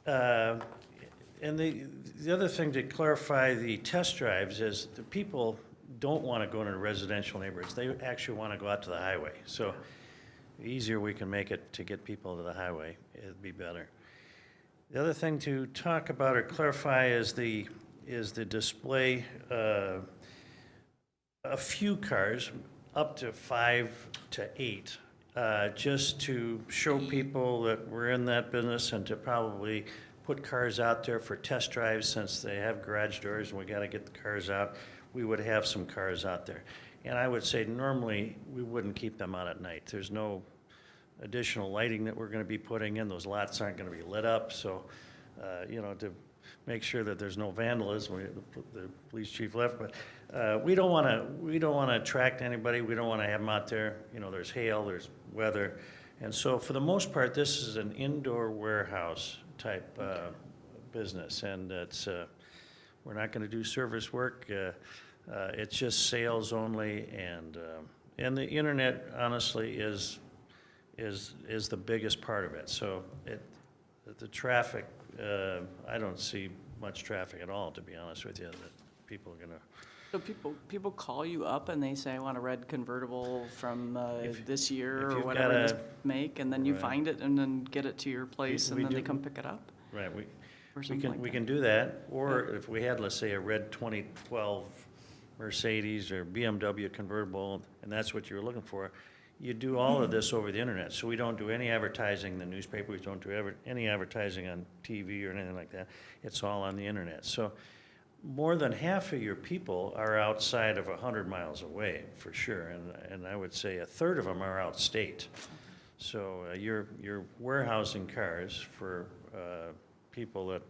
and the other thing to clarify the test drives is the people don't want to go into residential neighborhoods. They actually want to go out to the highway. So the easier we can make it to get people to the highway, it'd be better. The other thing to talk about or clarify is the display. A few cars, up to 5 to 8, just to show people that we're in that business, and to probably put cars out there for test drives. Since they have garage doors and we got to get the cars out, we would have some cars out there. And I would say normally we wouldn't keep them out at night. There's no additional lighting that we're going to be putting in. Those lots aren't going to be lit up. So, to make sure that there's no vandalism, the police chief left, but we don't want to attract anybody. We don't want to have them out there. There's hail, there's weather. And so for the most part, this is an indoor warehouse type business. And it's, we're not going to do service work. It's just sales only. And the internet, honestly, is the biggest part of it. So the traffic, I don't see much traffic at all, to be honest with you, that people are gonna. So people call you up and they say, I want a red convertible from this year or whatever this make, and then you Right. find it and then get it to your place and then they come pick it up? Right, Or something like we that. can do that, or if we had, let's say, a red 2012 Mercedes or BMW convertible, and that's what you were looking for, you do all of this over the internet. So we don't do any advertising in the newspaper, we don't do any advertising on TV or anything like that. It's all on the internet. So more than half of your people are outside of 100 miles away, for sure, and I would say a third of them are outstate. So you're warehousing cars for people that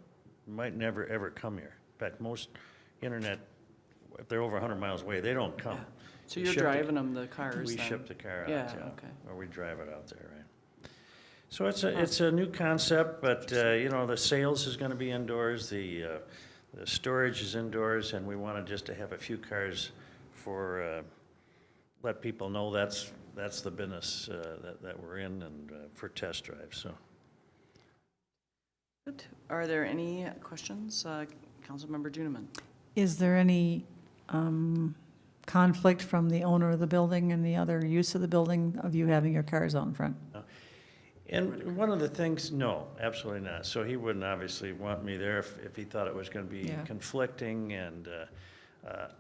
might never, ever come here. In fact, most internet, if they're over 100 miles away, they don't come. So We you're ship driving them the cars We then? ship the car out, Yeah, yeah. okay. Or we drive it out there, right? So it's a new concept, but, the sales is gonna be indoors, the storage is indoors, and we wanted just to have a few cars for, let people know that's the business that we're in, and for test drives, so. Good. Are there any questions? Councilmember Juniman? Is there any conflict from the owner of the building and the other use of the building of you having your cars out in front? And one of the things, no, absolutely not. So he wouldn't obviously want me there if he thought it was going to be Yeah. conflicting. And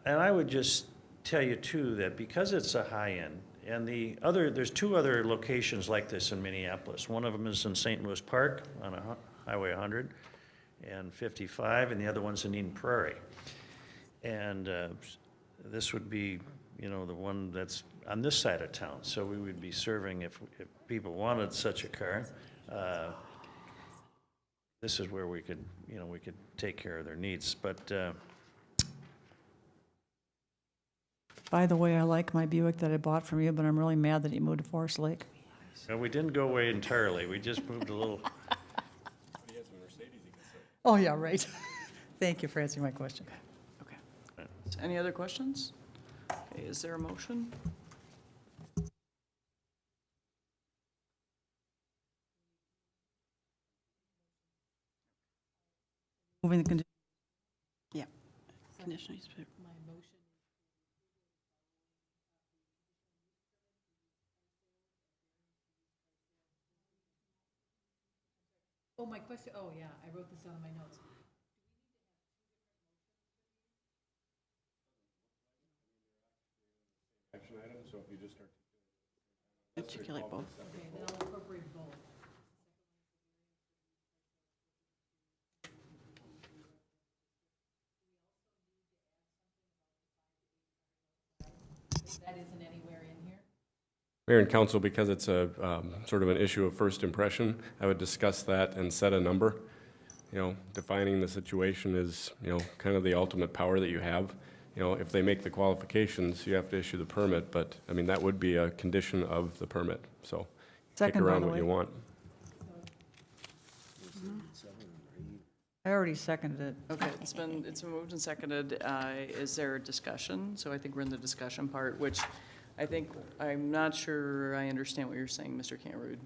I would just tell you too that because it's a high end, and there's 2 other locations like this in Minneapolis. One of them is in St. Louis Park on Highway 100 and 55, and the other one's in Eden Prairie. And this would be, the one that's on this side of town. So we would be serving if people wanted such a car. This is where we could take care of their needs. But By the way, I like my Buick that I bought from you, but I'm really mad that you moved to Forest Lake. we didn't go away entirely. We just moved a little. Oh, yeah, right. Thank you for answering my question. Okay. Any other questions? Okay, is there a motion? Moving the condition. Yeah. Conditional use permit. Oh, my question, oh, yeah, I wrote this down in my notes. Articulate both. That isn't anywhere in here? Mayor and council, because it's a sort of an issue of first impression, I would discuss that and set a number. You know, defining the situation is, you know, kind of the ultimate power that you have. You know, if they make the qualifications, you have to issue the permit, but, I mean, that would be a condition of the permit, so kick Second, by around the what you way. want. I already seconded it. Okay, it's been moved and seconded. Is there a discussion? So I think we're in the discussion part, which I think, I'm not sure I understand what you're saying, Mr. Canrude.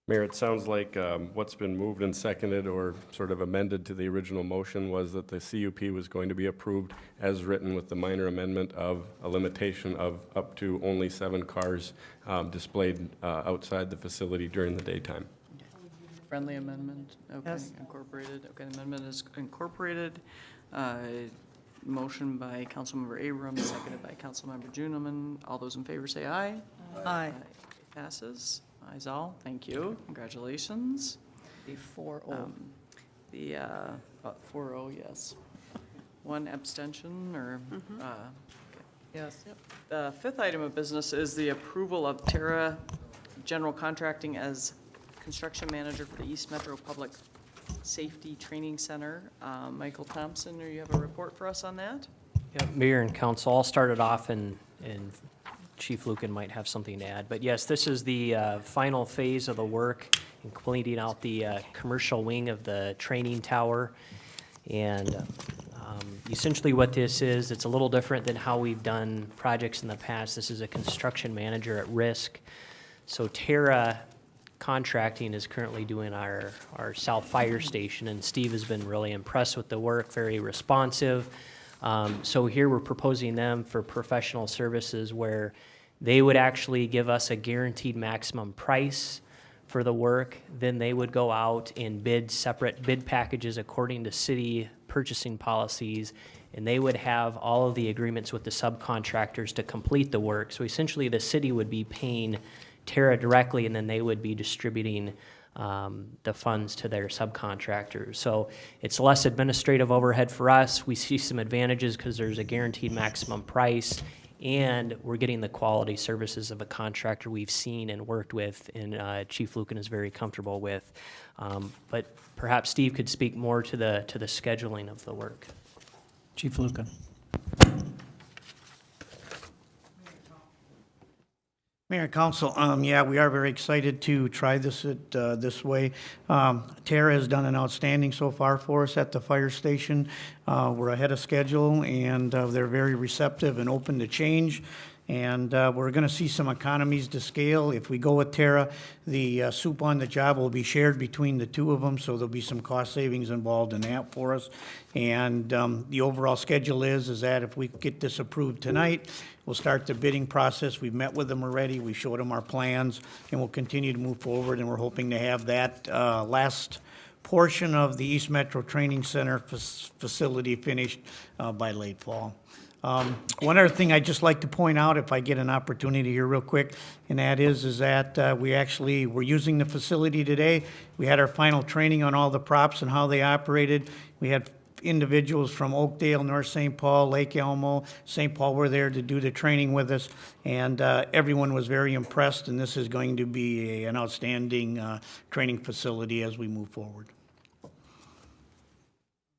Mayor, it sounds like what's been moved and seconded or sort of amended to the original motion was that the CUP was going to be approved as written with the minor amendment of a limitation of up to only 7 cars displayed outside the facility during the daytime. Friendly amendment, okay, Yes. incorporated, okay, the amendment is incorporated. Motion by Councilmember Abrams, seconded by Councilmember Juniman. All those in favor say aye. Aye. Passes, ayes all, thank you, congratulations. The 4-0. The 4-0, yes. One abstention, or, Yes. the fifth item of business is the approval of Terra General Contracting as construction manager for the East Metro Public Safety Training Center. Michael Thompson, do you have a report for us on that? Yeah, Mayor and council, I'll start it off and Chief Lucan might have something to add. But yes, this is the final phase of the work in cleaning out the commercial wing of the training tower. And essentially what this is, it's a little different than how we've done projects in the past. This is a construction manager at risk. So Terra Contracting is currently doing our South Fire Station, and Steve has been really impressed with the work, very responsive. So here we're proposing them for professional services where they would actually give us a guaranteed maximum price for the work. Then they would go out and bid separate bid packages according to city purchasing policies, and they would have all of the agreements with the subcontractors to complete the work. So essentially, the city would be paying Terra directly, and then they would be distributing the funds to their subcontractors. So it's less administrative overhead for us. We see some advantages because there's a guaranteed maximum price, and we're getting the quality services of a contractor we've seen and worked with, and Chief Lucan is very comfortable with. But perhaps Steve could speak more to the scheduling of the work. Chief Lucan. Mayor and Council, yeah, we are very excited to try this this way. Tara has done an outstanding so far for us at the fire station. We're ahead of schedule, and they're very receptive and open to change. And we're going to see some economies to scale. If we go with Tara, the soup on the job will be shared between the two of them, so there'll be some cost savings involved in that for us. And the overall schedule is that if we get this approved tonight, we'll start the bidding process. We've met with them already. We showed them our plans, and we'll continue to move forward. And we're hoping to have that last portion of the East Metro Training Center facility finished by late fall. One other thing I'd just like to point out, if I get an opportunity here real quick, and that is that we actually were using the facility today. We had our final training on all the props and how they operated. We had individuals from Oakdale, North St. Paul, Lake Elmo, St. Paul were there to do the training with us, and everyone was very impressed, and this is going to be an outstanding training facility as we move forward.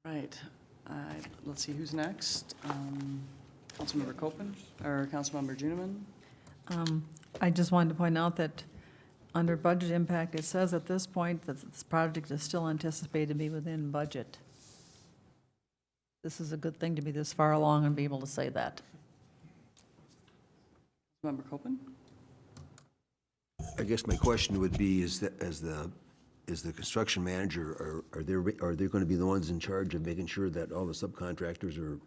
Right. Let's see, who's next? Councilmember Copen, or Councilmember Juniman? I just wanted to point out that under budget impact, it says at this point that this project is still anticipated to be within budget. This is a good thing to be this far along and be able to say that. Member Copen? I guess my question would be, is the construction manager, are they going to be the ones in charge of making sure that all the subcontractors are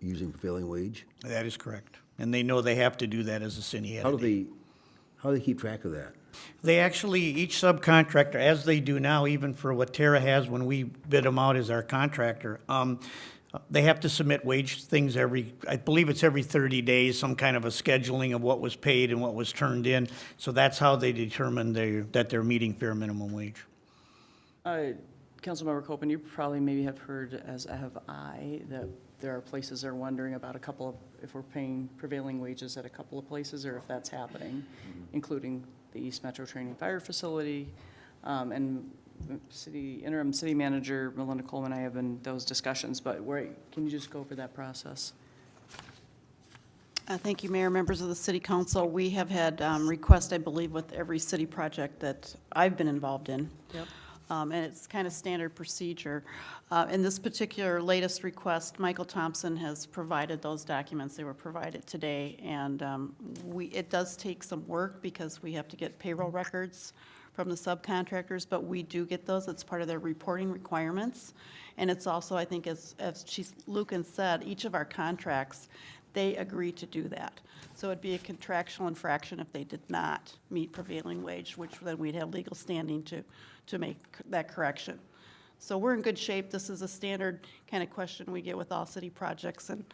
using prevailing wage? That is correct. And they know they have to do that as a city entity. How do they keep track of that? They actually, each subcontractor, as they do now, even for what Terra has when we bid them out as our contractor, They have to submit wage things I believe it's every 30 days, some kind of a scheduling of what was paid and what was turned in. So that's how they determine that they're meeting fair minimum wage. Councilmember Copen, you probably maybe have heard, as have I, that there are places that are wondering about if we're paying prevailing wages at a couple of places, or if that's happening, including the East Metro Training Fire Facility, and interim city manager Melinda Coleman and I have been those discussions, but can you just go over that process? Thank you, Mayor, members of the City Council. We have had requests, I believe, with every city project that I've been involved in. Yep. And it's kind of standard procedure. In this particular latest request, Michael Thompson has provided those documents. They were provided today, and it does take some work because we have to get payroll records from the subcontractors, but we do get those. It's part of their reporting requirements. And it's also, I think, as Lucan said, each of our contracts, they agree to do that. So it'd be a contractual infraction if they did not meet prevailing wage, which then we'd have legal standing to make that correction. So we're in good shape. This is a standard kind of question we get with all city projects, and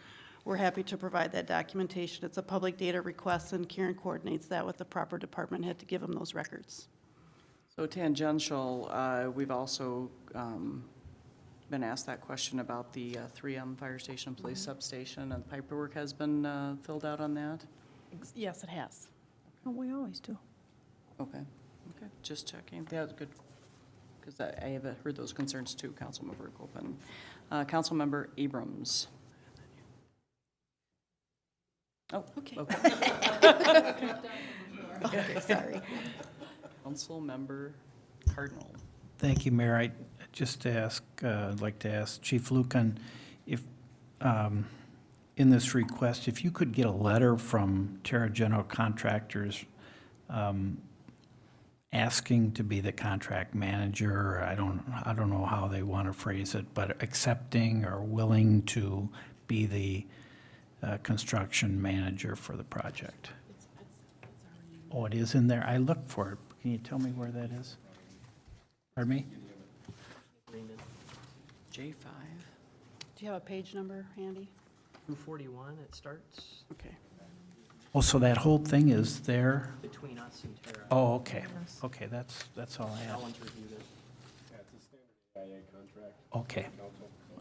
we're happy to provide that documentation. It's a public data request, and Karen coordinates that with the proper department head to give them those records. So tangential, we've also been asked that question about the 3M fire station police substation, and paperwork has been filled out on that? Yes, it has. Oh, we always do. Okay, just checking. That's good, because I have heard those concerns too, Councilmember Copen. Councilmember Abrams. Oh, okay. Okay, sorry. Councilmember Cardinal. Thank you, Mayor. I'd like to ask Chief Lucan if, in this request, if you could get a letter from Terra General Contractors asking to be the contract manager. I don't know how they want to phrase it, but accepting or willing to be the construction manager for the project. Oh, it is in there? I looked for it. Can you tell me where that is? Pardon me? J5. Do you have a page number handy? 241, it starts Okay. Oh, so that whole thing is there? between us and Terra. Oh, okay. Okay, that's all I have. Alan's reviewed it. Okay,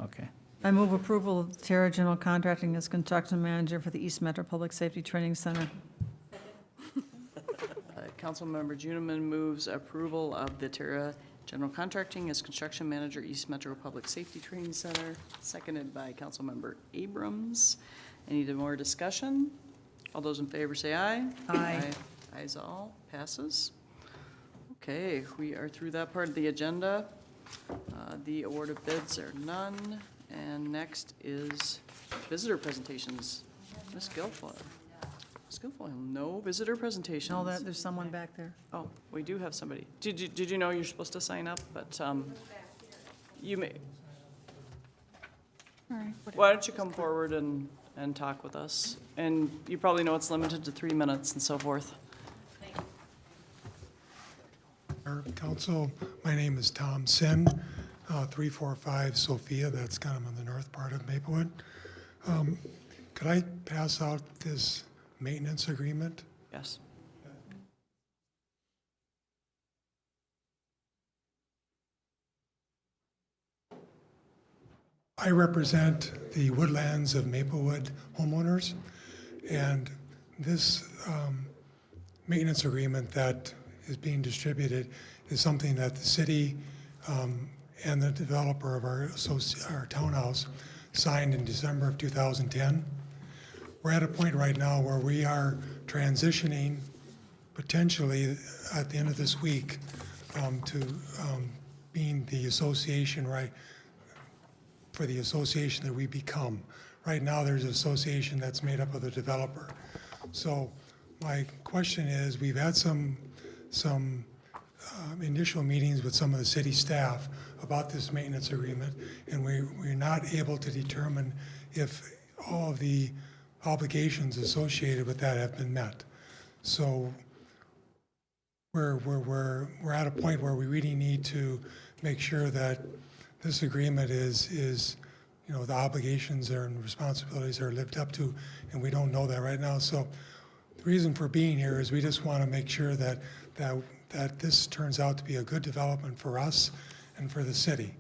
okay. I move approval of Terra General Contracting as construction manager for the East Metro Public Safety Training Center. Councilmember Juniman moves approval of the Terra General Contracting as construction manager, East Metro Public Safety Training Center, seconded by Councilmember Abrams. Any more discussion? All those in favor say aye. Aye. Ayes all, passes. Okay, we are through that part of the agenda. The award of bids are none, and next is visitor presentations. Ms. Guilfoyle. Ms. Guilfoyle, no visitor presentations. No, there's someone back there. Oh, we do have somebody. Did you know you're supposed to sign up? But you may. All right. Why don't you come forward and talk with us? And you probably know it's limited to 3 minutes and so forth. Our council, my name is Tom Sin, 345 Sophia, that's kind of on the north part of Maplewood. Could I pass out this maintenance agreement? Yes. I represent the Woodlands of Maplewood homeowners, and this maintenance agreement that is being distributed is something that the city and the developer of our townhouse signed in December of 2010. We're at a point right now where we are transitioning potentially at the end of this week to being the association, right, for the association that we become. Right now, there's an association that's made up of the developer. So my question is, we've had some initial meetings with some of the city staff about this maintenance agreement, and we're not able to determine if all of the obligations associated with that have been met. So we're at a point where we really need to make sure that this agreement is the obligations and responsibilities are lived up to, and we don't know that right now. So the reason for being here is we just want to make sure that this turns out to be a good development for us and for the city.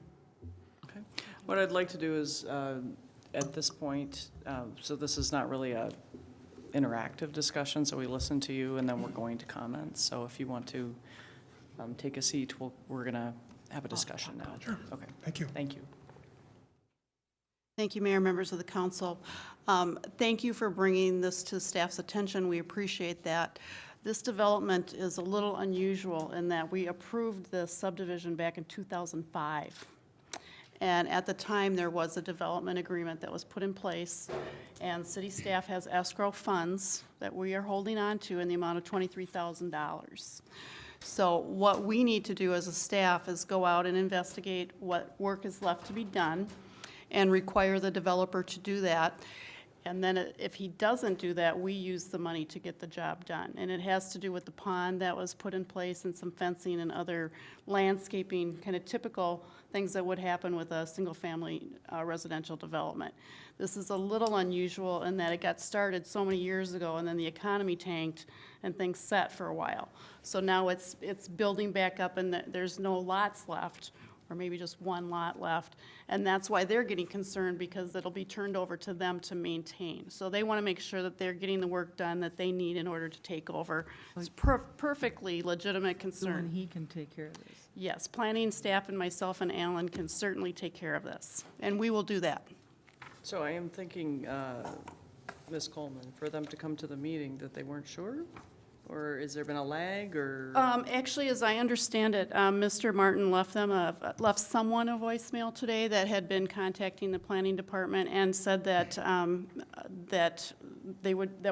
Okay. What I'd like to do is, at this point, so this is not really a interactive discussion, so we listen to you and then we're going to comment. So if you want to take a seat, we're going to have a discussion now. Sure. Okay. Thank you. Thank you. Thank you, Mayor, members of the council. Thank you for bringing this to staff's attention. We appreciate that. This development is a little unusual in that we approved the subdivision back in 2005. And at the time, there was a development agreement that was put in place, and city staff has escrow funds that we are holding on to in the amount of $23,000. So what we need to do as a staff is go out and investigate what work is left to be done and require the developer to do that. And then if he doesn't do that, we use the money to get the job done. And it has to do with the pond that was put in place and some fencing and other landscaping, kind of typical things that would happen with a single-family residential development. This is a little unusual in that it got started so many years ago, and then the economy tanked and things sat for a while. So now it's building back up, and there's no lots left, or maybe just one lot left. And that's why they're getting concerned, because it'll be turned over to them to maintain. So they want to make sure that they're getting the work done that they need in order to take over. It's perfectly legitimate concern. And he can take care of this. Yes, planning staff and myself and Alan can certainly take care of this, and we will do that. So I am thinking, Ms. Coleman, for them to come to the meeting, that they weren't sure? Or has there been a lag, or? Actually, as I understand it, Mr. Martin left someone a voicemail today that had been contacting the planning department and said that, that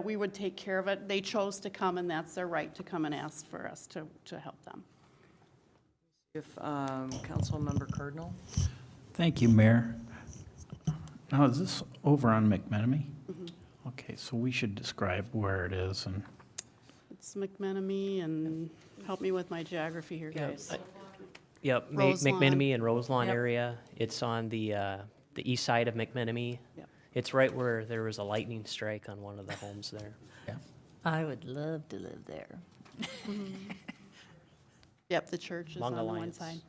we would take care of it. They chose to come, and that's their right to come and ask for us to help them. If Councilmember Cardinal? Thank you, Mayor. Now, is this over on McMenemy? Mm-hmm. Okay, so we should describe where it is and. It's McMenemy, and help me with my geography here, guys. Yep, Roselawn. McMenemy and Roselawn Yep. area. It's on the east side of McMenemy. Yep. It's right where there was a lightning strike on one of the homes there. I would love to live there. Yep, the church is Long on the one Alliance. side.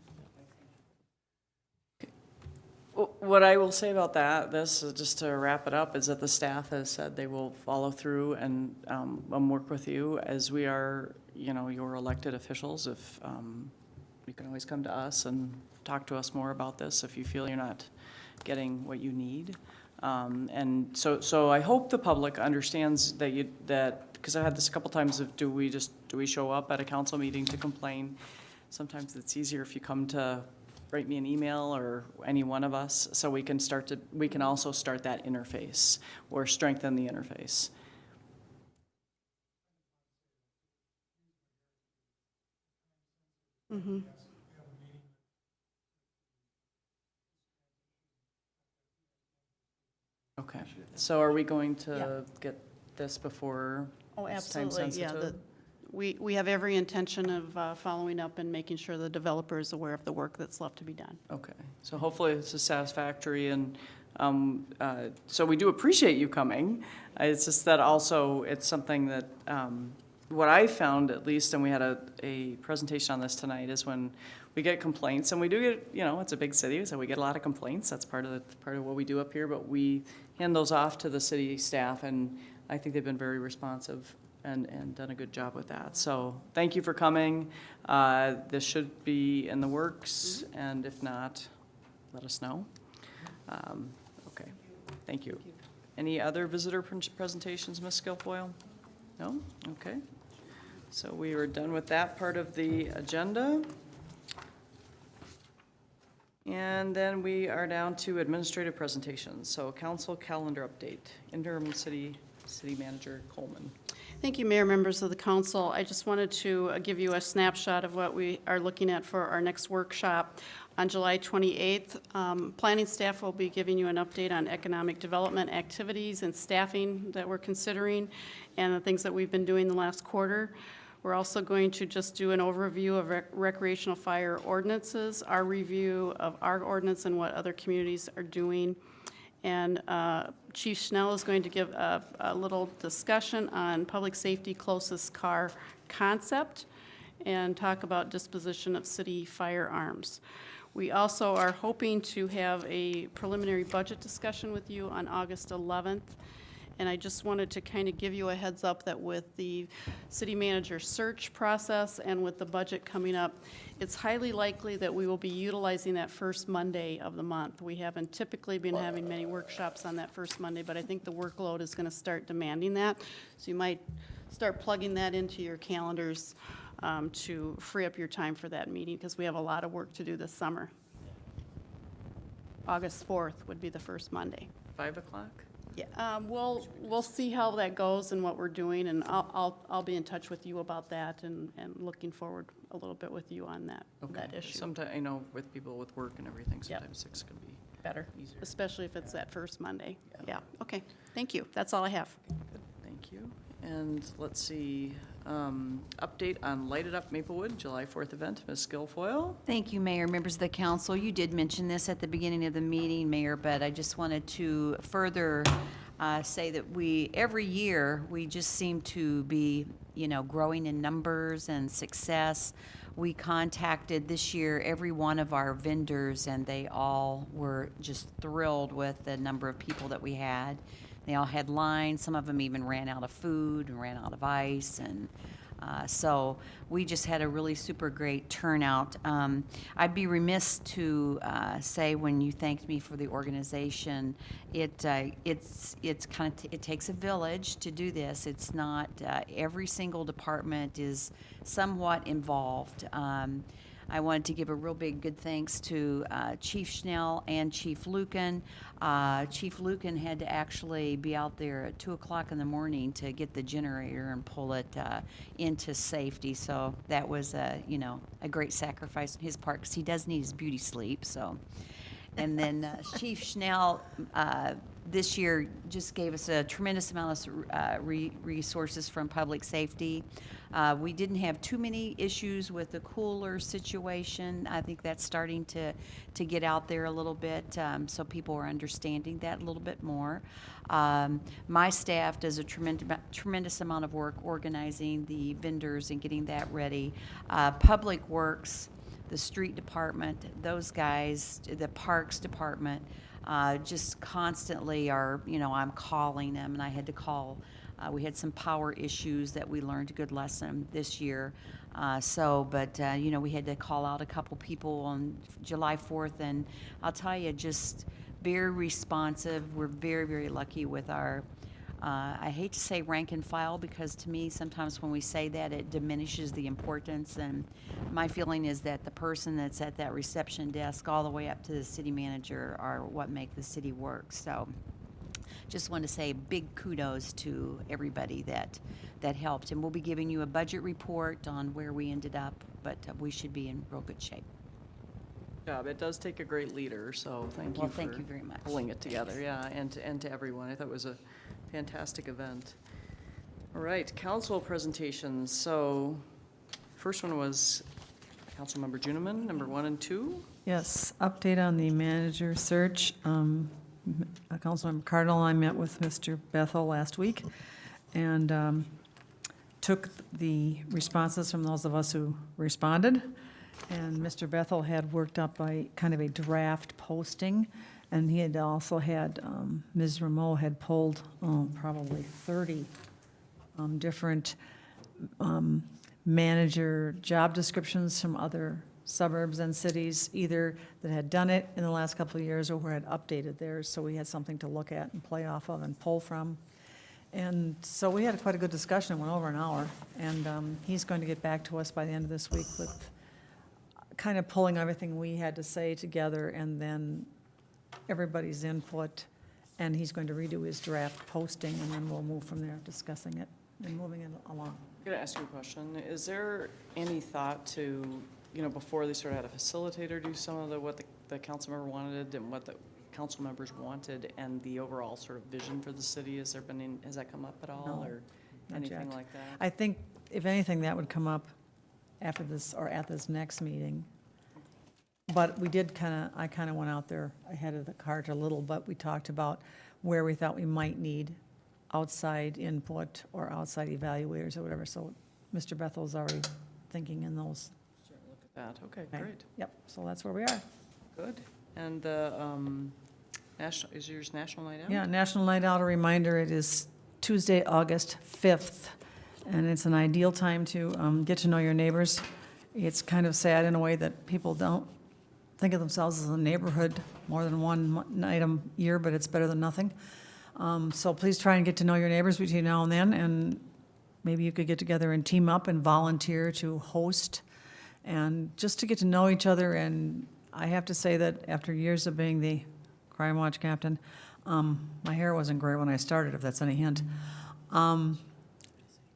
What I will say about that, this, just to wrap it up, is that the staff has said they will follow through and work with you as we are, your elected officials. If you can always come to us and talk to us more about this if you feel you're not getting what you need. And so I hope the public understands that because I've had this a couple times of do we show up at a council meeting to complain? Sometimes it's easier if you come to write me an email or any one of us, so we can also start that interface or strengthen the interface. Mm-hmm. Okay, so are we going to get this before? Oh, it's time absolutely, yeah. sensitive? We have every intention of following up and making sure the developer is aware of the work that's left to be done. Okay, so hopefully this is satisfactory, and so we do appreciate you coming. It's just that also it's something that, what I found at least, and we had a presentation on this tonight, is when we get complaints, and we do get, it's a big city, so we get a lot of complaints. That's part of what we do up here, but we hand those off to the city staff, and I think they've been very responsive and done a good job with that. So thank you for coming. This should be in the works, and if not, let us know. Okay, thank you. Any other visitor presentations, Ms. Guilfoyle? No? Okay. So we are done with that part of the agenda. And then we are down to administrative presentations. So council calendar update, interim city manager Coleman. Thank you, Mayor, members of the council. I just wanted to give you a snapshot of what we are looking at for our next workshop on July 28th. Planning staff will be giving you an update on economic development activities and staffing that we're considering and the things that we've been doing the last quarter. We're also going to just do an overview of recreational fire ordinances, our review of our ordinance and what other communities are doing. And Chief Schnell is going to give a little discussion on public safety closest car concept and talk about disposition of city firearms. We also are hoping to have a preliminary budget discussion with you on August 11th. And I just wanted to kind of give you a heads up that with the city manager search process and with the budget coming up, it's highly likely that we will be utilizing that first Monday of the month. We haven't typically been having many workshops on that first Monday, but I think the workload is going to start demanding that. So you might start plugging that into your calendars to free up your time for that meeting, because we have a lot of work to do this summer. August 4th would be the first Monday. 5 o'clock? Yeah, we'll see how that goes and what we're doing, and I'll be in touch with you about that, and looking forward a little bit with you on that issue. Sometimes, I know with people with work and everything, sometimes 6 can be Better, easier. especially if it's that first Monday. Yeah, okay, thank you, that's all I have. Thank you. And let's see, update on Light It Up Maplewood, July 4th event. Ms. Guilfoyle? Thank you, Mayor, members of the council. You did mention this at the beginning of the meeting, Mayor, but I just wanted to further say that every year, we just seem to be, growing in numbers and success. We contacted this year every one of our vendors, and they all were just thrilled with the number of people that we had. They all had lines. Some of them even ran out of food and ran out of ice, and so we just had a really super great turnout. I'd be remiss to say, when you thanked me for the organization, it takes a village to do this. It's not every single department is somewhat involved. I wanted to give a real big good thanks to Chief Schnell and Chief Lucan. Chief Lucan had to actually be out there at 2 o'clock in the morning to get the generator and pull it into safety. So that was a great sacrifice on his part, because he does need his beauty sleep. So, and then Chief Schnell this year just gave us a tremendous amount of resources from public safety. We didn't have too many issues with the cooler situation. I think that's starting to get out there a little bit, so people are understanding that a little bit more. My staff does a tremendous amount of work organizing the vendors and getting that ready. Public Works, the street department, those guys, the parks department, just constantly are, I'm calling them, and I had to call. We had some power issues that we learned a good lesson this year. But we had to call out a couple people on July 4th, and I'll tell you, just very responsive. We're very, very lucky with our, I hate to say rank and file, because to me, sometimes when we say that, it diminishes the importance. And my feeling is that the person that's at that reception desk all the way up to the city manager are what make the city work. So just want to say big kudos to everybody that helped. And we'll be giving you a budget report on where we ended up, but we should be in real good shape. Job. It does take a great leader, so thank you Well, for thank you very much. pulling it together. Yeah, and to everyone. I thought it was a fantastic event. All right, council presentations. So first one was Councilmember Juniman, number 1 and 2. Yes, update on the manager search. Councilmember Cardinal and I met with Mr. Bethel last week, and took the responses from those of us who responded. And Mr. Bethel had worked up a kind of a draft posting, and he had also had, Ms. Rameau had pulled probably 30 different manager job descriptions from other suburbs and cities, either that had done it in the last couple of years or who had updated theirs, so we had something to look at and play off of and pull from. And so we had quite a good discussion. It went over an hour, and he's going to get back to us by the end of this week with kind of pulling everything we had to say together, and then everybody's input, and he's going to redo his draft posting, and then we'll move from there, discussing it and moving it along. I'm going to ask you a question. Is there any thought to, before they sort of had a facilitator do some of what the council member wanted and what the council members wanted, and the overall sort of vision for the city? Has that come up at all? No, or not anything yet. like that? I think, if anything, that would come up after this, or at this next meeting. But we did I kind of went out there ahead of the cart a little, but we talked about where we thought we might need outside input or outside evaluators or whatever. So Mr. Bethel's already thinking in those. Look at that, okay, great, Yep, so that's where we are. good. And the, is yours National Night Out? Yeah, National Night Out, a reminder, it is Tuesday, August 5th, and it's an ideal time to get to know your neighbors. It's kind of sad in a way that people don't think of themselves as a neighborhood more than one night a year, but it's better than nothing. So please try and get to know your neighbors between now and then, and maybe you could get together and team up and volunteer to host, and just to get to know each other. And I have to say that after years of being the Crime Watch captain, my hair wasn't gray when I started, if that's any hint,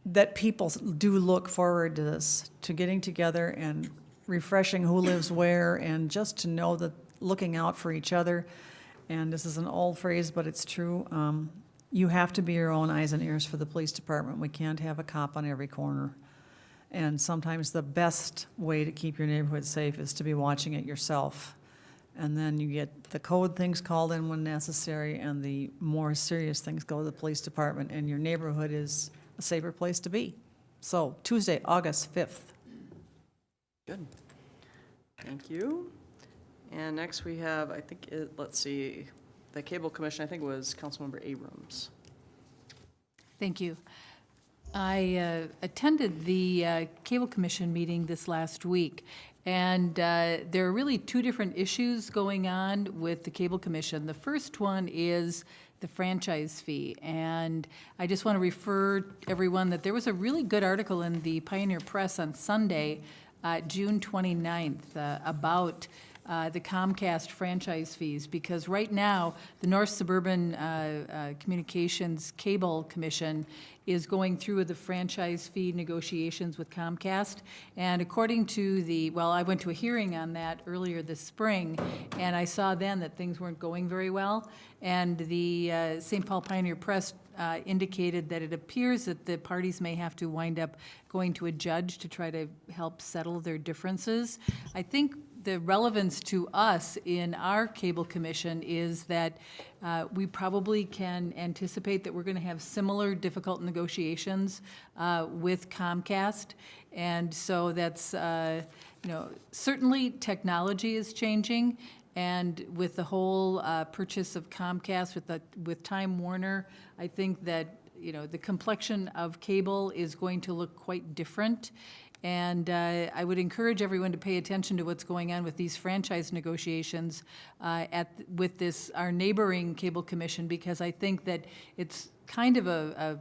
that people do look forward to this, to getting together and refreshing who lives where, and just to know that looking out for each other. And this is an old phrase, but it's true. You have to be your own eyes and ears for the police department. We can't have a cop on every corner. And sometimes the best way to keep your neighborhood safe is to be watching it yourself. And then you get the code things called in when necessary, and the more serious things go to the police department, and your neighborhood is a safer place to be. So Tuesday, August 5th. Good. Thank you. And next we have, I think, let's see, the Cable Commission, I think it was Councilmember Abrams. Thank you. I attended the Cable Commission meeting this last week, and there are really two different issues going on with the Cable Commission. The first one is the franchise fee, and I just want to refer everyone that there was a really good article in the Pioneer Press on Sunday, June 29th, about the Comcast franchise fees, because right now, the North Suburban Communications Cable Commission is going through the franchise fee negotiations with Comcast. And according to I went to a hearing on that earlier this spring, and I saw then that things weren't going very well. And the St. Paul Pioneer Press indicated that it appears that the parties may have to wind up going to a judge to try to help settle their differences. I think the relevance to us in our cable commission is that we probably can anticipate that we're going to have similar difficult negotiations with Comcast. And so that's, certainly technology is changing. And with the whole purchase of Comcast with Time Warner, I think that, the complexion of cable is going to look quite different. And I would encourage everyone to pay attention to what's going on with these franchise negotiations with our neighboring cable commission, because I think that it's kind of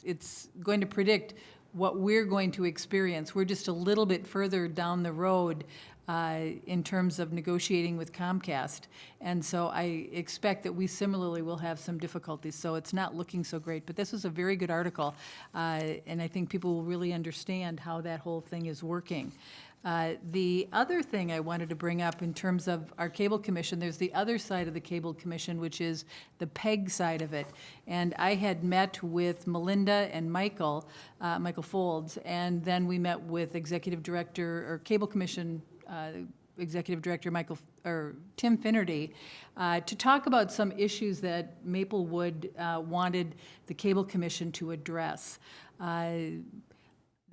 it's going to predict what we're going to experience. We're just a little bit further down the road in terms of negotiating with Comcast. And so I expect that we similarly will have some difficulties. So it's not looking so great. But this was a very good article, and I think people will really understand how that whole thing is working. The other thing I wanted to bring up in terms of our cable commission, there's the other side of the cable commission, which is the PEG side of it. And I had met with Melinda and Michael Folds, and then we met with Executive Director, or Cable Commission Executive Director Tim Finnerty, to talk about some issues that Maplewood wanted the Cable Commission to address. The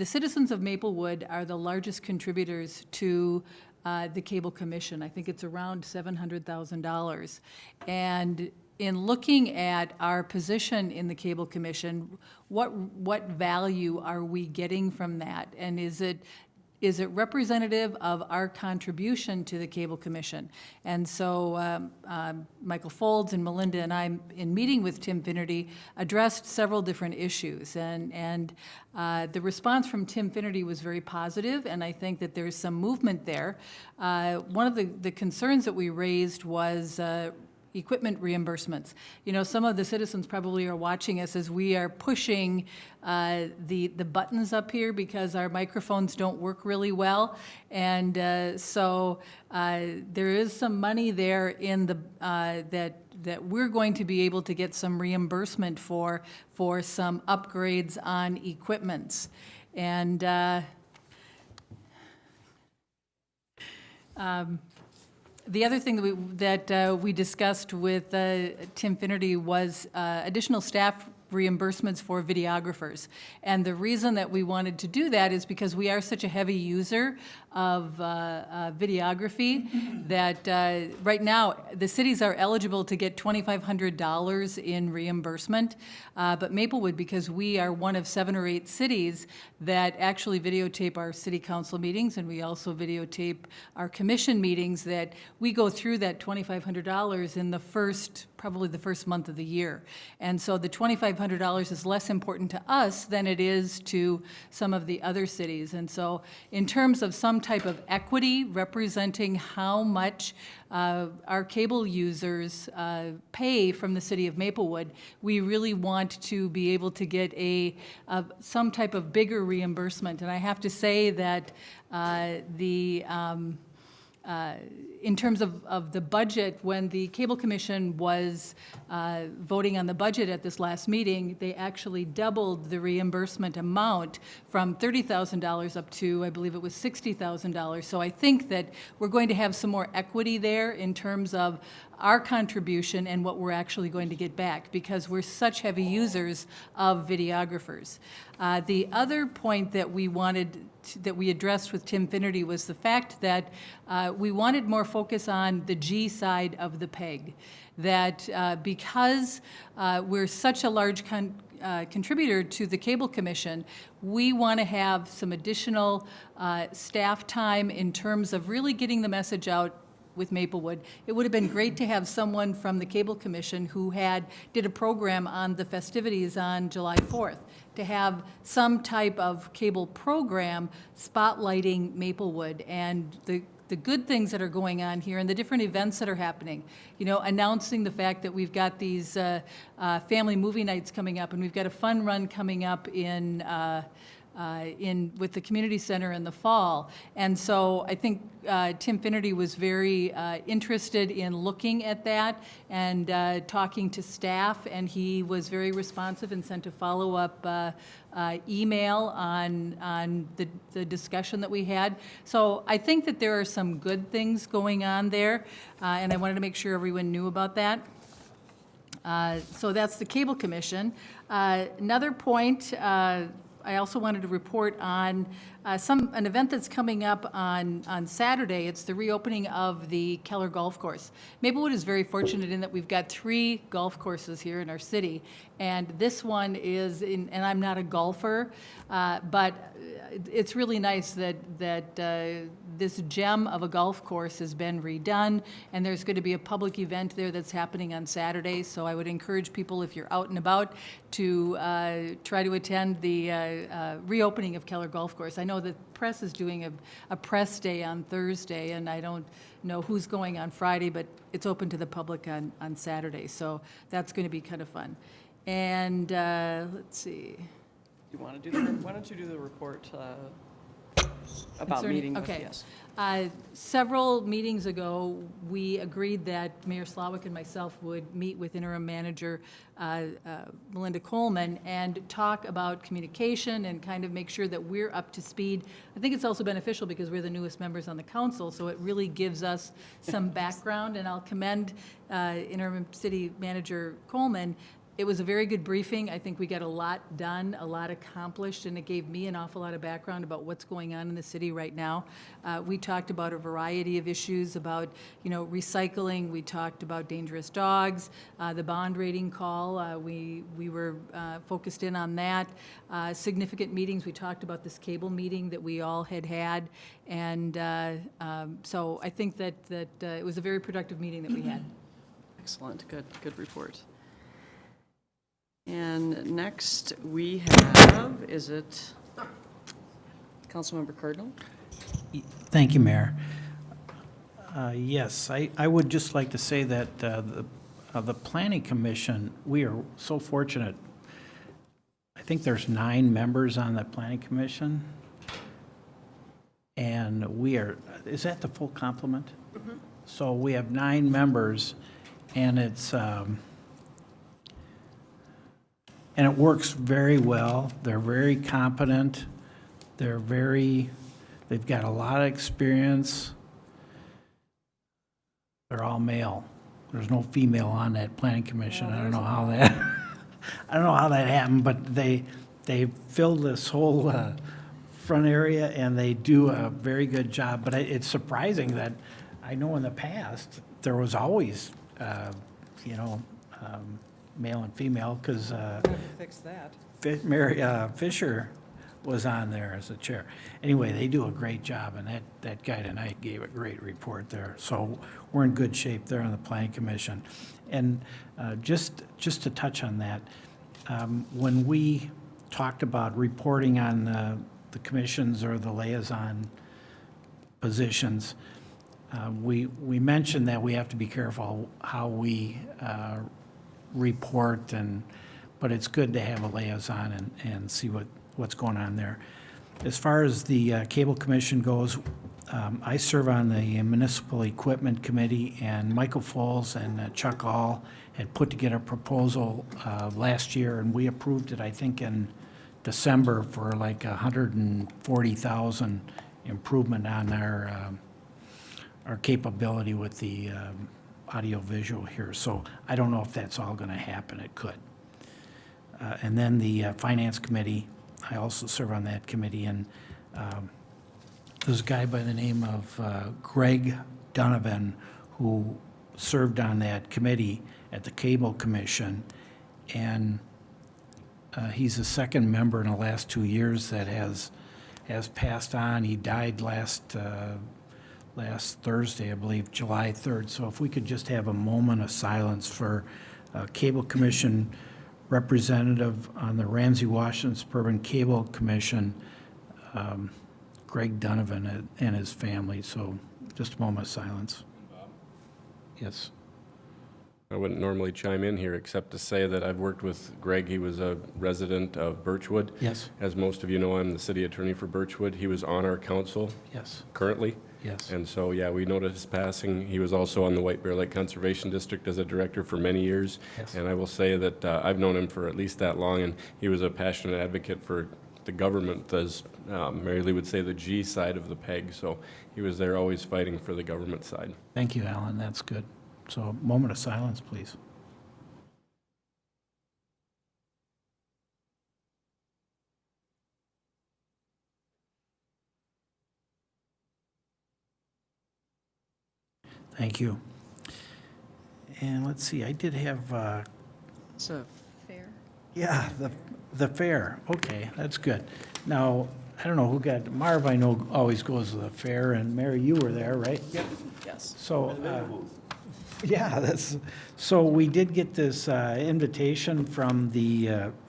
citizens of Maplewood are the largest contributors to the Cable Commission. I think it's around $700,000. And in looking at our position in the Cable Commission, what value are we getting from that? And is it representative of our contribution to the Cable Commission? And so Michael Folds and Melinda and I, in meeting with Tim Finnerty, addressed several different issues. And the response from Tim Finnerty was very positive, and I think that there's some movement there. One of the concerns that we raised was equipment reimbursements. Some of the citizens probably are watching us as we are pushing the buttons up here because our microphones don't work really well. And so there is some money there in that we're going to be able to get some reimbursement for some upgrades on equipments. And The other thing that we discussed with Tim Finnerty was additional staff reimbursements for videographers. And the reason that we wanted to do that is because we are such a heavy user of videography that right now, the cities are eligible to get $2,500 in reimbursement. But Maplewood, because we are one of 7 or 8 cities that actually videotape our city council meetings, and we also videotape our commission meetings, that we go through that $2,500 in probably the first month of the year. And so the $2,500 is less important to us than it is to some of the other cities. And so in terms of some type of equity representing how much our cable users pay from the city of Maplewood, we really want to be able to get some type of bigger reimbursement. And I have to say that in terms of the budget, when the Cable Commission was voting on the budget at this last meeting, they actually doubled the reimbursement amount from $30,000 up to, I believe it was $60,000. So I think that we're going to have some more equity there in terms of our contribution and what we're actually going to get back, because we're such heavy users of videographers. The other point that we addressed with Tim Finnerty was the fact that we wanted more focus on the G side of the PEG. That because we're such a large contributor to the Cable Commission, we want to have some additional staff time in terms of really getting the message out with Maplewood. It would have been great to have someone from the Cable Commission who did a program on the festivities on July 4th, to have some type of cable program spotlighting Maplewood and the good things that are going on here and the different events that are happening. You know, announcing the fact that we've got these family movie nights coming up, and we've got a fun run coming up with the community center in the fall. And so I think Tim Finnerty was very interested in looking at that and talking to staff, and he was very responsive and sent a follow-up email on the discussion that we had. So I think that there are some good things going on there, and I wanted to make sure everyone knew about that. So that's the Cable Commission. Another point, I also wanted to report on an event that's coming up on Saturday. It's the reopening of the Keller Golf Course. Maplewood is very fortunate in that we've got 3 golf courses here in our city, and this one is and I'm not a golfer, but it's really nice that this gem of a golf course has been redone, and there's going to be a public event there that's happening on Saturday. So I would encourage people, if you're out and about, to try to attend the reopening of Keller Golf Course. I know the press is doing a press day on Thursday, and I don't know who's going on Friday, but it's open to the public on Saturday. So that's going to be kind of fun. And let's see. Why don't you do the report about meeting with, okay. yes. Several meetings ago, we agreed that Mayor Slawick and myself would meet with interim manager Melinda Coleman and talk about communication and kind of make sure that we're up to speed. I think it's also beneficial because we're the newest members on the council, so it really gives us some background, and I'll commend interim city manager Coleman. It was a very good briefing. I think we got a lot done, a lot accomplished, and it gave me an awful lot of background about what's going on in the city right now. We talked about a variety of issues about, recycling. We talked about dangerous dogs, the bond rating call. We were focused in on that. Significant meetings. We talked about this cable meeting that we all had. And so I think that it was a very productive meeting that we had. Excellent, good report. And next we have, is it Councilmember Cardinal? Thank you, Mayor. Yes, I would just like to say that the Planning Commission, we are so fortunate. I think there's 9 members on the Planning Commission. And is that the full complement? Mm-hmm. So we have 9 members, and it's, and it works very well. They're very competent. They've got a lot of experience. They're all male. There's no female on that planning commission. I don't know how that, I don't know how that happened, but they filled this whole front area, and they do a very good job. But it's surprising that, I know in the past, there was always, you know, male and female, because Fix that. Mary Fisher was on there as the chair. Anyway, they do a great job, and that guy tonight gave a great report there. So we're in good shape there on the planning commission. And just to touch on that, when we talked about reporting on the commissions or the liaison positions, we mentioned that we have to be careful how we report, but it's good to have a liaison and see what's going on there. As far as the Cable Commission goes, I serve on the Municipal Equipment Committee, and Michael Foles and Chuck All had put together a proposal last year, and we approved it, I think, in December for like 140,000 improvement on our capability with the audio-visual here. So I don't know if that's all going to happen. It could. And then the Finance Committee, I also serve on that committee, and there's a guy by the name of Greg Donovan who served on that committee at the Cable Commission, and he's the second member in the last 2 years that has passed on. He died last Thursday, I believe, July 3rd. So if we could just have a moment of silence for Cable Commission representative on the Ramsey Washington Suburban Cable Commission, Greg Donovan, and his family. So just a moment of silence. Yes. I wouldn't normally chime in here except to say that I've worked with Greg. He was a resident of Birchwood. Yes. As most of you know, I'm the city attorney for Birchwood. He was on our council. Yes. Currently. Yes. And so, yeah, we noted his passing. He was also on the White Bear Lake Conservation District as a director for many years. Yes. And I will say that I've known him for at least that long, and he was a passionate advocate for the government, as Mary Lee would say, the G side of the peg. So he was there always fighting for the government side. Thank you, Alan. That's good. So moment of silence, please. Thank you. And let's see, I did have, It's a fair. yeah, the fair. Okay, that's good. Now, I don't know who got, Marv, I know, always goes to the fair, and Mary, you were there, right? Yep. Yes. So, yeah, so we did get this invitation from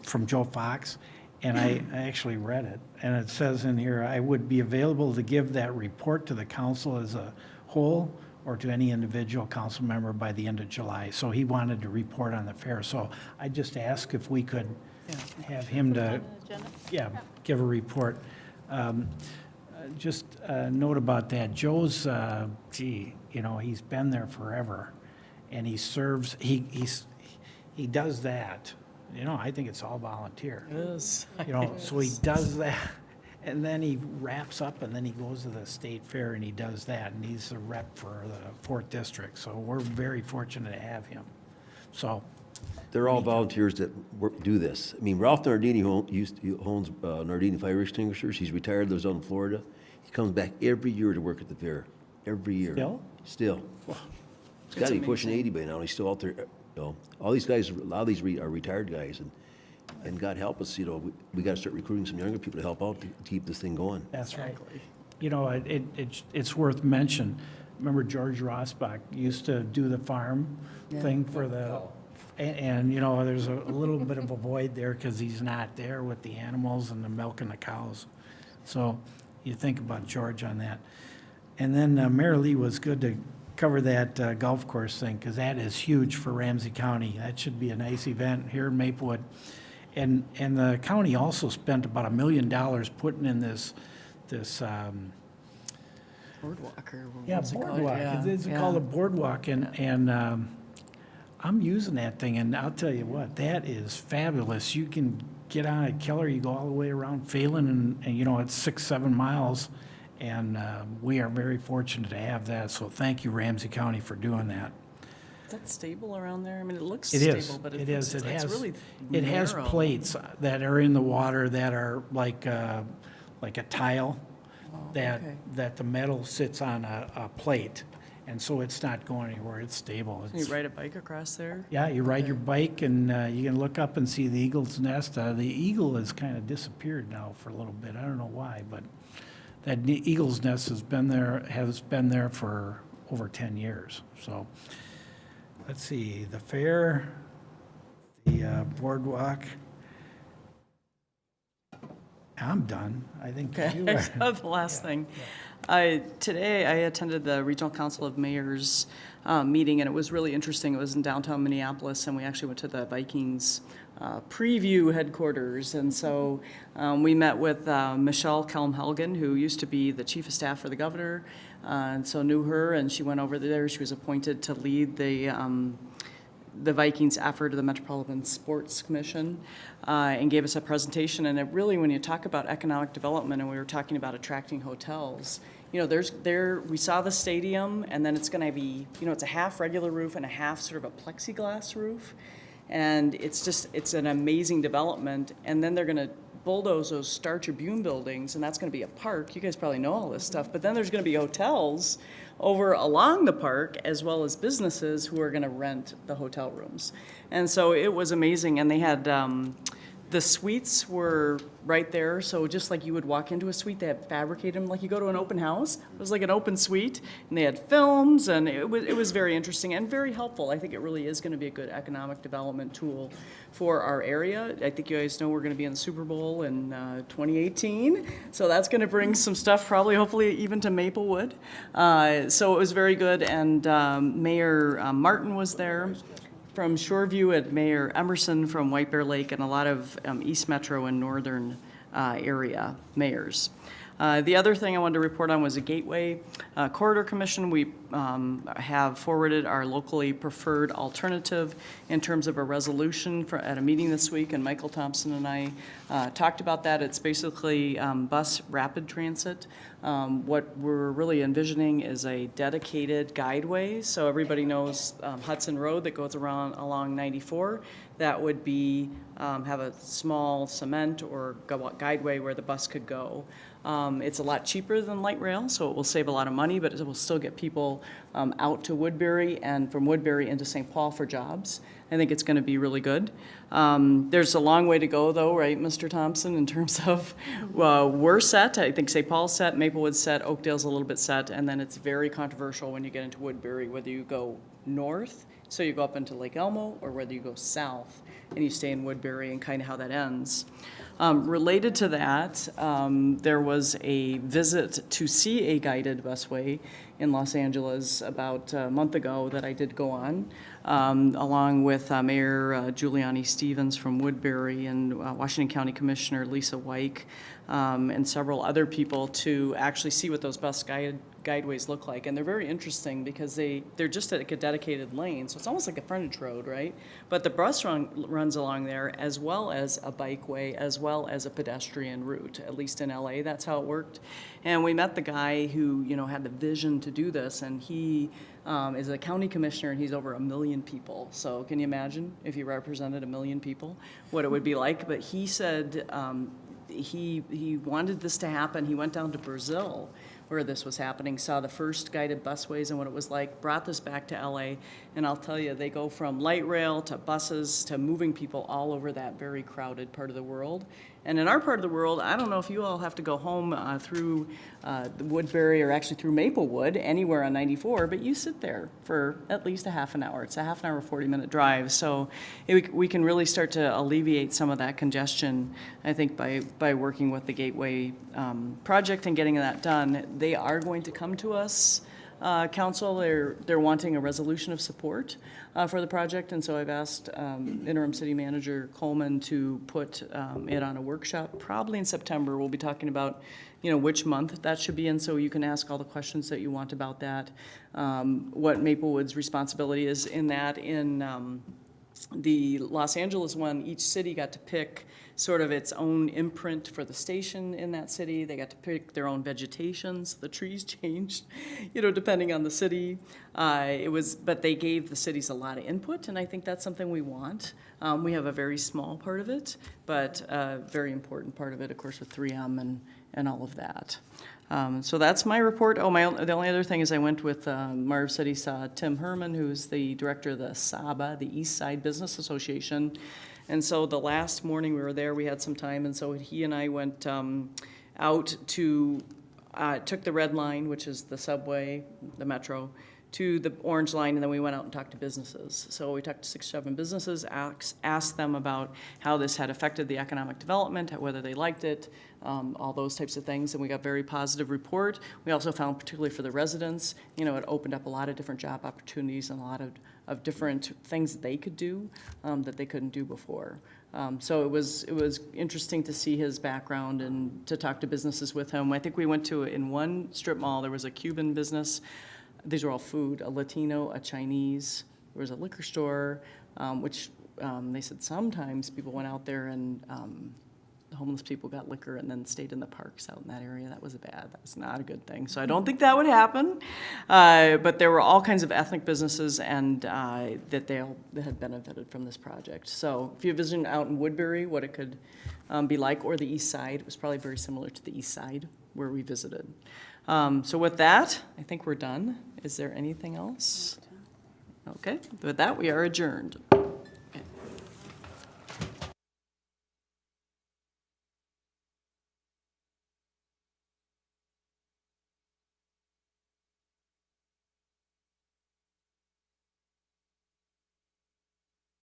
from Joe Fox, and I actually read it. And it says in here, I would be available to give that report to the council as a whole or to any individual council member by the end of July. So he wanted to report on the fair. So I just asked if we could have him to, give a report. Just a note about that. Joe's, he's been there forever, and he serves, he does that. I think it's all volunteer. It is. So he does that, and then he wraps up, and then he goes to the state fair, and he does that, and he's the rep for the 4th District. So we're very fortunate to have him. So. They're all volunteers that do this. I mean, Ralph Nardini owns Nardini Fire Extinguishers. He's retired, lives out in Florida. He comes back every year to work at the fair, every year. Still? He's got to be pushing 80 by now, and he's still out there. All these guys, a lot of these are retired guys, and God help us, we got to start recruiting some younger people to help out to keep this thing going. That's right. It's worth mention. Remember George Rossbach used to do the farm thing for the, and there's a little bit of a void there because he's not there with the animals and the milk and the cows. So you think about George on that. And then Mary Lee was good to cover that golf course thing, because that is huge for Ramsey County. That should be a nice event here in Maplewood. And the county also spent about $1 million putting in this Boardwalk or boardwalk. It's called a boardwalk, and I'm using that thing, and I'll tell you what, that is fabulous. You can get on at Keller, you go all the way around Phelan, and it's 6-7 miles, And we are very fortunate to have that, so thank you, Ramsey County, for doing that. Is that stable around there? I mean, it looks It is. stable, but It it's is. it's really It has narrow. plates that are in the water that are like a tile, that, okay. that the metal sits on a plate, and so it's not going anywhere, it's stable. Can you It's- ride a bike across there? Yeah, you ride your bike and you can look up and see the eagle's nest. The eagle has kind of disappeared now for a little bit. I don't know why, but that eagle's nest has been there for over 10 years. So, let's see, the fair, the boardwalk. I'm done. I think you Okay, are. so the last thing. Today, I attended the Regional Council of Mayors meeting, and it was really interesting. It was in downtown Minneapolis, and we actually went to the Vikings preview headquarters. And so we met with Michelle Kelm-Helgen, who used to be the chief of staff for the governor, and so knew her, and she went over there. She was appointed to lead the Vikings effort of the Metropolitan Sports Commission, and gave us a presentation. And it really, when you talk about economic development, and we were talking about attracting hotels, you know, we saw the stadium, and then it's going to be, you know, it's a half regular roof and a half sort of a plexiglass roof, and it's an amazing development. And then they're going to bulldoze those Star Tribune buildings, and that's going to be a park. You guys probably know all this stuff, but then there's going to be hotels over along the park, as well as businesses who are going to rent the hotel rooms. And so it was amazing, and they had, the suites were right there, so just like you would walk into a suite, they had fabricated them like you go to an open house. It was like an open suite, and they had films, and it was very interesting and very helpful. I think it really is going to be a good economic development tool for our area. I think you guys know we're going to be in the Super Bowl in 2018, so that's going to bring some stuff, probably, hopefully, even to Maplewood. So it was very good, and Mayor Martin was there from Shoreview, and Mayor Emerson from White Bear Lake, and a lot of East Metro and Northern area mayors. The other thing I wanted to report on was the Gateway Corridor Commission. We have forwarded our locally preferred alternative in terms of a resolution at a meeting this week, and Michael Thompson and I talked about that. It's basically bus rapid transit. What we're really envisioning is a dedicated guideway, so everybody knows Hudson Road that goes along 94. That would be have a small cement or guideway where the bus could go. It's a lot cheaper than light rail, so it will save a lot of money, but it will still get people out to Woodbury and from Woodbury into St. Paul for jobs. I think it's going to be really good. There's a long way to go, though, right, Mr. Thompson, in terms of we're set. I think St. Paul's set, Maplewood's set, Oakdale's a little bit set, and then it's very controversial when you get into Woodbury, whether you go north, so you go up into Lake Elmo, or whether you go south and you stay in Woodbury, and kind of how that ends. Related to that, there was a visit to see a guided busway in Los Angeles about a month ago that I did go on, along with Mayor Giuliani Stevens from Woodbury and Washington County Commissioner Lisa Wyke, and several other people to actually see what those bus guideways look like. And they're very interesting because they're just like a dedicated lane, so it's almost like a frontage road, right? But the bus runs along there, as well as a bikeway, as well as a pedestrian route. At least in LA, that's how it worked. And we met the guy who, you know, had the vision to do this, and he is a county commissioner, and he's over 1 million people. So can you imagine if he represented 1 million people, what it would be like? But he said he wanted this to happen. He went down to Brazil, where this was happening, saw the first guided busways and what it was like, brought this back to LA, and I'll tell you, they go from light rail to buses to moving people all over that very crowded part of the world. And in our part of the world, I don't know if you all have to go home through Woodbury, or actually through Maplewood, anywhere on 94, but you sit there for at least a half an hour. It's a half an hour, 40-minute drive. So we can really start to alleviate some of that congestion, I think, by working with the Gateway project and getting that done. They are going to come to us, Council. They're wanting a resolution of support for the project, and so I've asked Interim City Manager Coleman to put it on a workshop, probably in September. We'll be talking about, you know, which month that should be in, so you can ask all the questions that you want about that, what Maplewood's responsibility is in that, in The Los Angeles one, each city got to pick sort of its own imprint for the station in that city. They got to pick their own vegetations. The trees changed, depending on the city. But they gave the cities a lot of input, and I think that's something we want. We have a very small part of it, but a very important part of it, of course, with 3M and all of that. So that's my report. The only other thing is I went with Marv City, saw Tim Herman, who's the director of the SABA, the East Side Business Association. And so the last morning we were there, we had some time, and so he and I went out to, took the red line, which is the subway, the metro, to the orange line, and then we went out and talked to businesses. So we talked to 6 or 7 businesses, asked them about how this had affected the economic development, whether they liked it, all those types of things, and we got a very positive report. We also found, particularly for the residents, it opened up a lot of different job opportunities and a lot of different things that they could do that they couldn't do before. So it was interesting to see his background and to talk to businesses with him. I think we went to, in one strip mall, there was a Cuban business. These are all food, a Latino, a Chinese. There was a liquor store, which they said sometimes people went out there and the homeless people got liquor and then stayed in the parks out in that area. That was not a good thing. So I don't think that would happen. But there were all kinds of ethnic businesses and that had benefited from this project. So if you visit out in Woodbury, what it could be like, or the East Side, it was probably very similar to the East Side where we visited. So with that, I think we're done. Is there anything else? Okay, with that, we are adjourned.